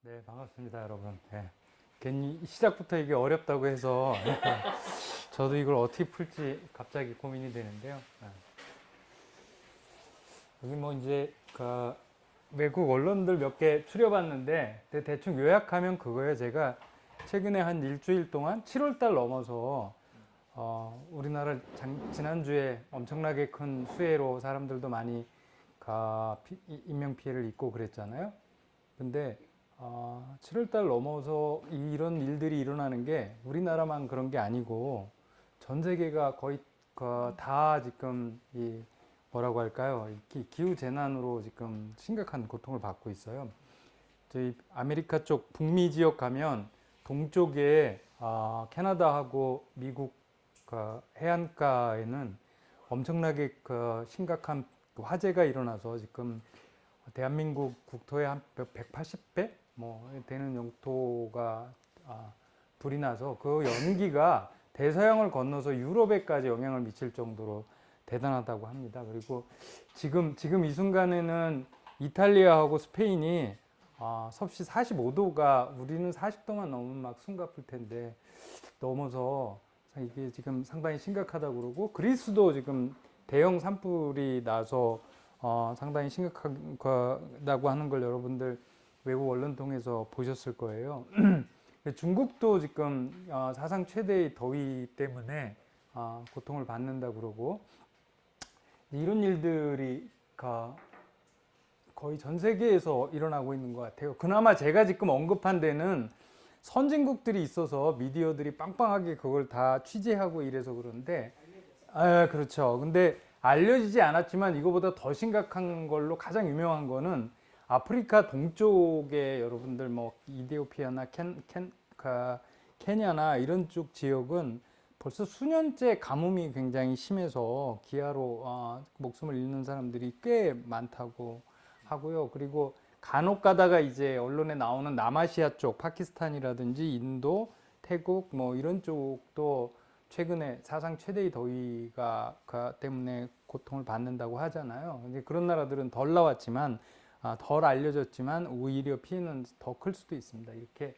네, 반갑습니다, 여러분. 네. 괜히 시작부터 이게 어렵다고 해서 저도 이걸 어떻게 풀지 갑자기 고민이 되는데요. 네. 여기 뭐 이제 그 외국 언론들 몇 개 추려봤는데 대충 요약하면 그거예요. 제가 최근에 한 일주일 동안 7월 달 넘어서 우리나라 지난주에 엄청나게 큰 수해로 사람들도 많이 인명 피해를 입고 그랬잖아요. 근데 7월 달 넘어서 이런 일들이 일어나는 게 우리나라만 그런 게 아니고 전 세계가 거의 다 지금 이 뭐라고 할까요? 기후 재난으로 지금 심각한 고통을 받고 있어요. 저희 아메리카 쪽 북미 지역 가면 동쪽에 캐나다하고 미국 해안가에는 엄청나게 심각한 화재가 일어나서 지금 대한민국 국토의 한 180배 뭐 되는 영토가 불이 나서 그 연기가 대서양을 건너서 유럽에까지 영향을 미칠 정도로 대단하다고 합니다. 그리고 지금 이 순간에는 이탈리아하고 스페인이 섭씨 45도가 우리는 40도만 넘으면 막 숨가쁠 텐데 넘어서 이게 지금 상당히 심각하다고 그러고 그리스도 지금 대형 산불이 나서 상당히 심각하다고 하는 걸 여러분들 외국 언론 통해서 보셨을 거예요. 중국도 지금 사상 최대의 더위 때문에 고통을 받는다 그러고 이런 일들이 거의 전 세계에서 일어나고 있는 것 같아요. 그나마 제가 지금 언급한 데는 선진국들이 있어서 미디어들이 빵빵하게 그걸 다 취재하고 이래서 그런데 그렇죠. 근데 알려지지 않았지만 이거보다 더 심각한 걸로 가장 유명한 거는 아프리카 동쪽에 여러분들 뭐 이디오피아나 케냐나 이런 쪽 지역은 벌써 수년째 가뭄이 굉장히 심해서 기아로 목숨을 잃는 사람들이 꽤 많다고 하고요. 그리고 간혹 가다가 이제 언론에 나오는 남아시아 쪽 파키스탄이라든지 인도, 태국 뭐 이런 쪽도 최근에 사상 최대의 더위가 때문에 고통을 받는다고 하잖아요. 근데 그런 나라들은 덜 나왔지만 덜 알려졌지만 오히려 피해는 더 클 수도 있습니다. 이렇게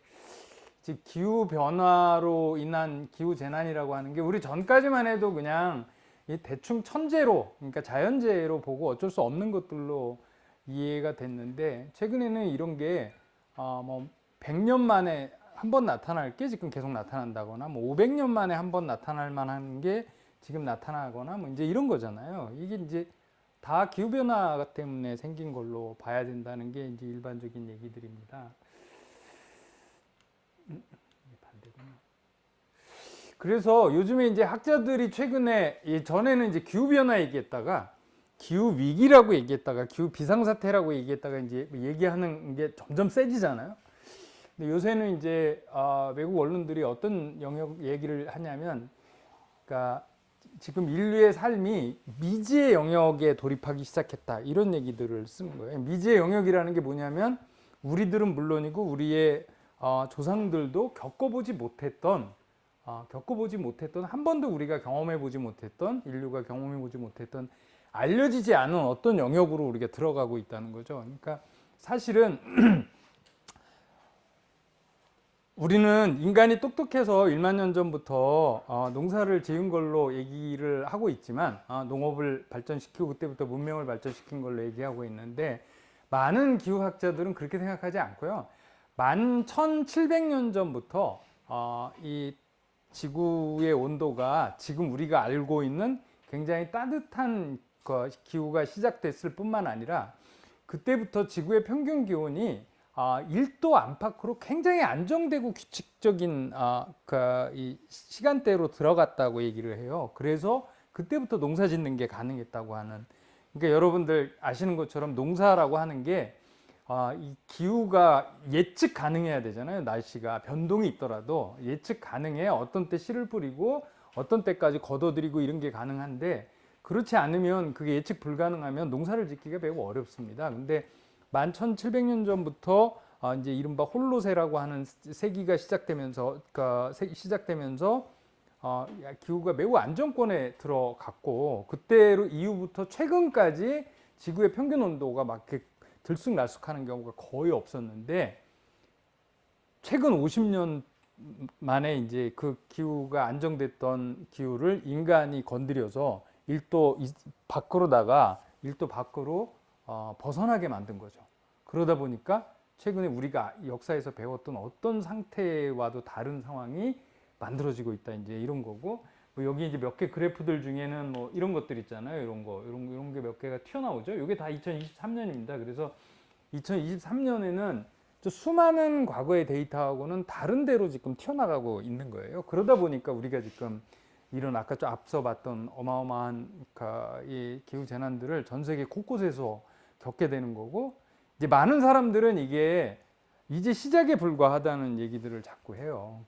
즉 기후 변화로 인한 기후 재난이라고 하는 게 우리 전까지만 해도 그냥 대충 천재로 그러니까 자연재해로 보고 어쩔 수 없는 것들로 이해가 됐는데 최근에는 이런 게 뭐 100년 만에 한 번 나타날 게 지금 계속 나타난다거나 뭐 500년 만에 한 번 나타날 만한 게 지금 나타나거나 뭐 이제 이런 거잖아요. 이게 이제 다 기후 변화 때문에 생긴 걸로 봐야 된다는 게 이제 일반적인 얘기들입니다. 반대구나. 그래서 요즘에 이제 학자들이 최근에 전에는 이제 기후 변화 얘기했다가 기후 위기라고 얘기했다가 기후 비상사태라고 얘기했다가 이제 얘기하는 게 점점 세지잖아요. 근데 요새는 이제 외국 언론들이 어떤 영역 얘기를 하냐면, 그러니까 지금 인류의 삶이 미지의 영역에 돌입하기 시작했다 이런 얘기들을 쓰는 거예요. 미지의 영역이라는 게 뭐냐면 우리들은 물론이고 우리의 조상들도 겪어보지 못했던 한 번도 우리가 경험해보지 못했던 인류가 경험해보지 못했던 알려지지 않은 어떤 영역으로 우리가 들어가고 있다는 거죠. 그러니까 사실은 우리는 인간이 똑똑해서 1만 년 전부터 농사를 지은 걸로 얘기를 하고 있지만 농업을 발전시키고 그때부터 문명을 발전시킨 걸로 얘기하고 있는데 많은 기후학자들은 그렇게 생각하지 않고요. 11,700년 전부터 이 지구의 온도가 지금 우리가 알고 있는 굉장히 따뜻한 기후가 시작됐을 뿐만 아니라 그때부터 지구의 평균 기온이 1도 안팎으로 굉장히 안정되고 규칙적인 이 시간대로 들어갔다고 얘기를 해요. 그래서 그때부터 농사 짓는 게 가능했다고 하는. 그러니까 여러분들 아시는 것처럼 농사라고 하는 게 이 기후가 예측 가능해야 되잖아요. 날씨가 변동이 있더라도 예측 가능해야 어떤 때 씨를 뿌리고 어떤 때까지 걷어들이고 이런 게 가능한데 그렇지 않으면 그게 예측 불가능하면 농사를 짓기가 매우 어렵습니다. 근데 11,700년 전부터 이제 이른바 홀로세라고 하는 세기가 시작되면서 기후가 매우 안정권에 들어갔고 그때로 이후부터 최근까지 지구의 평균 온도가 막 들쑥날쑥하는 경우가 거의 없었는데 최근 50년 만에 이제 그 기후가 안정됐던 기후를 인간이 건드려서 일도 밖으로 벗어나게 만든 거죠. 그러다 보니까 최근에 우리가 역사에서 배웠던 어떤 상태와도 다른 상황이 만들어지고 있다. 이제 이런 거고, 뭐 여기 이제 몇 개 그래프들 중에는 뭐 이런 것들 있잖아요. 이런 게 몇 개가 튀어나오죠. 이게 다 2023년입니다. 그래서 2023년에는 수많은 과거의 데이터하고는 다른 데로 지금 튀어나가고 있는 거예요. 그러다 보니까 우리가 지금 이런 아까 좀 앞서 봤던 어마어마한 이 기후 재난들을 전 세계 곳곳에서 겪게 되는 거고, 이제 많은 사람들은 이게 이제 시작에 불과하다는 얘기들을 자꾸 해요.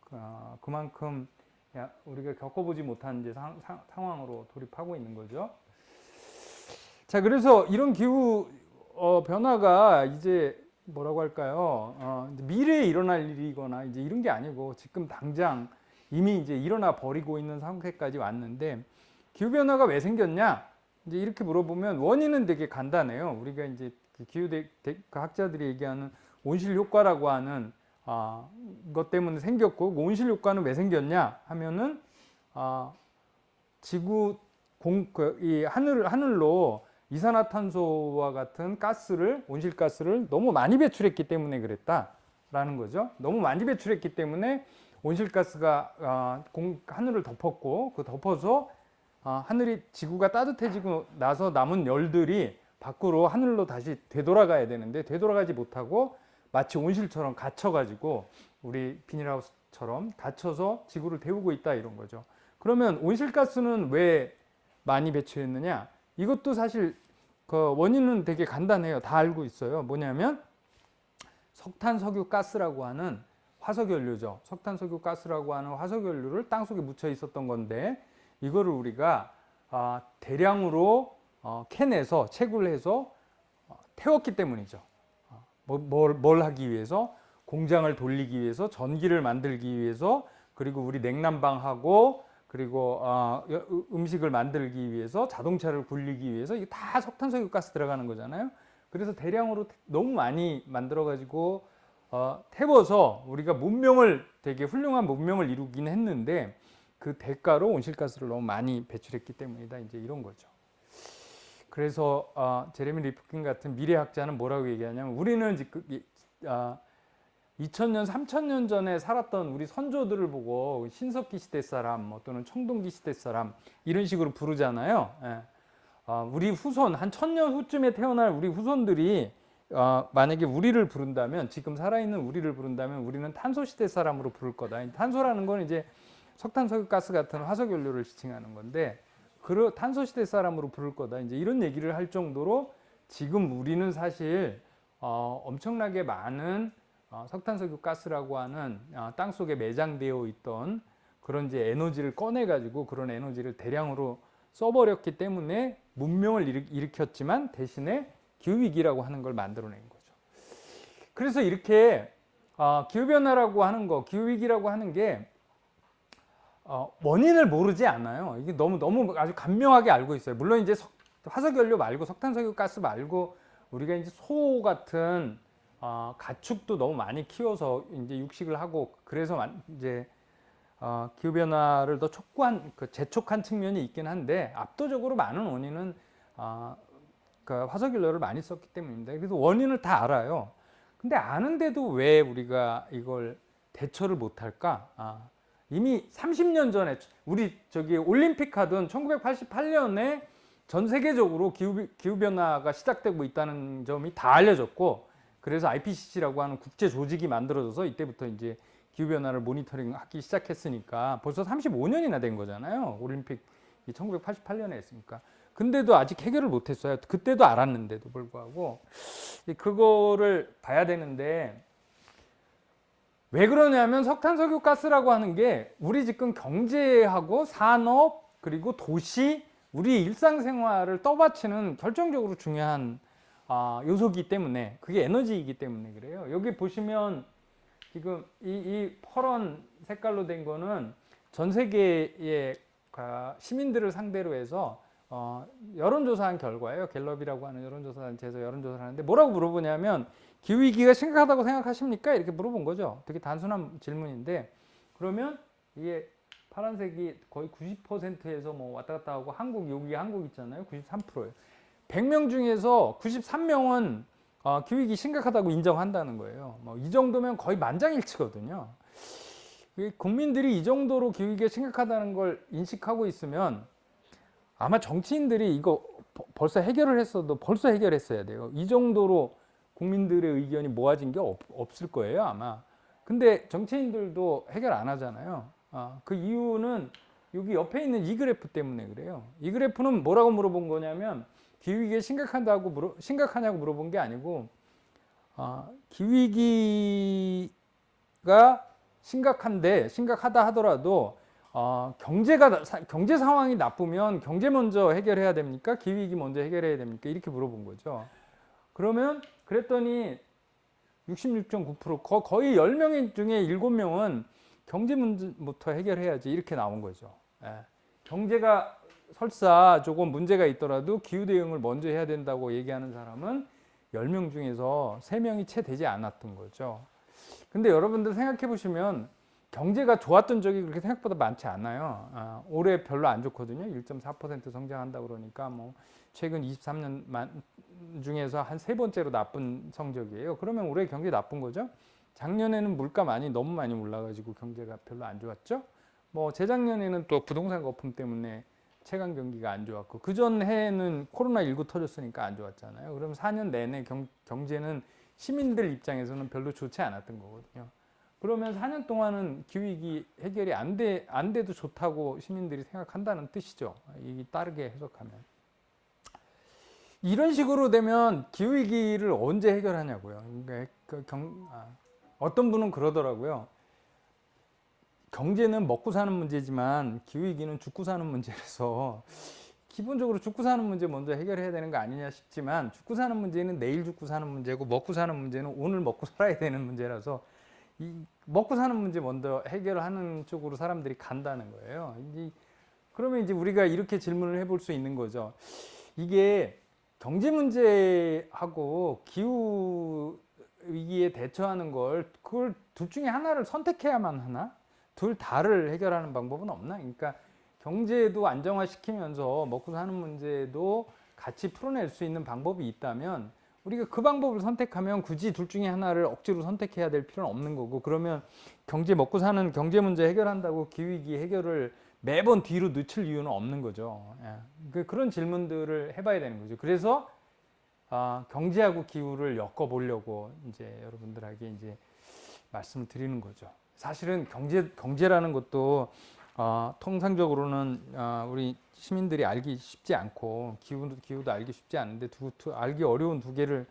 그만큼 우리가 겪어보지 못한 이제 상황으로 돌입하고 있는 거죠. 자, 그래서 이런 기후 변화가 이제 뭐라고 할까요? 미래에 일어날 일이거나 이제 이런 게 아니고 지금 당장 이미 이제 일어나 버리고 있는 상태까지 왔는데, 기후 변화가 왜 생겼냐? 이제 이렇게 물어보면 원인은 되게 간단해요. 우리가 이제 그 학자들이 얘기하는 온실 효과라고 하는 것 때문에 생겼고, 그 온실 효과는 왜 생겼냐 하면은 지구 이 하늘로 이산화탄소와 같은 온실가스를 너무 많이 배출했기 때문에 그랬다라는 거죠. 너무 많이 배출했기 때문에 온실가스가 하늘을 덮었고, 그 덮어서 지구가 따뜻해지고 나서 남은 열들이 밖으로 하늘로 다시 되돌아가야 되는데 되돌아가지 못하고 마치 온실처럼 갇혀가지고 우리 비닐하우스처럼 갇혀서 지구를 데우고 있다, 이런 거죠. 그러면 온실가스는 왜 많이 배출했느냐? 이것도 사실 그 원인은 되게 간단해요. 다 알고 있어요. 뭐냐면 석탄석유가스라고 하는 화석연료죠. 석탄석유가스라고 하는 화석연료를 땅속에 묻혀 있었던 건데, 이거를 우리가 대량으로 캐내서 채굴해서 태웠기 때문이죠. 뭘 하기 위해서? 공장을 돌리기 위해서, 전기를 만들기 위해서, 그리고 우리 냉난방하고, 그리고 음식을 만들기 위해서, 자동차를 굴리기 위해서, 이게 다 석탄석유가스 들어가는 거잖아요. 그래서 대량으로 너무 많이 만들어 가지고 태워서 우리가 되게 훌륭한 문명을 이루긴 했는데, 그 대가로 온실가스를 너무 많이 배출했기 때문이다. 이제 이런 거죠. 그래서 제레미 리프킨 같은 미래학자는 뭐라고 얘기하냐면, 우리는 지금 2000년, 3000년 전에 살았던 우리 선조들을 보고 신석기 시대 사람 또는 청동기 시대 사람 이런 식으로 부르잖아요. 예. 우리 후손 한 1000년 후쯤에 태어날 우리 후손들이 만약에 우리를 부른다면, 지금 살아있는 우리를 부른다면 우리는 탄소 시대 사람으로 부를 거다. 탄소라는 건 이제 석탄석유가스 같은 화석연료를 지칭하는 건데, 탄소 시대 사람으로 부를 거다. 이제 이런 얘기를 할 정도로 지금 우리는 사실 엄청나게 많은 석탄석유가스라고 하는 땅 속에 매장되어 있던 그런 이제 에너지를 꺼내 가지고 그런 에너지를 대량으로 써버렸기 때문에 문명을 일으켰지만 대신에 기후위기라고 하는 걸 만들어낸 거죠. 그래서 이렇게 기후변화라고 하는 거, 기후위기라고 하는 게 원인을 모르지 않아요. 이게 너무 아주 간명하게 알고 있어요. 물론 이제 화석연료 말고 석탄석유가스 말고 우리가 이제 소 같은 가축도 너무 많이 키워서 이제 육식을 하고, 그래서 이제 기후 변화를 더 재촉한 측면이 있긴 한데, 압도적으로 많은 원인은 그 화석연료를 많이 썼기 때문입니다. 그래서 원인을 다 알아요. 근데 아는데도 왜 우리가 이걸 대처를 못할까? 이미 30년 전에 우리 올림픽 하던 1988년에 전 세계적으로 기후 변화가 시작되고 있다는 점이 다 알려졌고, 그래서 IPCC라고 하는 국제 조직이 만들어져서 이때부터 이제 기후 변화를 모니터링하기 시작했으니까 벌써 35년이나 된 거잖아요. 올림픽 1988년에 했으니까. 근데도 아직 해결을 못했어요. 그때도 알았는데도 불구하고 그거를 봐야 되는데, 왜 그러냐면 석탄석유가스라고 하는 게 우리 지금 경제하고 산업 그리고 도시, 우리 일상생활을 떠받치는 결정적으로 중요한 요소이기 때문에, 그게 에너지이기 때문에 그래요. 여기 보시면 지금 이 퍼런 색깔로 된 거는 전 세계의 시민들을 상대로 해서 여론조사한 결과예요. 갤럽이라고 하는 여론조사 단체에서 여론조사를 하는데 뭐라고 물어보냐면 기후위기가 심각하다고 생각하십니까? 이렇게 물어본 거죠. 되게 단순한 질문인데 그러면 이게 파란색이 거의 90%에서 뭐 왔다 갔다 하고 여기 한국 있잖아요. 93%예요. 100명 중에서 93명은 기후위기 심각하다고 인정한다는 거예요. 뭐 이 정도면 거의 만장일치거든요. 국민들이 이 정도로 기후위기가 심각하다는 걸 인식하고 있으면 아마 정치인들이 이거 벌써 해결을 했어도 벌써 해결했어야 돼요. 이 정도로 국민들의 의견이 모아진 게 없을 거예요, 아마. 근데 정치인들도 해결 안 하잖아요. 그 이유는 여기 옆에 있는 이 그래프 때문에 그래요. 이 그래프는 뭐라고 물어본 거냐면 기후위기가 심각하냐고 물어본 게 아니고 기후위기가 심각하다 하더라도 경제 상황이 나쁘면 경제 먼저 해결해야 됩니까? 기후위기 먼저 해결해야 됩니까? 이렇게 물어본 거죠. 그랬더니 66.9% 거의 10명 중에 7명은 경제 문제부터 해결해야지 이렇게 나온 거죠. 경제가 설사 조금 문제가 있더라도 기후 대응을 먼저 해야 된다고 얘기하는 사람은 10명 중에서 3명이 채 되지 않았던 거죠. 근데 여러분들 생각해 보시면 경제가 좋았던 적이 그렇게 생각보다 많지 않아요. 올해 별로 안 좋거든요. 1.4% 성장한다 그러니까 뭐 최근 23년 중에서 한 3번째로 나쁜 성적이에요. 그러면 올해 경제 나쁜 거죠. 작년에는 물가 너무 많이 올라가지고 경제가 별로 안 좋았죠. 뭐 재작년에는 또 부동산 거품 때문에 체감 경기가 안 좋았고 그전 해에는 코로나19 터졌으니까 안 좋았잖아요. 그럼 4년 내내 경제는 시민들 입장에서는 별로 좋지 않았던 거거든요. 그러면 4년 동안은 기후위기 해결이 안 돼도 좋다고 시민들이 생각한다는 뜻이죠. 이 따르게 해석하면. 이런 식으로 되면 기후위기를 언제 해결하냐고요. 어떤 분은 그러더라고요. 경제는 먹고 사는 문제지만 기후위기는 죽고 사는 문제라서 기본적으로 죽고 사는 문제 먼저 해결해야 되는 거 아니냐 싶지만 죽고 사는 문제는 내일 죽고 사는 문제고 먹고 사는 문제는 오늘 먹고 살아야 되는 문제라서 이 먹고 사는 문제 먼저 해결하는 쪽으로 사람들이 간다는 거예요. 그러면 이제 우리가 이렇게 질문을 해볼 수 있는 거죠. 이게 경제 문제하고 기후 위기에 대처하는 그걸 둘 중에 하나를 선택해야만 하나? 둘 다를 해결하는 방법은 없나? 그러니까 경제도 안정화시키면서 먹고 사는 문제도 같이 풀어낼 수 있는 방법이 있다면 우리가 그 방법을 선택하면 굳이 둘 중에 하나를 억지로 선택해야 될 필요는 없는 거고 그러면 먹고 사는 경제 문제 해결한다고 기후위기 해결을 매번 뒤로 늦출 이유는 없는 거죠. 그런 질문들을 해봐야 되는 거죠. 그래서 경제하고 기후를 엮어보려고 이제 여러분들에게 이제 말씀을 드리는 거죠. 사실은 경제라는 것도 통상적으로는 우리 시민들이 알기 쉽지 않고 기후도 알기 쉽지 않은데 알기 어려운 두 개를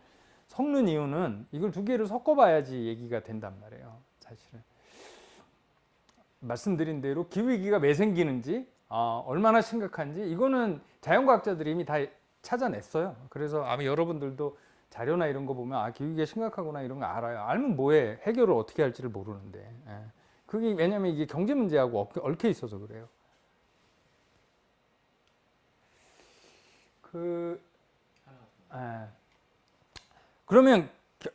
섞는 이유는 이걸 두 개를 섞어봐야지 얘기가 된단 말이에요. 사실은 말씀드린 대로 기후위기가 왜 생기는지 얼마나 심각한지 이거는 자연과학자들이 이미 다 찾아냈어요. 그래서 아마 여러분들도 자료나 이런 거 보면 기후위기가 심각하구나 이런 거 알아요. 알면 뭐해? 해결을 어떻게 할지를 모르는데 그게 왜냐면 이게 경제 문제하고 얽혀 있어서 그래요. 그러면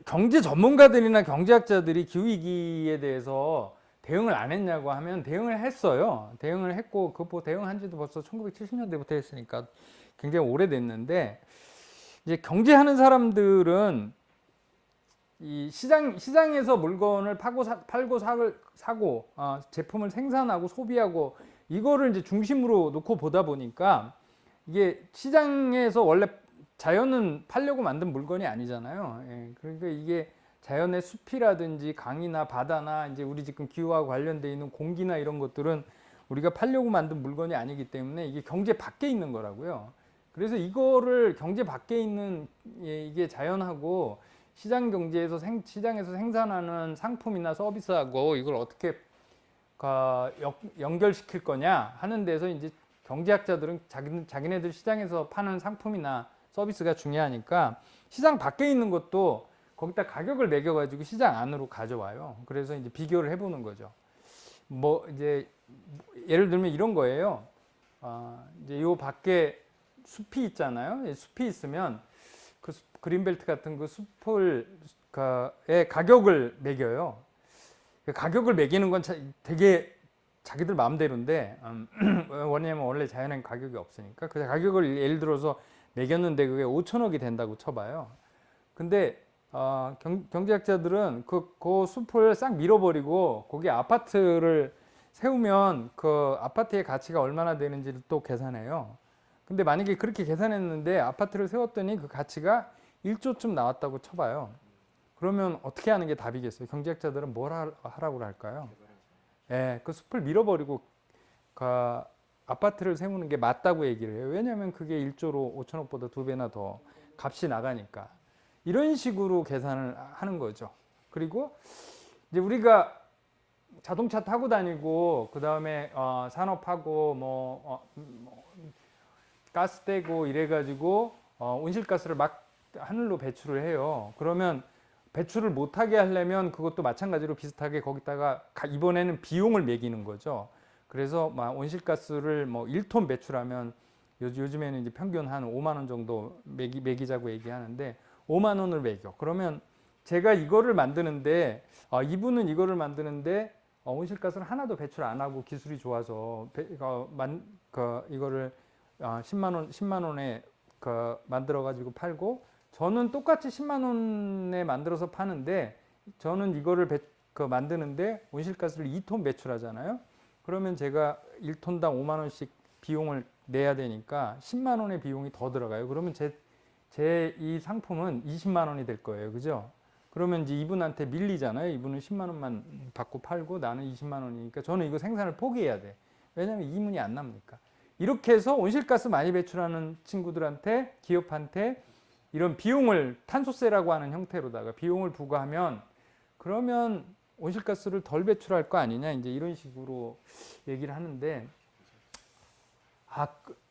경제 전문가들이나 경제학자들이 기후위기에 대해서 대응을 안 했냐고 하면 대응을 했어요. 대응을 했고 그거 대응한 지도 벌써 1970년대부터 했으니까 굉장히 오래됐는데 이제 경제하는 사람들은 이 시장에서 물건을 팔고 사고 제품을 생산하고 소비하고 이거를 이제 중심으로 놓고 보다 보니까 이게 시장에서 원래 자연은 팔려고 만든 물건이 아니잖아요. 그러니까 이게 자연의 숲이라든지 강이나 바다나 이제 우리 지금 기후와 관련돼 있는 공기나 이런 것들은 우리가 팔려고 만든 물건이 아니기 때문에 이게 경제 밖에 있는 거라고요. 그래서 이거를 경제 밖에 있는 이게 자연하고 시장 경제에서 시장에서 생산하는 상품이나 서비스하고 이걸 어떻게 연결시킬 거냐 하는 데서 이제 경제학자들은 자기네들 시장에서 파는 상품이나 서비스가 중요하니까 시장 밖에 있는 것도 거기다 가격을 매겨가지고 시장 안으로 가져와요. 그래서 이제 비교를 해보는 거죠. 뭐 이제 예를 들면 이런 거예요. 이제 요 밖에 숲이 있잖아요. 숲이 있으면 그 그린벨트 같은 그 숲을 의 가격을 매겨요. 가격을 매기는 건 되게 자기들 마음대로인데 왜냐면 원래 자연엔 가격이 없으니까 그 가격을 예를 들어서 매겼는데 그게 5천억이 된다고 쳐봐요. 근데 경제학자들은 그 숲을 싹 밀어버리고 거기 아파트를 세우면 그 아파트의 가치가 얼마나 되는지를 또 계산해요. 근데 만약에 그렇게 계산했는데 아파트를 세웠더니 그 가치가 1조쯤 나왔다고 쳐봐요. 그러면 어떻게 하는 게 답이겠어요? 경제학자들은 뭘 하라고 할까요? 예, 그 숲을 밀어버리고 그 아파트를 세우는 게 맞다고 얘기를 해요. 왜냐하면 그게 1조로 5천억보다 2배나 더 값이 나가니까. 이런 식으로 계산을 하는 거죠. 그리고 이제 우리가 자동차 타고 다니고 그 다음에 산업하고 가스 떼고 이래가지고 온실가스를 막 하늘로 배출을 해요. 그러면 배출을 못하게 하려면 그것도 마찬가지로 비슷하게 거기다가 이번에는 비용을 매기는 거죠. 그래서 막 온실가스를 1톤 배출하면 요즘에는 이제 평균 한 5만 원 정도 매기자고 얘기하는데 5만 원을 매겨. 그러면 제가 이거를 만드는데 이분은 이거를 만드는데 온실가스를 하나도 배출 안 하고 기술이 좋아서 이거를 10만 원에 만들어 가지고 팔고 저는 똑같이 10만 원에 만들어서 파는데 저는 이거를 만드는데 온실가스를 2톤 배출하잖아요. 그러면 제가 1톤당 5만 원씩 비용을 내야 되니까 10만 원의 비용이 더 들어가요. 그러면 제 이 상품은 20만 원이 될 거예요. 그죠? 그러면 이제 이분한테 밀리잖아요. 이분은 10만 원만 받고 팔고 나는 20만 원이니까 저는 이거 생산을 포기해야 돼. 왜냐하면 이문이 안 납니까? 이렇게 해서 온실가스 많이 배출하는 친구들한테 기업한테 이런 비용을 탄소세라고 하는 형태로다가 비용을 부과하면 그러면 온실가스를 덜 배출할 거 아니냐 이제 이런 식으로 얘기를 하는데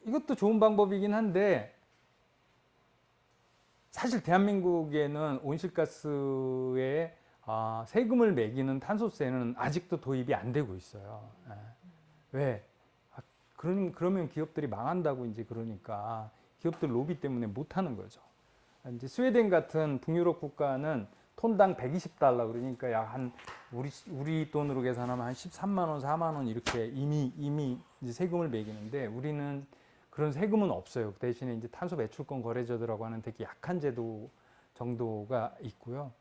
이것도 좋은 방법이긴 한데 사실 대한민국에는 온실가스에 세금을 매기는 탄소세는 아직도 도입이 안 되고 있어요. 왜? 그러면 기업들이 망한다고 이제 그러니까 기업들 로비 때문에 못 하는 거죠. 이제 스웨덴 같은 북유럽 국가는 톤당 120달러 그러니까 약 한 우리 돈으로 계산하면 한 13만 원, 4만 원 이렇게 이미 이제 세금을 매기는데 우리는 그런 세금은 없어요. 그 대신에 이제 탄소 배출권 거래제도라고 하는 되게 약한 제도 정도가 있고요.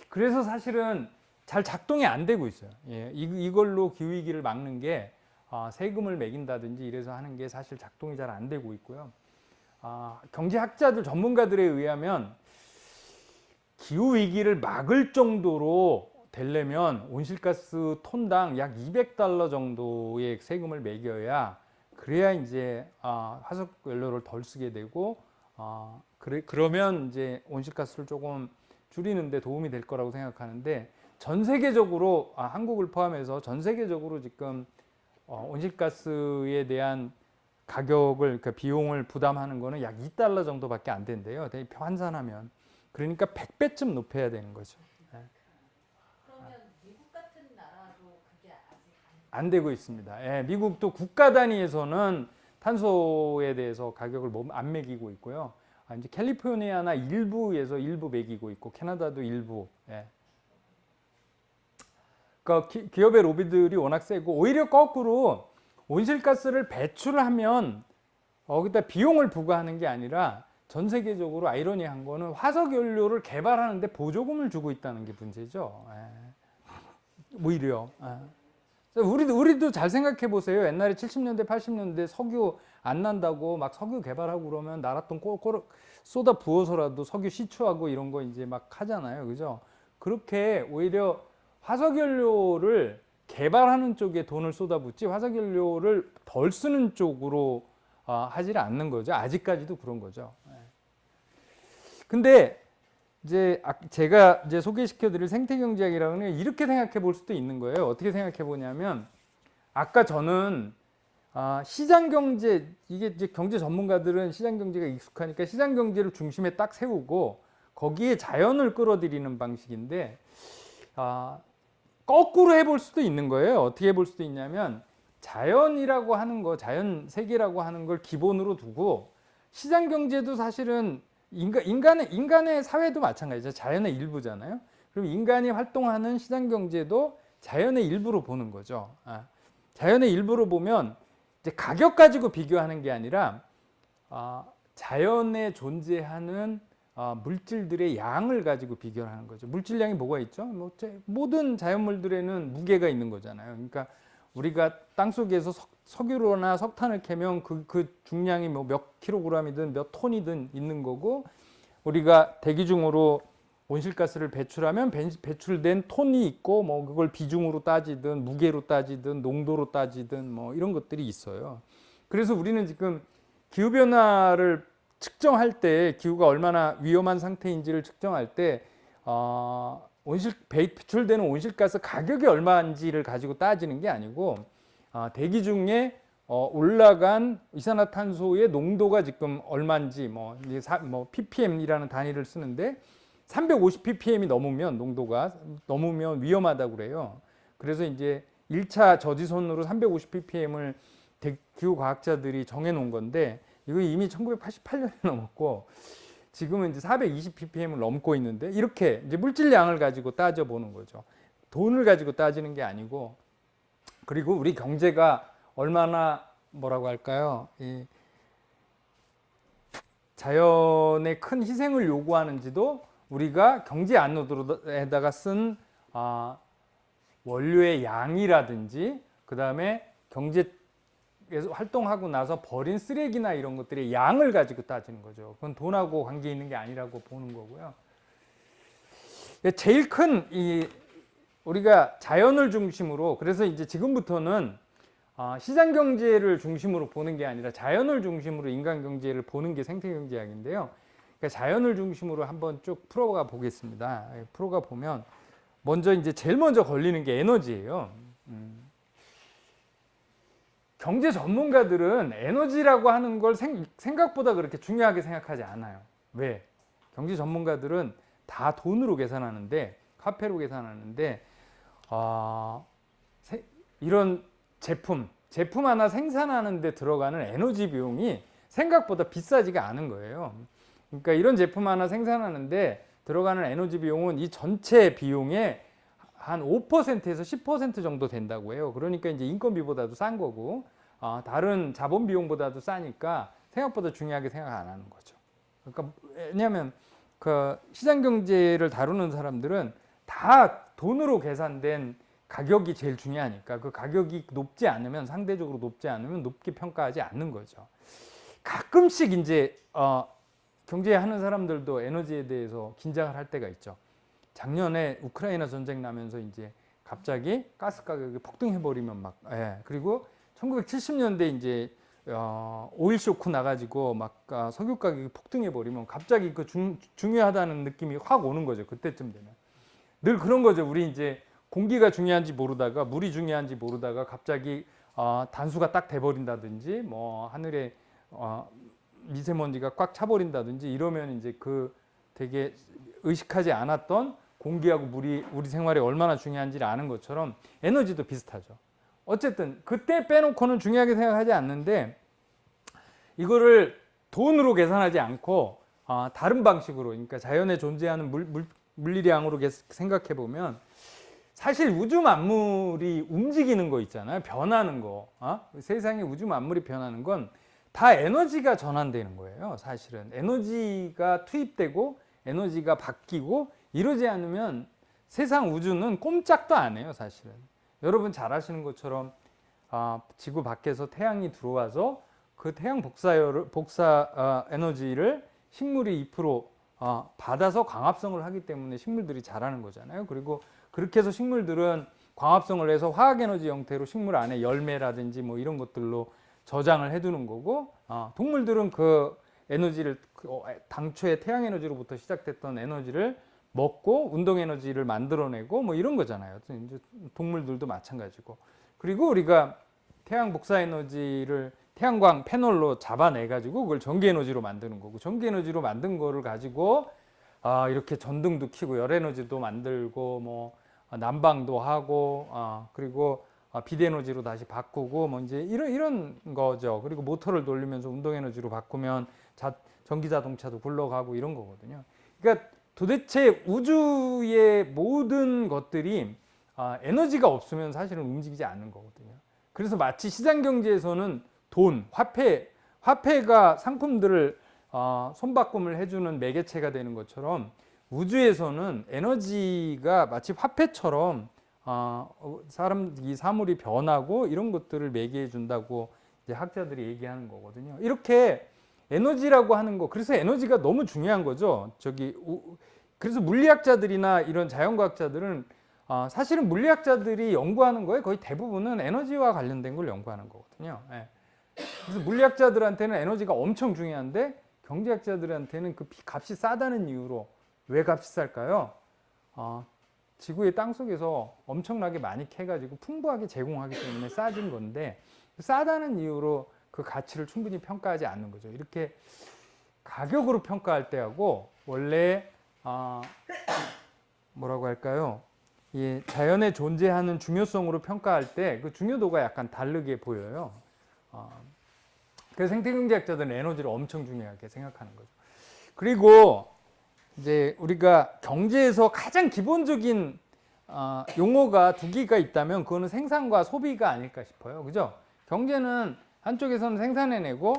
그래서 사실은 잘 작동이 안 되고 있어요. 예, 이걸로 기후위기를 막는 게 세금을 매긴다든지 이래서 하는 게 사실 작동이 잘 안 되고 있고요. 경제학자들 전문가들에 의하면 기후위기를 막을 정도로 되려면 온실가스 톤당 약 200달러 정도의 세금을 매겨야 그래야 이제 화석연료를 덜 쓰게 되고 그러면 이제 온실가스를 조금 줄이는 데 도움이 될 거라고 생각하는데 전 세계적으로 한국을 포함해서 전 세계적으로 지금 온실가스에 대한 가격을 그러니까 비용을 부담하는 거는 약 2달러 정도밖에 안 된대요. 되게 환산하면. 그러니까 100배쯤 높여야 되는 거죠. 그러면 미국 같은 나라도 그게 아직 안 되고 있습니다. 예, 미국도 국가 단위에서는 탄소에 대해서 가격을 안 매기고 있고요. 이제 캘리포니아나 일부에서 일부 매기고 있고 캐나다도 일부. 예. 그러니까 기업의 로비들이 워낙 세고 오히려 거꾸로 온실가스를 배출하면 거기다 비용을 부과하는 게 아니라 전 세계적으로 아이러니한 거는 화석연료를 개발하는데 보조금을 주고 있다는 게 문제죠. 오히려. 우리도 잘 생각해 보세요. 옛날에 70년대, 80년대 석유 안 난다고 막 석유 개발하고 그러면 나라 돈 꼬르륵 쏟아 부어서라도 석유 시추하고 이런 거 이제 막 하잖아요. 그죠? 그렇게 오히려 화석연료를 개발하는 쪽에 돈을 쏟아붓지 화석연료를 덜 쓰는 쪽으로 하지를 않는 거죠. 아직까지도 그런 거죠. 근데 이제 제가 이제 소개시켜드릴 생태경제학이라고는 이렇게 생각해 볼 수도 있는 거예요. 어떻게 생각해 보냐면 아까 저는 시장경제 이게 이제 경제 전문가들은 시장경제가 익숙하니까 시장경제를 중심에 딱 세우고 거기에 자연을 끌어들이는 방식인데 거꾸로 해볼 수도 있는 거예요. 어떻게 해볼 수도 있냐면 자연이라고 하는 거, 자연 세계라고 하는 걸 기본으로 두고 시장 경제도 사실은 인간의 사회도 마찬가지죠. 자연의 일부잖아요. 그럼 인간이 활동하는 시장 경제도 자연의 일부로 보는 거죠. 자연의 일부로 보면 이제 가격 가지고 비교하는 게 아니라 자연에 존재하는 물질들의 양을 가지고 비교하는 거죠. 물질량이 뭐가 있죠? 모든 자연물들에는 무게가 있는 거잖아요. 그러니까 우리가 땅 속에서 석유로나 석탄을 캐면 그 중량이 뭐 몇 킬로그램이든 몇 톤이든 있는 거고, 우리가 대기 중으로 온실가스를 배출하면 배출된 톤이 있고, 뭐 그걸 비중으로 따지든 무게로 따지든 농도로 따지든 뭐 이런 것들이 있어요. 그래서 우리는 지금 기후 변화를 측정할 때, 기후가 얼마나 위험한 상태인지를 측정할 때 배출되는 온실가스 가격이 얼마인지를 가지고 따지는 게 아니고, 대기 중에 올라간 이산화탄소의 농도가 지금 얼마인지, ppm이라는 단위를 쓰는데 350 ppm이 넘으면, 농도가 넘으면 위험하다고 그래요. 그래서 이제 1차 저지선으로 350 ppm을 기후 과학자들이 정해 놓은 건데, 이거 이미 1988년에 넘었고 지금은 이제 420 ppm을 넘고 있는데, 이렇게 이제 물질량을 가지고 따져 보는 거죠. 돈을 가지고 따지는 게 아니고. 그리고 우리 경제가 얼마나 뭐라고 할까요? 이 자연의 큰 희생을 요구하는지도 우리가 경제 안노드로에다가 쓴 원료의 양이라든지, 그 다음에 경제에서 활동하고 나서 버린 쓰레기나 이런 것들의 양을 가지고 따지는 거죠. 그건 돈하고 관계 있는 게 아니라고 보는 거고요. 제일 큰 우리가 자연을 중심으로, 그래서 이제 지금부터는 시장 경제를 중심으로 보는 게 아니라 자연을 중심으로 인간 경제를 보는 게 생태경제학인데요. 그러니까 자연을 중심으로 한번 쭉 풀어가 보겠습니다. 풀어가 보면 먼저 이제 제일 먼저 걸리는 게 에너지예요. 경제 전문가들은 에너지라고 하는 걸 생각보다 그렇게 중요하게 생각하지 않아요. 왜? 경제 전문가들은 다 돈으로 계산하는데, 화폐로 계산하는데, 이런 제품 하나 생산하는 데 들어가는 에너지 비용이 생각보다 비싸지가 않은 거예요. 그러니까 이런 제품 하나 생산하는데 들어가는 에너지 비용은 이 전체 비용의 한 5%에서 10% 정도 된다고 해요. 그러니까 이제 인건비보다도 싼 거고, 다른 자본 비용보다도 싸니까 생각보다 중요하게 생각 안 하는 거죠. 그러니까 왜냐하면 그 시장 경제를 다루는 사람들은 다 돈으로 계산된 가격이 제일 중요하니까, 그 가격이 높지 않으면, 상대적으로 높지 않으면 높게 평가하지 않는 거죠. 가끔씩 이제 경제하는 사람들도 에너지에 대해서 긴장을 할 때가 있죠. 작년에 우크라이나 전쟁 나면서 이제 갑자기 가스 가격이 폭등해 버리면 그리고 1970년대 이제 오일 쇼크 나가지고 석유 가격이 폭등해 버리면 갑자기 그 중요하다는 느낌이 확 오는 거죠. 그때쯤 되면 늘 그런 거죠. 우리 이제 공기가 중요한지 모르다가, 물이 중요한지 모르다가 갑자기 단수가 딱 돼버린다든지, 뭐 하늘에 미세먼지가 꽉 차버린다든지 이러면 이제 그 되게 의식하지 않았던 공기하고 물이 우리 생활에 얼마나 중요한지를 아는 것처럼 에너지도 비슷하죠. 어쨌든 그때 빼놓고는 중요하게 생각하지 않는데, 이거를 돈으로 계산하지 않고 다른 방식으로, 그러니까 자연에 존재하는 물리량으로 생각해 보면, 사실 우주 만물이 움직이는 거 있잖아요. 변하는 거. 세상에 우주 만물이 변하는 건 다 에너지가 전환되는 거예요. 사실은 에너지가 투입되고 에너지가 바뀌고 이러지 않으면 세상 우주는 꼼짝도 안 해요. 사실은 여러분 잘 아시는 것처럼 지구 밖에서 태양이 들어와서 그 태양 복사 에너지를 식물이 2% 받아서 광합성을 하기 때문에 식물들이 자라는 거잖아요. 그리고 그렇게 해서 식물들은 광합성을 해서 화학에너지 형태로 식물 안에 열매라든지 뭐 이런 것들로 저장을 해두는 거고, 동물들은 그 에너지를 당초에 태양 에너지로부터 시작됐던 에너지를 먹고 운동 에너지를 만들어내고 뭐 이런 거잖아요. 이제 동물들도 마찬가지고. 그리고 우리가 태양 복사 에너지를 태양광 패널로 잡아내 가지고 그걸 전기 에너지로 만드는 거고, 전기 에너지로 만든 거를 가지고 이렇게 전등도 켜고 열 에너지도 만들고 뭐 난방도 하고 그리고 비대에너지로 다시 바꾸고 뭐 이제 이런 거죠. 그리고 모터를 돌리면서 운동 에너지로 바꾸면 전기 자동차도 굴러가고 이런 거거든요. 그러니까 도대체 우주의 모든 것들이 에너지가 없으면 사실은 움직이지 않는 거거든요. 그래서 마치 시장 경제에서는 돈, 화폐가 상품들을 손바꿈을 해주는 매개체가 되는 것처럼 우주에서는 에너지가 마치 화폐처럼 이 사물이 변하고 이런 것들을 매개해 준다고 이제 학자들이 얘기하는 거거든요. 이렇게 에너지라고 하는 거, 그래서 에너지가 너무 중요한 거죠. 그래서 물리학자들이나 이런 자연과학자들은 사실은 물리학자들이 연구하는 거에 거의 대부분은 에너지와 관련된 걸 연구하는 거거든요. 예. 그래서 물리학자들한테는 에너지가 엄청 중요한데 경제학자들한테는 그 값이 싸다는 이유로, 왜 값이 쌀까요? 지구의 땅 속에서 엄청나게 많이 캐가지고 풍부하게 제공하기 때문에 싸진 건데, 싸다는 이유로 그 가치를 충분히 평가하지 않는 거죠. 이렇게 가격으로 평가할 때하고 원래 뭐라고 할까요? 이 자연에 존재하는 중요성으로 평가할 때 그 중요도가 약간 다르게 보여요. 그래서 생태경제학자들은 에너지를 엄청 중요하게 생각하는 거죠. 그리고 이제 우리가 경제에서 가장 기본적인 용어가 두 개가 있다면 그거는 생산과 소비가 아닐까 싶어요. 그죠? 경제는 한쪽에서는 생산해내고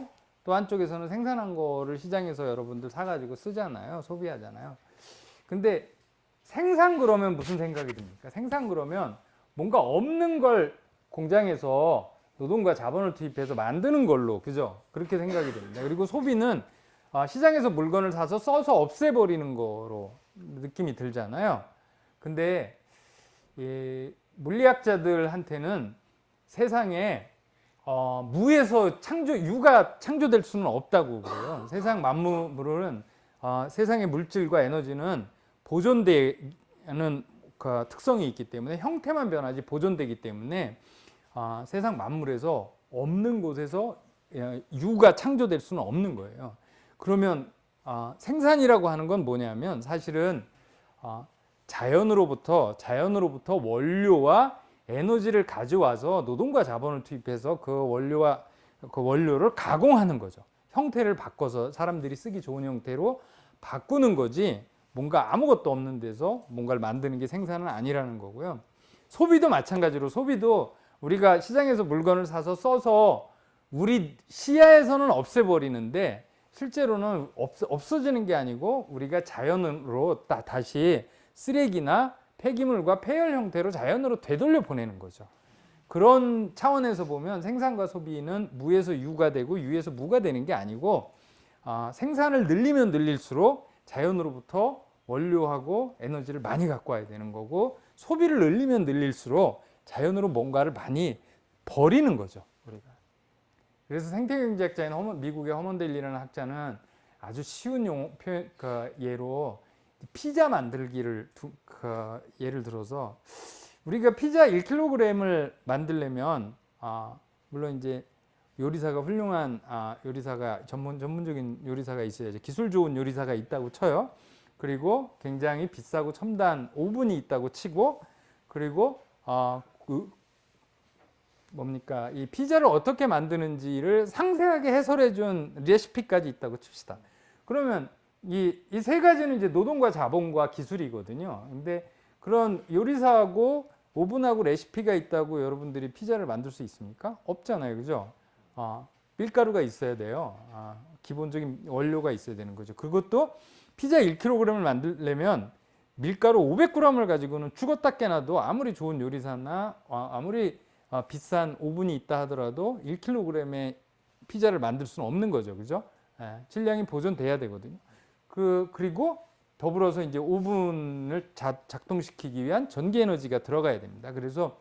또 한쪽에서는 생산한 거를 시장에서 여러분들 사가지고 쓰잖아요. 소비하잖아요. 근데 생산 그러면 무슨 생각이 듭니까? 생산 그러면 뭔가 없는 걸 공장에서 노동과 자본을 투입해서 만드는 걸로, 그죠? 그렇게 생각이 됩니다. 그리고 소비는 시장에서 물건을 사서 써서 없애버리는 거로 느낌이 들잖아요. 근데 물리학자들한테는 세상에 무에서 유가 창조될 수는 없다고 그래요. 세상 만물은 세상의 물질과 에너지는 보존되는 그 특성이 있기 때문에, 형태만 변하지 보존되기 때문에 세상 만물에서 없는 곳에서 유가 창조될 수는 없는 거예요. 그러면 생산이라고 하는 건 뭐냐면 사실은 자연으로부터 원료와 에너지를 가져와서 노동과 자본을 투입해서 그 원료를 가공하는 거죠. 형태를 바꿔서 사람들이 쓰기 좋은 형태로 바꾸는 거지, 뭔가 아무것도 없는 데서 뭔가를 만드는 게 생산은 아니라는 거고요. 소비도 마찬가지로, 소비도 우리가 시장에서 물건을 사서 써서 우리 시야에서는 없애버리는데 실제로는 없어지는 게 아니고 우리가 자연으로 다시 쓰레기나 폐기물과 폐열 형태로 자연으로 되돌려 보내는 거죠. 그런 차원에서 보면 생산과 소비는 무에서 유가 되고 유에서 무가 되는 게 아니고, 생산을 늘리면 늘릴수록 자연으로부터 원료하고 에너지를 많이 갖고 와야 되는 거고, 소비를 늘리면 늘릴수록 자연으로 뭔가를 많이 버리는 거죠, 우리가. 그래서 생태경제학자인 미국의 허먼데일리라는 학자는 아주 쉬운 예로 피자 만들기를 예를 들어서, 우리가 피자 1kg을 만들려면 물론 이제 요리사가 훌륭한 요리사가 전문적인 요리사가 있어야지, 기술 좋은 요리사가 있다고 쳐요. 그리고 굉장히 비싸고 첨단 오븐이 있다고 치고, 그리고 이 피자를 어떻게 만드는지를 상세하게 해설해 준 레시피까지 있다고 칩시다. 그러면 이 세 가지는 이제 노동과 자본과 기술이거든요. 근데 그런 요리사하고 오븐하고 레시피가 있다고 여러분들이 피자를 만들 수 있습니까? 없잖아요. 그죠? 밀가루가 있어야 돼요. 기본적인 원료가 있어야 되는 거죠. 그것도 피자 1kg을 만들려면 밀가루 500g을 가지고는 죽었다 깨나도 아무리 좋은 요리사나 아무리 비싼 오븐이 있다 하더라도 1kg의 피자를 만들 수는 없는 거죠. 그죠? 질량이 보존돼야 되거든요. 그리고 더불어서 이제 오븐을 작동시키기 위한 전기 에너지가 들어가야 됩니다. 그래서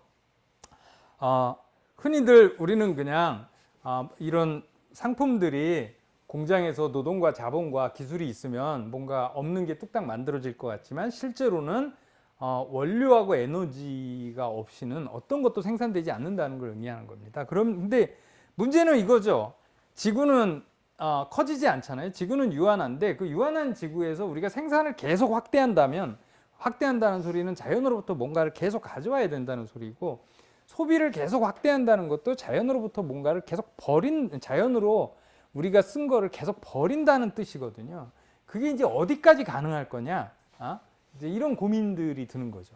흔히들 우리는 그냥 이런 상품들이 공장에서 노동과 자본과 기술이 있으면 뭔가 없는 게 뚝딱 만들어질 것 같지만, 실제로는 원료하고 에너지가 없이는 어떤 것도 생산되지 않는다는 걸 의미하는 겁니다. 근데 문제는 이거죠. 지구는 커지지 않잖아요. 지구는 유한한데 그 유한한 지구에서 우리가 생산을 계속 확대한다면, 확대한다는 소리는 자연으로부터 뭔가를 계속 가져와야 된다는 소리고, 소비를 계속 확대한다는 것도 자연으로부터 뭔가를 계속 자연으로 우리가 쓴 거를 계속 버린다는 뜻이거든요. 그게 이제 어디까지 가능할 거냐? 이제 이런 고민들이 드는 거죠.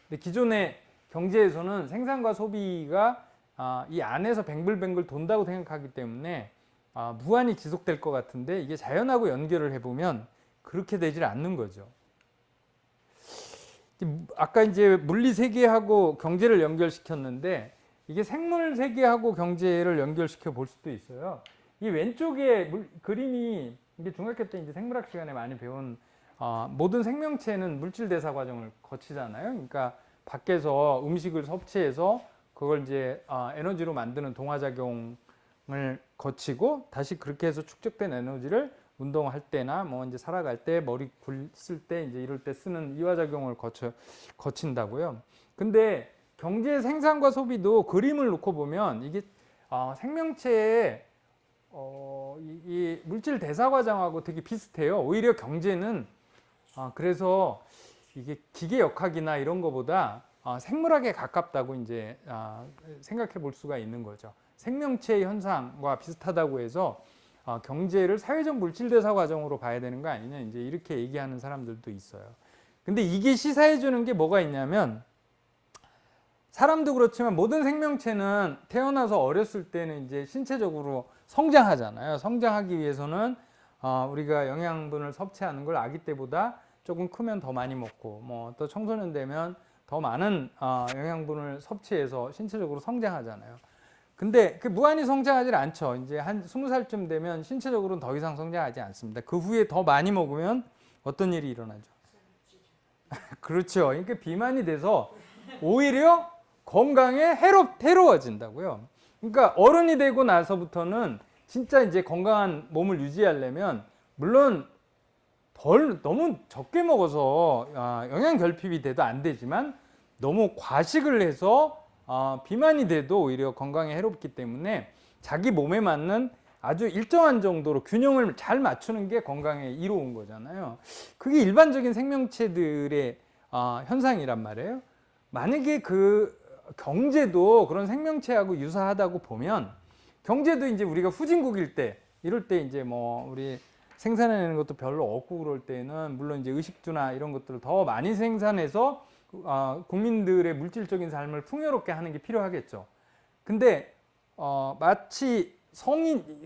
근데 기존의 경제에서는 생산과 소비가 이 안에서 뱅글뱅글 돈다고 생각하기 때문에 무한히 지속될 것 같은데 이게 자연하고 연결을 해보면 그렇게 되질 않는 거죠. 아까 이제 물리 세계하고 경제를 연결시켰는데 이게 생물 세계하고 경제를 연결시켜 볼 수도 있어요. 이 왼쪽에 그림이 이게 중학교 때 이제 생물학 시간에 많이 배운 모든 생명체는 물질 대사 과정을 거치잖아요. 그러니까 밖에서 음식을 섭취해서 그걸 이제 에너지로 만드는 동화작용을 거치고 다시 그렇게 해서 축적된 에너지를 운동할 때나 뭐 이제 살아갈 때 머리 굴쓸 때 이제 이럴 때 쓰는 이화작용을 거친다고요. 근데 경제 생산과 소비도 그림을 놓고 보면 이게 생명체의 이 물질 대사 과정하고 되게 비슷해요. 오히려 경제는 그래서 이게 기계 역학이나 이런 거보다 생물학에 가깝다고 이제 생각해 볼 수가 있는 거죠. 생명체 현상과 비슷하다고 해서 경제를 사회적 물질 대사 과정으로 봐야 되는 거 아니냐 이제 이렇게 얘기하는 사람들도 있어요. 근데 이게 시사해 주는 게 뭐가 있냐면 사람도 그렇지만 모든 생명체는 태어나서 어렸을 때는 이제 신체적으로 성장하잖아요. 성장하기 위해서는 우리가 영양분을 섭취하는 걸 아기 때보다 조금 크면 더 많이 먹고 뭐 또 청소년 되면 더 많은 영양분을 섭취해서 신체적으로 성장하잖아요. 근데 그 무한히 성장하지 않죠. 이제 한 20살쯤 되면 신체적으로는 더 이상 성장하지 않습니다. 그 후에 더 많이 먹으면 어떤 일이 일어나죠? 그렇죠. 그러니까 비만이 돼서 오히려 건강에 해로워진다고요. 그러니까 어른이 되고 나서부터는 진짜 이제 건강한 몸을 유지하려면 물론 너무 적게 먹어서 영양 결핍이 돼도 안 되지만 너무 과식을 해서 비만이 돼도 오히려 건강에 해롭기 때문에 자기 몸에 맞는 아주 일정한 정도로 균형을 잘 맞추는 게 건강에 이로운 거잖아요. 그게 일반적인 생명체들의 현상이란 말이에요. 만약에 그 경제도 그런 생명체하고 유사하다고 보면 경제도 이제 우리가 후진국일 때 이럴 때 이제 뭐 우리 생산해내는 것도 별로 없고 그럴 때는 물론 이제 의식주나 이런 것들을 더 많이 생산해서 국민들의 물질적인 삶을 풍요롭게 하는 게 필요하겠죠. 근데 마치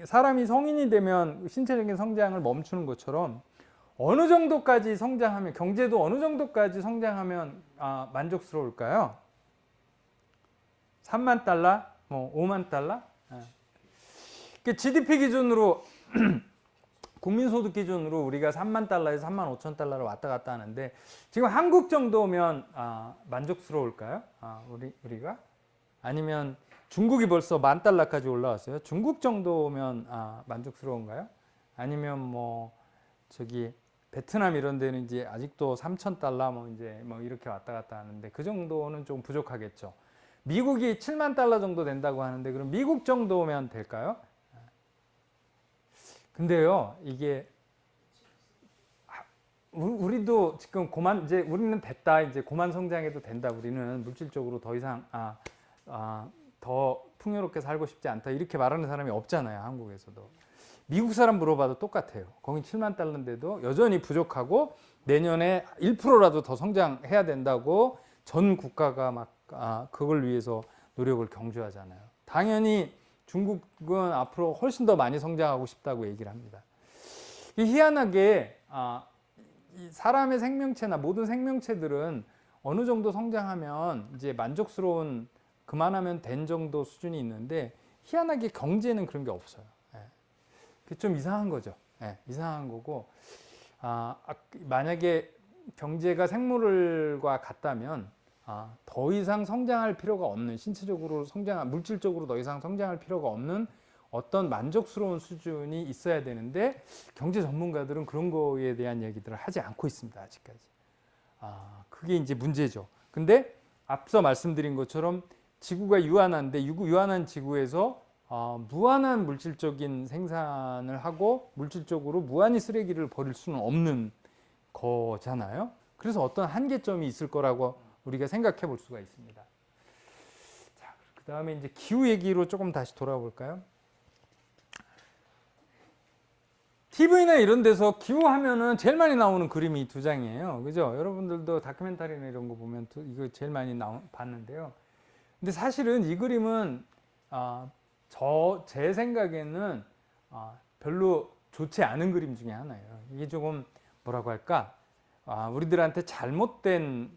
사람이 성인이 되면 신체적인 성장을 멈추는 것처럼 어느 정도까지 성장하면 경제도 어느 정도까지 성장하면 만족스러울까요? 3만 달러? 뭐 5만 달러? GDP 기준으로 국민소득 기준으로 우리가 3만 달러에서 3만 5천 달러를 왔다 갔다 하는데 지금 한국 정도면 만족스러울까요? 우리가? 아니면 중국이 벌써 10,000달러까지 올라왔어요. 중국 정도면 만족스러운가요? 아니면 뭐 저기 베트남 이런 데는 이제 아직도 3,000달러 뭐 이제 뭐 이렇게 왔다 갔다 하는데 그 정도는 좀 부족하겠죠. 미국이 7만 달러 정도 된다고 하는데 그럼 미국 정도면 될까요? 근데요, 이게 우리도 지금 이제 우리는 됐다, 이제 고만 성장해도 된다. 우리는 물질적으로 더 이상 더 풍요롭게 살고 싶지 않다. 이렇게 말하는 사람이 없잖아요, 한국에서도. 미국 사람 물어봐도 똑같아요. 거긴 7만 달러인데도 여전히 부족하고 내년에 1%라도 더 성장해야 된다고 전 국가가 막 그걸 위해서 노력을 경주하잖아요. 당연히 중국은 앞으로 훨씬 더 많이 성장하고 싶다고 얘기를 합니다. 희한하게 이 사람의 생명체나 모든 생명체들은 어느 정도 성장하면 이제 만족스러운 그만하면 된 정도 수준이 있는데 희한하게 경제는 그런 게 없어요. 그게 좀 이상한 거죠. 이상한 거고 만약에 경제가 생물과 같다면 더 이상 성장할 필요가 없는 신체적으로 물질적으로 더 이상 성장할 필요가 없는 어떤 만족스러운 수준이 있어야 되는데 경제 전문가들은 그런 거에 대한 얘기들을 하지 않고 있습니다. 아직까지. 그게 이제 문제죠. 근데 앞서 말씀드린 것처럼 지구가 유한한데 유한한 지구에서 무한한 물질적인 생산을 하고 물질적으로 무한히 쓰레기를 버릴 수는 없는 거잖아요. 그래서 어떤 한계점이 있을 거라고 우리가 생각해 볼 수가 있습니다. 자, 그 다음에 이제 기후 얘기로 조금 다시 돌아볼까요? TV나 이런 데서 기후하면은 제일 많이 나오는 그림이 이 두 장이에요. 그죠? 여러분들도 다큐멘터리나 이런 거 보면 이거 제일 많이 봤는데요. 근데 사실은 이 그림은 제 생각에는 별로 좋지 않은 그림 중에 하나예요. 이게 조금 뭐라고 할까? 우리들한테 잘못된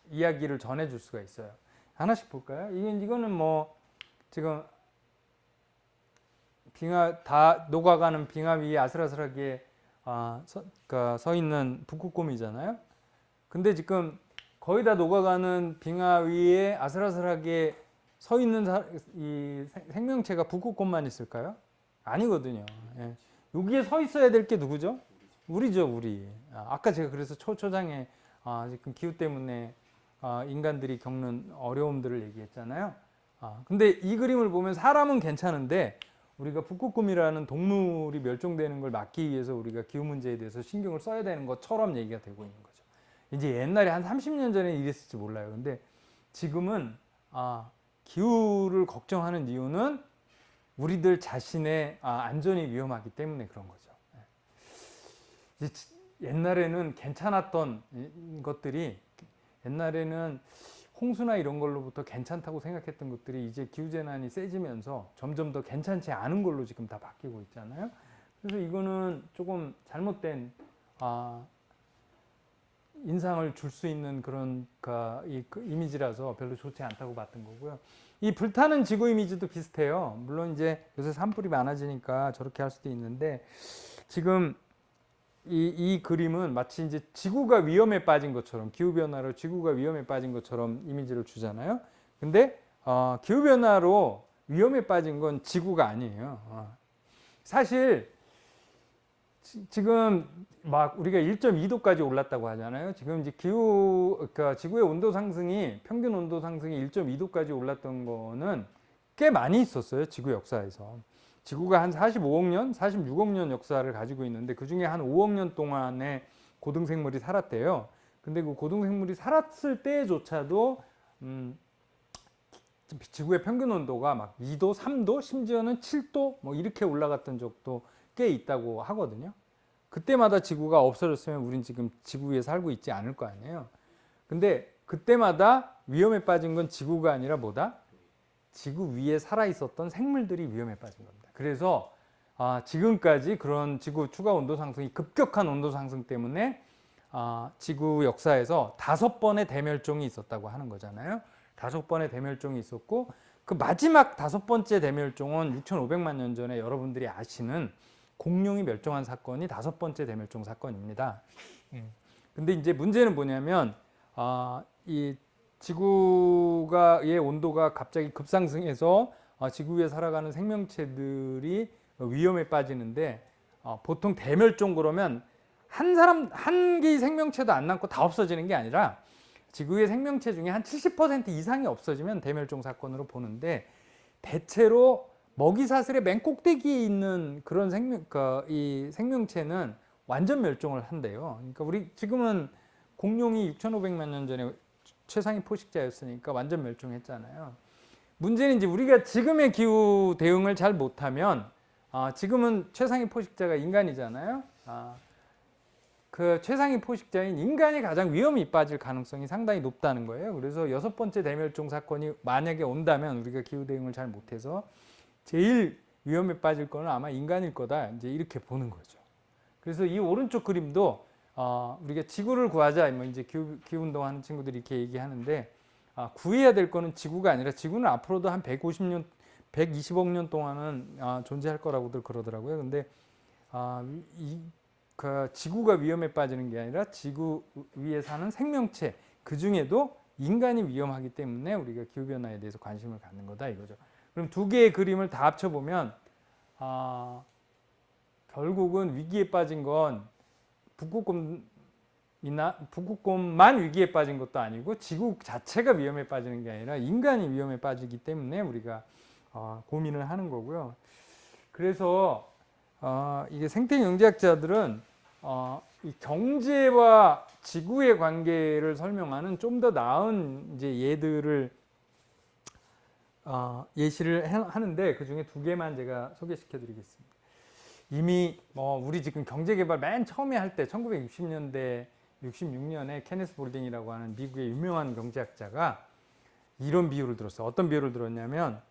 이야기를 전해줄 수가 있어요. 하나씩 볼까요? 이거는 뭐 지금 다 녹아가는 빙하 위에 아슬아슬하게 서 있는 북극곰이잖아요. 근데 지금 거의 다 녹아가는 빙하 위에 아슬아슬하게 서 있는 이 생명체가 북극곰만 있을까요? 아니거든요. 예. 여기에 서 있어야 될 게 누구죠? 우리죠, 우리. 아까 제가 그래서 초장에 지금 기후 때문에 인간들이 겪는 어려움들을 얘기했잖아요. 근데 이 그림을 보면 사람은 괜찮은데 우리가 북극곰이라는 동물이 멸종되는 걸 막기 위해서 우리가 기후 문제에 대해서 신경을 써야 되는 것처럼 얘기가 되고 있는 거죠. 이제 옛날에 한 30년 전에 이랬을지 몰라요. 근데 지금은 기후를 걱정하는 이유는 우리들 자신의 안전이 위험하기 때문에 그런 거죠. 옛날에는 괜찮았던 것들이 옛날에는 홍수나 이런 걸로부터 괜찮다고 생각했던 것들이 이제 기후재난이 세지면서 점점 더 괜찮지 않은 걸로 지금 다 바뀌고 있잖아요. 그래서 이거는 조금 잘못된 인상을 줄 수 있는 그런 이미지라서 별로 좋지 않다고 봤던 거고요. 이 불타는 지구 이미지도 비슷해요. 물론 이제 요새 산불이 많아지니까 저렇게 할 수도 있는데 지금 이 그림은 마치 이제 지구가 위험에 빠진 것처럼 기후변화로 지구가 위험에 빠진 것처럼 이미지를 주잖아요. 근데 기후변화로 위험에 빠진 건 지구가 아니에요. 사실 지금 막 우리가 1.2도까지 올랐다고 하잖아요. 지금 이제 그러니까 지구의 온도 상승이 평균 온도 상승이 1.2도까지 올랐던 거는 꽤 많이 있었어요. 지구 역사에서. 지구가 한 45억 년, 46억 년 역사를 가지고 있는데 그 중에 한 5억 년 동안에 고등생물이 살았대요. 근데 그 고등생물이 살았을 때조차도 지구의 평균 온도가 막 2도, 3도, 심지어는 7도 뭐 이렇게 올라갔던 적도 꽤 있다고 하거든요. 그때마다 지구가 없어졌으면 우린 지금 지구 위에 살고 있지 않을 거 아니에요. 근데 그때마다 위험에 빠진 건 지구가 아니라 뭐다? 지구 위에 살아 있었던 생물들이 위험에 빠진 겁니다. 그래서 지금까지 그런 지구 추가 온도 상승이 급격한 온도 상승 때문에 지구 역사에서 5번의 대멸종이 있었다고 하는 거잖아요. 5번의 대멸종이 있었고 그 마지막 5번째 대멸종은 6,500만 년 전에 여러분들이 아시는 공룡이 멸종한 사건이 5번째 대멸종 사건입니다. 근데 이제 문제는 뭐냐면 이 지구의 온도가 갑자기 급상승해서 지구 위에 살아가는 생명체들이 위험에 빠지는데 보통 대멸종 그러면 한 개의 생명체도 안 남고 다 없어지는 게 아니라 지구의 생명체 중에 한 70% 이상이 없어지면 대멸종 사건으로 보는데 대체로 먹이사슬의 맨 꼭대기에 있는 그런 이 생명체는 완전 멸종을 한대요. 그러니까 우리 지금은 공룡이 6,500만 년 전에 최상위 포식자였으니까 완전 멸종했잖아요. 문제는 이제 우리가 지금의 기후 대응을 잘 못하면 지금은 최상위 포식자가 인간이잖아요. 그 최상위 포식자인 인간이 가장 위험이 빠질 가능성이 상당히 높다는 거예요. 그래서 6번째 대멸종 사건이 만약에 온다면 우리가 기후 대응을 잘 못해서 제일 위험에 빠질 거는 아마 인간일 거다. 이제 이렇게 보는 거죠. 그래서 이 오른쪽 그림도 우리가 지구를 구하자, 뭐 이제 기후 운동하는 친구들이 이렇게 얘기하는데 구해야 될 거는 지구가 아니라 지구는 앞으로도 한 150년, 120억 년 동안은 존재할 거라고들 그러더라고요. 근데 그 지구가 위험에 빠지는 게 아니라 지구 위에 사는 생명체 그 중에도 인간이 위험하기 때문에 우리가 기후 변화에 대해서 관심을 갖는 거다 이거죠. 그럼 두 개의 그림을 다 합쳐 보면 결국은 위기에 빠진 건 북극곰만 위기에 빠진 것도 아니고 지구 자체가 위험에 빠지는 게 아니라 인간이 위험에 빠지기 때문에 우리가 고민을 하는 거고요. 그래서 이게 생태경제학자들은 이 경제와 지구의 관계를 설명하는 좀 더 나은 이제 예들을 예시를 하는데 그 중에 두 개만 제가 소개시켜 드리겠습니다. 이미 뭐 우리 지금 경제개발 맨 처음에 할 때 1960년대 66년에 케네스 볼딩이라고 하는 미국의 유명한 경제학자가 이런 비유를 들었어요. 어떤 비유를 들었냐면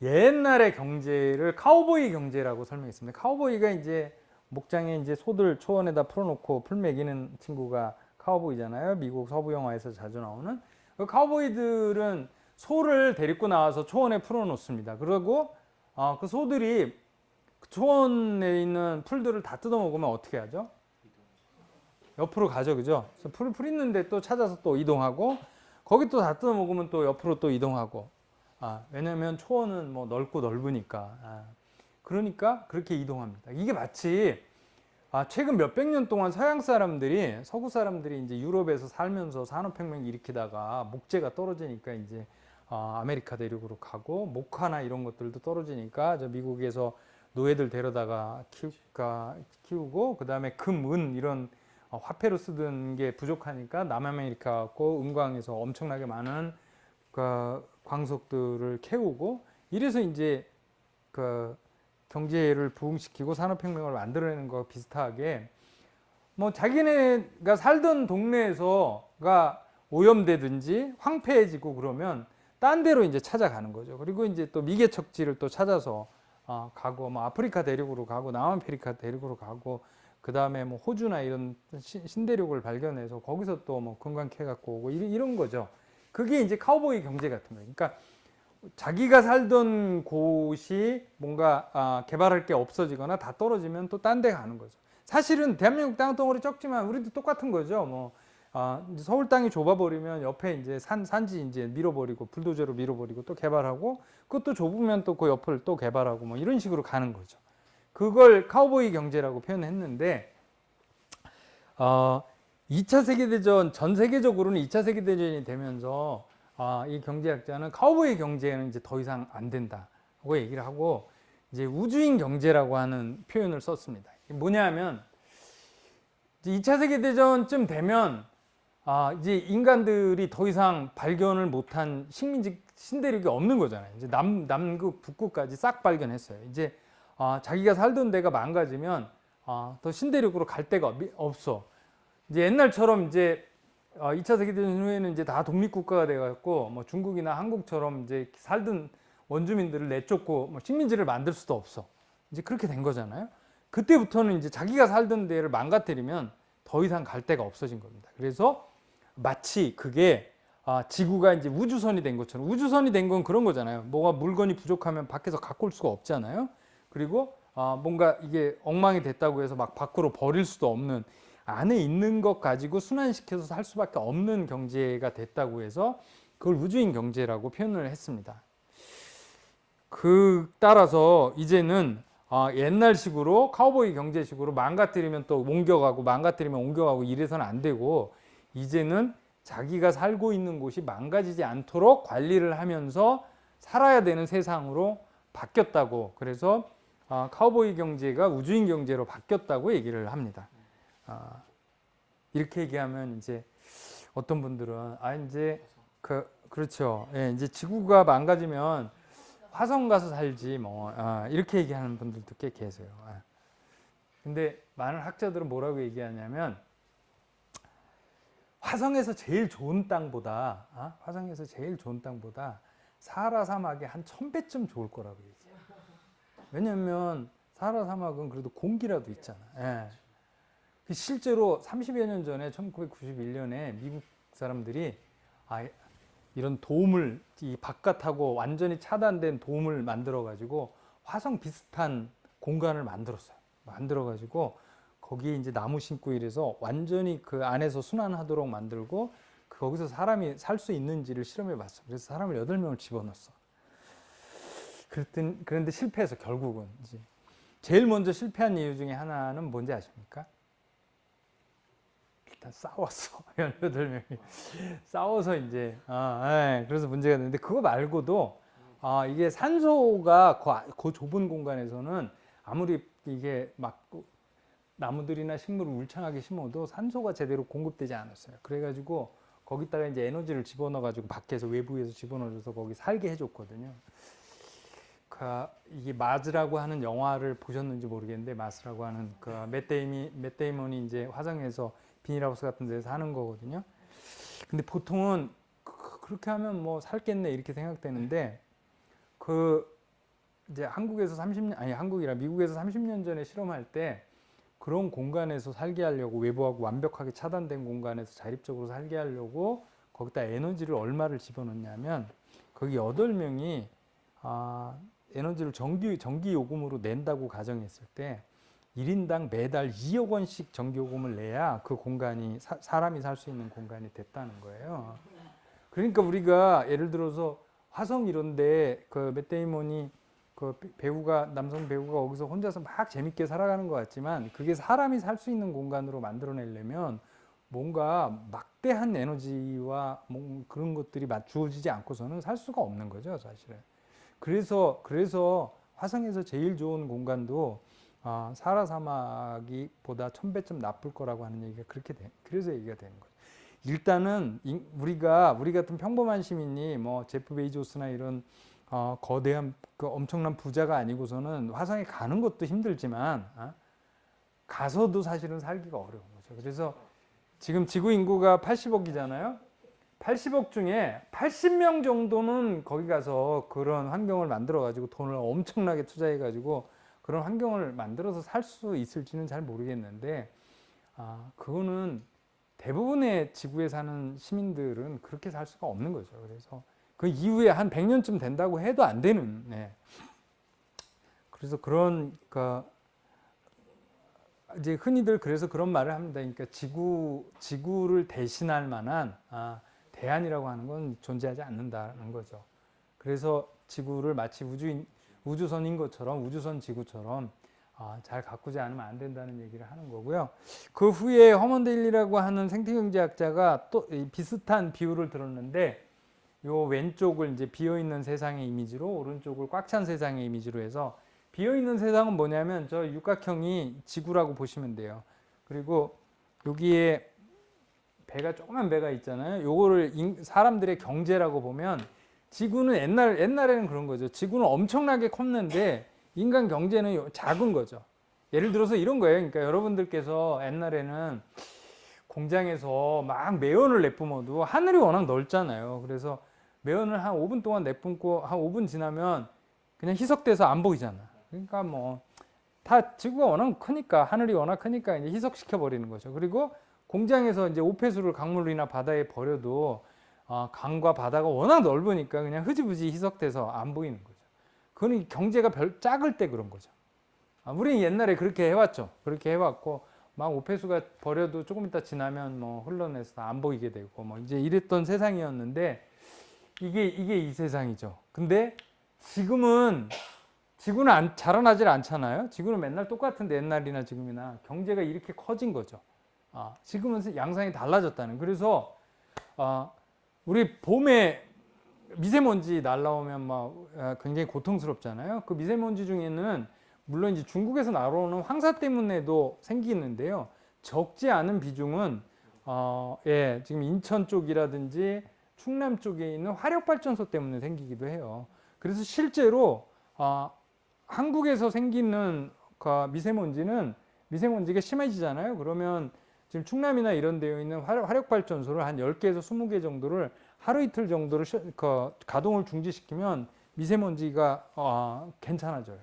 옛날의 경제를 카우보이 경제라고 설명했습니다. 카우보이가 이제 목장에 이제 소들 초원에다 풀어놓고 풀 먹이는 친구가 카우보이잖아요. 미국 서부 영화에서 자주 나오는. 그 카우보이들은 소를 데리고 나와서 초원에 풀어놓습니다. 그리고 그 소들이 그 초원에 있는 풀들을 다 뜯어먹으면 어떻게 하죠? 옆으로 가죠, 그죠? 그래서 풀 있는데 또 찾아서 또 이동하고 거기 또 다 뜯어먹으면 또 옆으로 또 이동하고. 왜냐면 초원은 뭐 넓고 넓으니까. 그러니까 그렇게 이동합니다. 이게 마치 최근 몇백 년 동안 서양 사람들이, 서구 사람들이 이제 유럽에서 살면서 산업혁명 일으키다가 목재가 떨어지니까 이제 아메리카 대륙으로 가고 목화나 이런 것들도 떨어지니까 저 미국에서 노예들 데려다가 키우고 그 다음에 금, 은 이런 화폐로 쓰던 게 부족하니까 남아메리카 갖고 은광에서 엄청나게 많은 그 광석들을 캐우고 이래서 이제 그 경제를 부흥시키고 산업혁명을 만들어내는 거 비슷하게 뭐 자기네가 살던 동네에서가 오염되든지 황폐해지고 그러면 딴 데로 이제 찾아가는 거죠. 그리고 이제 또 미개척지를 또 찾아서 가고 뭐 아프리카 대륙으로 가고 남아메리카 대륙으로 가고 그 다음에 뭐 호주나 이런 신대륙을 발견해서 거기서 또 뭐 금강 캐갖고 오고 이런 거죠. 그게 이제 카우보이 경제 같은 거예요. 그러니까 자기가 살던 곳이 뭔가 개발할 게 없어지거나 다 떨어지면 또 딴 데 가는 거죠. 사실은 대한민국 땅덩어리 적지만 우리도 똑같은 거죠. 뭐 이제 서울 땅이 좁아버리면 옆에 이제 산지 이제 밀어버리고 불도저로 밀어버리고 또 개발하고 그것도 좁으면 또 그 옆을 또 개발하고 뭐 이런 식으로 가는 거죠. 그걸 카우보이 경제라고 표현했는데 2차 세계대전 전 세계적으로는 2차 세계대전이 되면서 이 경제학자는 카우보이 경제는 이제 더 이상 안 된다고 얘기를 하고 이제 우주인 경제라고 하는 표현을 썼습니다. 이게 뭐냐면 2차 세계대전쯤 되면 이제 인간들이 더 이상 발견을 못한 식민지 신대륙이 없는 거잖아요. 이제 남극, 북극까지 싹 발견했어요. 이제 자기가 살던 데가 망가지면 더 신대륙으로 갈 데가 없어. 이제 옛날처럼 이제 2차 세계대전 후에는 이제 다 독립국가가 돼갖고 뭐 중국이나 한국처럼 이제 살던 원주민들을 내쫓고 뭐 식민지를 만들 수도 없어. 이제 그렇게 된 거잖아요. 그때부터는 이제 자기가 살던 데를 망가뜨리면 더 이상 갈 데가 없어진 겁니다. 그래서 마치 그게 지구가 이제 우주선이 된 것처럼 우주선이 된 건 그런 거잖아요. 뭐가 물건이 부족하면 밖에서 갖고 올 수가 없잖아요. 그리고 뭔가 이게 엉망이 됐다고 해서 막 밖으로 버릴 수도 없는 안에 있는 것 가지고 순환시켜서 살 수밖에 없는 경제가 됐다고 해서 그걸 우주인 경제라고 표현을 했습니다. 따라서 이제는 옛날식으로 카우보이 경제식으로 망가뜨리면 또 옮겨가고 망가뜨리면 옮겨가고 이래서는 안 되고 이제는 자기가 살고 있는 곳이 망가지지 않도록 관리를 하면서 살아야 되는 세상으로 바뀌었다고 그래서 카우보이 경제가 우주인 경제로 바뀌었다고 얘기를 합니다. 이렇게 얘기하면 이제 어떤 분들은 이제 그렇죠. 예, 이제 지구가 망가지면 화성 가서 살지 뭐 이렇게 얘기하는 분들도 꽤 계세요. 근데 많은 학자들은 뭐라고 얘기하냐면 화성에서 제일 좋은 땅보다 사하라 사막이 한 1000배쯤 좋을 거라고 얘기해요. 왜냐면 사하라 사막은 그래도 공기라도 있잖아. 예. 실제로 30여 년 전에 1991년에 미국 사람들이 이런 돔을 이 바깥하고 완전히 차단된 돔을 만들어 가지고 화성 비슷한 공간을 만들어 가지고 거기에 이제 나무 심고 이래서 완전히 그 안에서 순환하도록 만들고 거기서 사람이 살 수 있는지를 실험해 봤어. 그래서 사람을 8명을 집어넣었어. 그런데 실패해서 결국은 이제 제일 먼저 실패한 이유 중에 하나는 뭔지 아십니까? 일단 싸웠어. 18명이. 싸워서 이제, 그래서 문제가 됐는데, 그거 말고도, 이게 산소가 그 좁은 공간에서는 아무리 이게 막 나무들이나 식물을 울창하게 심어도 산소가 제대로 공급되지 않았어요. 그래가지고 거기다가 이제 에너지를 집어넣어가지고 밖에서 외부에서 집어넣어줘서 거기 살게 해줬거든요. 이게 마즈라고 하는 영화를 보셨는지 모르겠는데 마스라고 하는 맷 데이먼이 이제 화성에서 비닐하우스 같은 데서 하는 거거든요. 근데 보통은 그렇게 하면 뭐 살겠네 이렇게 생각되는데 이제 한국이라 미국에서 30년 전에 실험할 때 그런 공간에서 살게 하려고 외부하고 완벽하게 차단된 공간에서 자립적으로 살게 하려고 거기다 에너지를 얼마를 집어넣냐면 거기 8명이 에너지를 전기 요금으로 낸다고 가정했을 때 1인당 매달 2억 원씩 전기 요금을 내야 그 공간이 사람이 살 수 있는 공간이 됐다는 거예요. 그러니까 우리가 예를 들어서 화성 이런데 맷 데이먼이 남성 배우가 거기서 혼자서 막 재밌게 살아가는 것 같지만 그게 사람이 살 수 있는 공간으로 만들어내려면 뭔가 막대한 에너지와 그런 것들이 주어지지 않고서는 살 수가 없는 거죠, 사실은. 그래서 화성에서 제일 좋은 공간도 사하라 사막이보다 1000배쯤 나쁠 거라고 하는 얘기가 그래서 얘기가 되는 거죠. 일단은 우리 같은 평범한 시민이 뭐 제프 베이조스나 이런 거대한 엄청난 부자가 아니고서는 화성에 가는 것도 힘들지만 가서도 사실은 살기가 어려운 거죠. 그래서 지금 지구 인구가 80억이잖아요. 80억 중에 80명 정도는 거기 가서 그런 환경을 만들어 가지고 돈을 엄청나게 투자해 가지고 그런 환경을 만들어서 살 수 있을지는 잘 모르겠는데 그거는 대부분의 지구에 사는 시민들은 그렇게 살 수가 없는 거죠. 그래서 그 이후에 한 100년쯤 된다고 해도 안 되는. 그래서 이제 흔히들 그래서 그런 말을 합니다. 그러니까 지구를 대신할 만한 대안이라고 하는 건 존재하지 않는다는 거죠. 그래서 지구를 마치 우주선인 것처럼 우주선 지구처럼 잘 가꾸지 않으면 안 된다는 얘기를 하는 거고요. 그 후에 허먼데일리라고 하는 생태경제학자가 또 비슷한 비유를 들었는데 요 왼쪽을 이제 비어있는 세상의 이미지로 오른쪽을 꽉 찬 세상의 이미지로 해서 비어있는 세상은 뭐냐면 저 육각형이 지구라고 보시면 돼요. 그리고 여기에 조그만 배가 있잖아요. 요거를 사람들의 경제라고 보면 지구는 옛날에는 그런 거죠. 지구는 엄청나게 컸는데 인간 경제는 작은 거죠. 예를 들어서 이런 거예요. 그러니까 여러분들께서 옛날에는 공장에서 막 매연을 내뿜어도 하늘이 워낙 넓잖아요. 그래서 매연을 한 5분 동안 내뿜고 한 5분 지나면 그냥 희석돼서 안 보이잖아. 그러니까 뭐 다 지구가 워낙 크니까 하늘이 워낙 크니까 이제 희석시켜 버리는 거죠. 그리고 공장에서 이제 오폐수를 강물이나 바다에 버려도 강과 바다가 워낙 넓으니까 그냥 흐지부지 희석돼서 안 보이는 거죠. 그건 경제가 작을 때 그런 거죠. 우리는 옛날에 그렇게 해왔죠. 그렇게 해왔고 막 오폐수가 버려도 조금 있다 지나면 뭐 흘러내서 안 보이게 되고 뭐 이제 이랬던 세상이었는데 이게 이 세상이죠. 근데 지구는 자라나질 않잖아요. 지구는 맨날 똑같은데 옛날이나 지금이나 경제가 이렇게 커진 거죠. 지금은 양상이 달라졌다는. 그래서 우리 봄에 미세먼지 날라오면 막 굉장히 고통스럽잖아요. 그 미세먼지 중에는 물론 이제 중국에서 날아오는 황사 때문에도 생기는데요. 적지 않은 비중은 지금 인천 쪽이라든지 충남 쪽에 있는 화력발전소 때문에 생기기도 해요. 그래서 실제로 한국에서 생기는 미세먼지가 심해지잖아요. 그러면 지금 충남이나 이런 데에 있는 화력발전소를 한 10개에서 20개 정도를 하루 이틀 정도를 가동을 중지시키면 미세먼지가 괜찮아져요.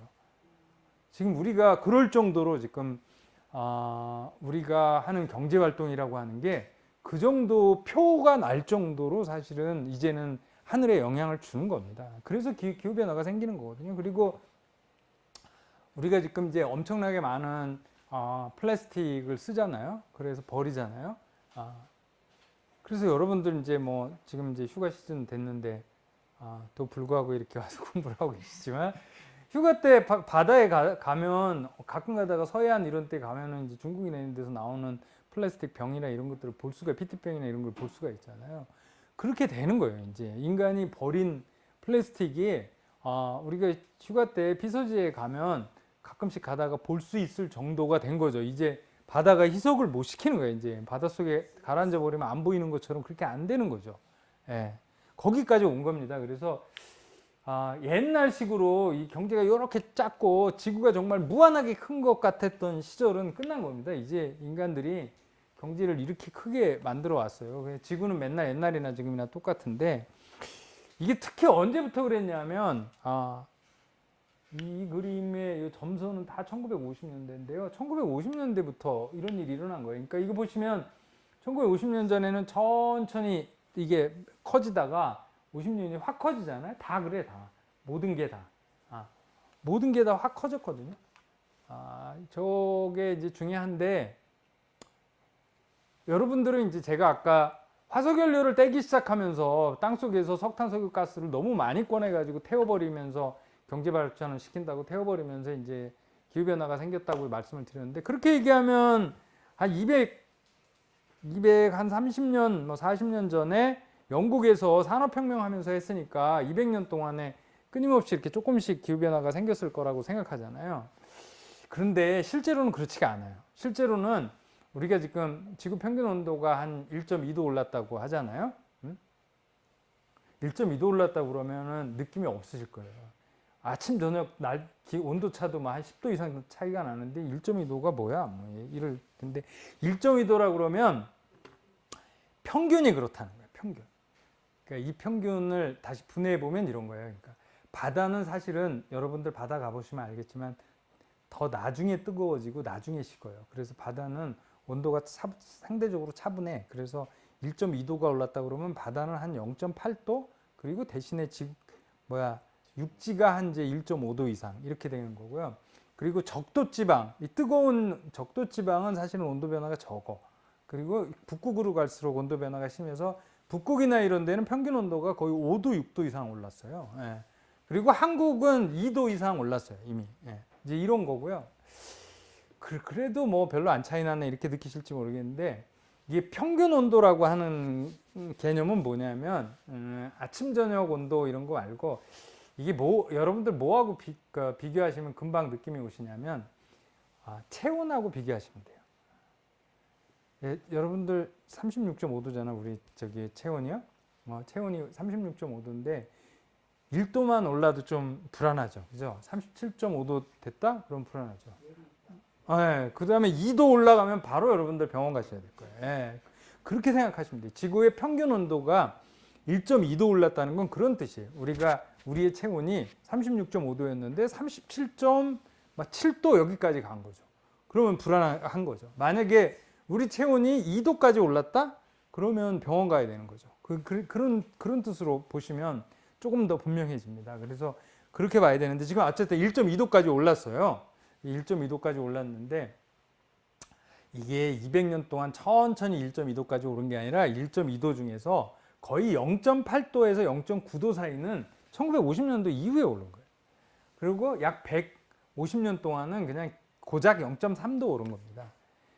지금 우리가 그럴 정도로 지금 우리가 하는 경제활동이라고 하는 게 그 정도 표가 날 정도로 사실은 이제는 하늘에 영향을 주는 겁니다. 그래서 기후변화가 생기는 거거든요. 그리고 우리가 지금 이제 엄청나게 많은 플라스틱을 쓰잖아요. 그래서 버리잖아요. 그래서 여러분들 이제 뭐 지금 이제 휴가 시즌 됐는데 또 불구하고 이렇게 와서 공부를 하고 계시지만 휴가 때 바다에 가면 가끔 가다가 서해안 이런 데 가면은 이제 중국이나 이런 데서 나오는 플라스틱 병이나 이런 것들을 볼 수가 페트병이나 이런 걸 볼 수가 있잖아요. 그렇게 되는 거예요. 이제 인간이 버린 플라스틱이 우리가 휴가 때 피서지에 가면 가끔씩 가다가 볼 수 있을 정도가 된 거죠. 이제 바다가 희석을 못 시키는 거예요. 이제 바닷속에 가라앉아 버리면 안 보이는 것처럼 그렇게 안 되는 거죠. 거기까지 온 겁니다. 그래서 옛날식으로 이 경제가 이렇게 작고 지구가 정말 무한하게 큰 것 같았던 시절은 끝난 겁니다. 이제 인간들이 경제를 이렇게 크게 만들어 왔어요. 지구는 맨날 옛날이나 지금이나 똑같은데 이게 특히 언제부터 그랬냐면 이 그림의 이 점선은 다 1950년대인데요. 1950년대부터 이런 일이 일어난 거예요. 그러니까 이거 보시면 1950년 전에는 천천히 이게 커지다가 50년이 확 커지잖아요. 다 그래, 다. 모든 게 다. 모든 게 다 확 커졌거든요. 저게 이제 중요한데, 여러분들은 이제 제가 아까 화석연료를 떼기 시작하면서 땅속에서 석탄, 석유, 가스를 너무 많이 꺼내가지고 태워버리면서 경제 발전을 시킨다고 태워버리면서 이제 기후변화가 생겼다고 말씀을 드렸는데, 그렇게 얘기하면 한 200한 30년, 뭐 40년 전에 영국에서 산업혁명 하면서 했으니까 200년 동안에 끊임없이 이렇게 조금씩 기후변화가 생겼을 거라고 생각하잖아요. 그런데 실제로는 그렇지가 않아요. 실제로는 우리가 지금 지구 평균 온도가 한 1.2도 올랐다고 하잖아요. 1.2도 올랐다고 그러면은 느낌이 없으실 거예요. 아침, 저녁, 온도 차도 한 10도 이상 차이가 나는데 1.2도가 뭐야? 뭐 이럴 텐데 1.2도라 그러면 평균이 그렇다는 거예요. 평균. 그러니까 이 평균을 다시 분해해 보면 이런 거예요. 그러니까 바다는 사실은 여러분들 바다 가보시면 알겠지만 더 나중에 뜨거워지고 나중에 식어요. 그래서 바다는 온도가 상대적으로 차분해. 그래서 1.2도가 올랐다 그러면 바다는 한 0.8도, 그리고 대신에 육지가 한 이제 1.5도 이상 이렇게 되는 거고요. 그리고 적도 지방, 이 뜨거운 적도 지방은 사실은 온도 변화가 적어. 그리고 북극으로 갈수록 온도 변화가 심해서 북극이나 이런 데는 평균 온도가 거의 5도, 6도 이상 올랐어요. 예. 그리고 한국은 2도 이상 올랐어요, 이미. 예. 이제 이런 거고요. 그래도 뭐 별로 안 차이 나네 이렇게 느끼실지 모르겠는데, 이게 평균 온도라고 하는 개념은 뭐냐면 아침 저녁 온도 이런 거 말고, 이게 여러분들 뭐하고 비교하시면 금방 느낌이 오시냐면 체온하고 비교하시면 돼요. 예, 여러분들 36.5도잖아 우리 저기 체온이요. 체온이 36.5도인데 1도만 올라도 좀 불안하죠, 그죠? 37.5도 됐다? 그럼 불안하죠. 네, 그 다음에 2도 올라가면 바로 여러분들 병원 가셔야 될 거예요. 네, 그렇게 생각하시면 돼요. 지구의 평균 온도가 1.2도 올랐다는 건 그런 뜻이에요. 우리의 체온이 36.5도였는데 37.7도 여기까지 간 거죠. 그러면 불안한 거죠. 만약에 우리 체온이 2도까지 올랐다? 그러면 병원 가야 되는 거죠. 그런 뜻으로 보시면 조금 더 분명해집니다. 그래서 그렇게 봐야 되는데, 지금 어쨌든 1.2도까지 올랐어요. 1.2도까지 올랐는데, 이게 200년 동안 천천히 1.2도까지 오른 게 아니라 1.2도 중에서 거의 0.8도에서 0.9도 사이는 1950년도 이후에 오른 거예요. 그리고 약 150년 동안은 그냥 고작 0.3도 오른 겁니다.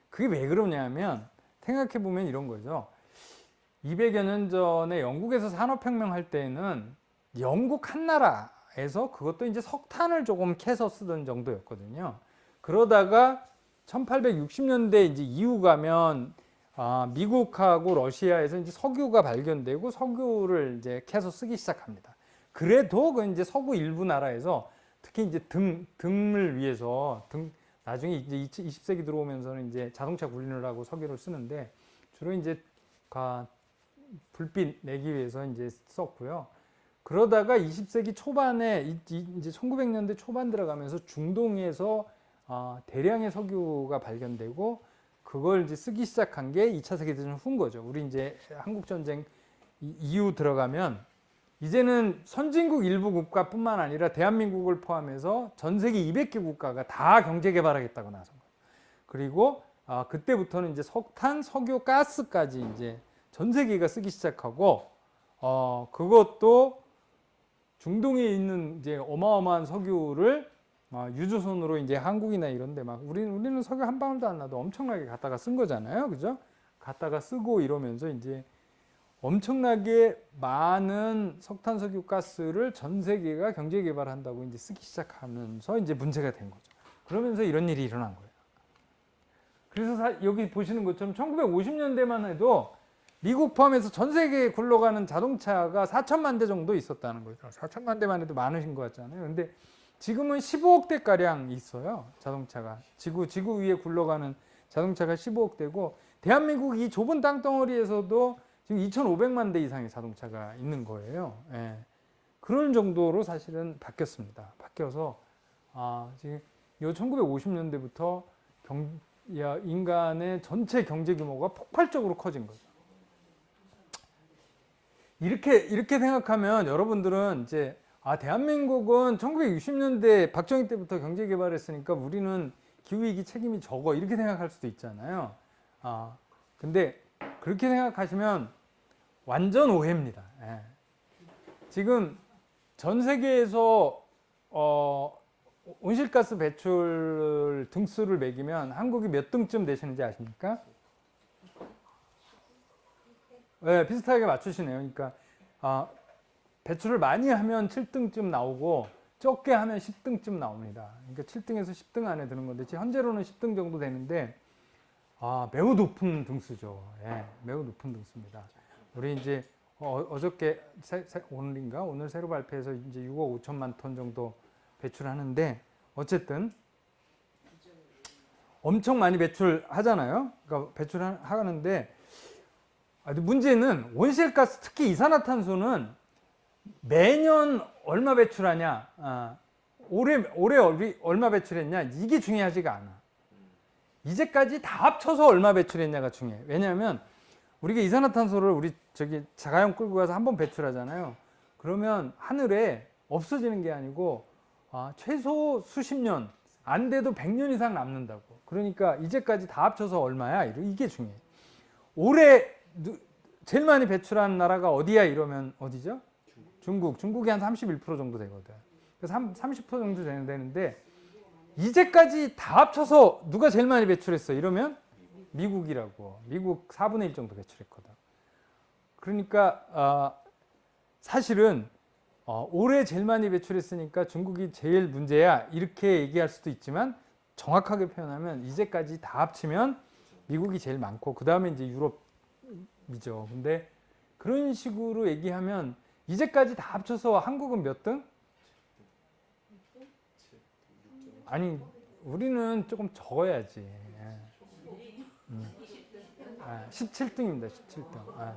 그게 왜 그러냐면, 생각해 보면 이런 거죠. 200여 년 전에 영국에서 산업혁명 할 때는 영국 한 나라에서 그것도 이제 석탄을 조금 캐서 쓰던 정도였거든요. 그러다가 1860년대 이제 이후 가면 미국하고 러시아에서 이제 석유가 발견되고 석유를 이제 캐서 쓰기 시작합니다. 그래도 그 이제 서구 일부 나라에서 특히 이제 등을 위해서 나중에 이제 20세기 들어오면서는 이제 자동차 굴리느라고 석유를 쓰는데, 주로 이제 불빛 내기 위해서 이제 썼고요. 그러다가 20세기 초반에 이제 1900년대 초반 들어가면서 중동에서 대량의 석유가 발견되고, 그걸 이제 쓰기 시작한 게 2차 세계대전 후인 거죠. 우리 이제 한국 전쟁 이후 들어가면 이제는 선진국 일부 국가뿐만 아니라 대한민국을 포함해서 전 세계 200개 국가가 다 경제 개발하겠다고 나선 거예요. 그리고 그때부터는 이제 석탄, 석유, 가스까지 이제 전 세계가 쓰기 시작하고, 그것도 중동에 있는 이제 어마어마한 석유를 유조선으로 이제 한국이나 이런데 우리는 석유 한 방울도 안 나도 엄청나게 갖다가 쓴 거잖아요, 그죠? 갖다가 쓰고 이러면서 이제 엄청나게 많은 석탄, 석유, 가스를 전 세계가 경제 개발한다고 이제 쓰기 시작하면서 이제 문제가 된 거죠. 그러면서 이런 일이 일어난 거예요. 그래서 여기 보시는 것처럼 1950년대만 해도 미국 포함해서 전 세계에 굴러가는 자동차가 4천만 대 정도 있었다는 거죠. 4천만 대만 해도 많으신 것 같잖아요. 근데 지금은 15억 대 가량 있어요. 자동차가 지구 위에 굴러가는 자동차가 15억 대고 대한민국 이 좁은 땅덩어리에서도 지금 2,500만 대 이상의 자동차가 있는 거예요. 예. 그런 정도로 사실은 바뀌었습니다. 바뀌어서 지금 요 1950년대부터 인간의 전체 경제 규모가 폭발적으로 커진 거죠. 이렇게 생각하면 여러분들은 이제 대한민국은 1960년대 박정희 때부터 경제 개발했으니까 우리는 기후위기 책임이 적어 이렇게 생각할 수도 있잖아요. 근데 그렇게 생각하시면 완전 오해입니다. 예. 지금 전 세계에서 온실가스 배출 등수를 매기면 한국이 몇 등쯤 되시는지 아십니까? 네, 비슷하게 맞추시네요. 그러니까 배출을 많이 하면 7등쯤 나오고 적게 하면 10등쯤 나옵니다. 그러니까 7등에서 10등 안에 드는 건데 현재로는 10등 정도 되는데 매우 높은 등수죠. 예, 매우 높은 등수입니다. 우리 이제 어저께 오늘 새로 발표해서 이제 6억 5천만 톤 정도 배출하는데 어쨌든 엄청 많이 배출하잖아요. 그러니까 배출하는데 문제는 온실가스 특히 이산화탄소는 매년 얼마 배출하냐, 올해 얼마 배출했냐 이게 중요하지가 않아. 이제까지 다 합쳐서 얼마 배출했냐가 중요해. 왜냐하면 우리가 이산화탄소를 우리 자가용 끌고 가서 한번 배출하잖아요. 그러면 하늘에 없어지는 게 아니고 최소 수십 년, 안 돼도 100년 이상 남는다고. 그러니까 이제까지 다 합쳐서 얼마야? 이게 중요해. 올해 제일 많이 배출한 나라가 어디야? 이러면 어디죠? 중국. 중국이 한 31% 정도 되거든. 그래서 30% 정도 되는데 이제까지 다 합쳐서 누가 제일 많이 배출했어? 이러면 미국이라고. 미국 4분의 1 정도 배출했거든. 그러니까 사실은 올해 제일 많이 배출했으니까 중국이 제일 문제야 이렇게 얘기할 수도 있지만 정확하게 표현하면 이제까지 다 합치면 미국이 제일 많고 그 다음에 이제 유럽이죠. 근데 그런 식으로 얘기하면 이제까지 다 합쳐서 한국은 몇 등? 아니 우리는 조금 적어야지. 17등입니다. 17등.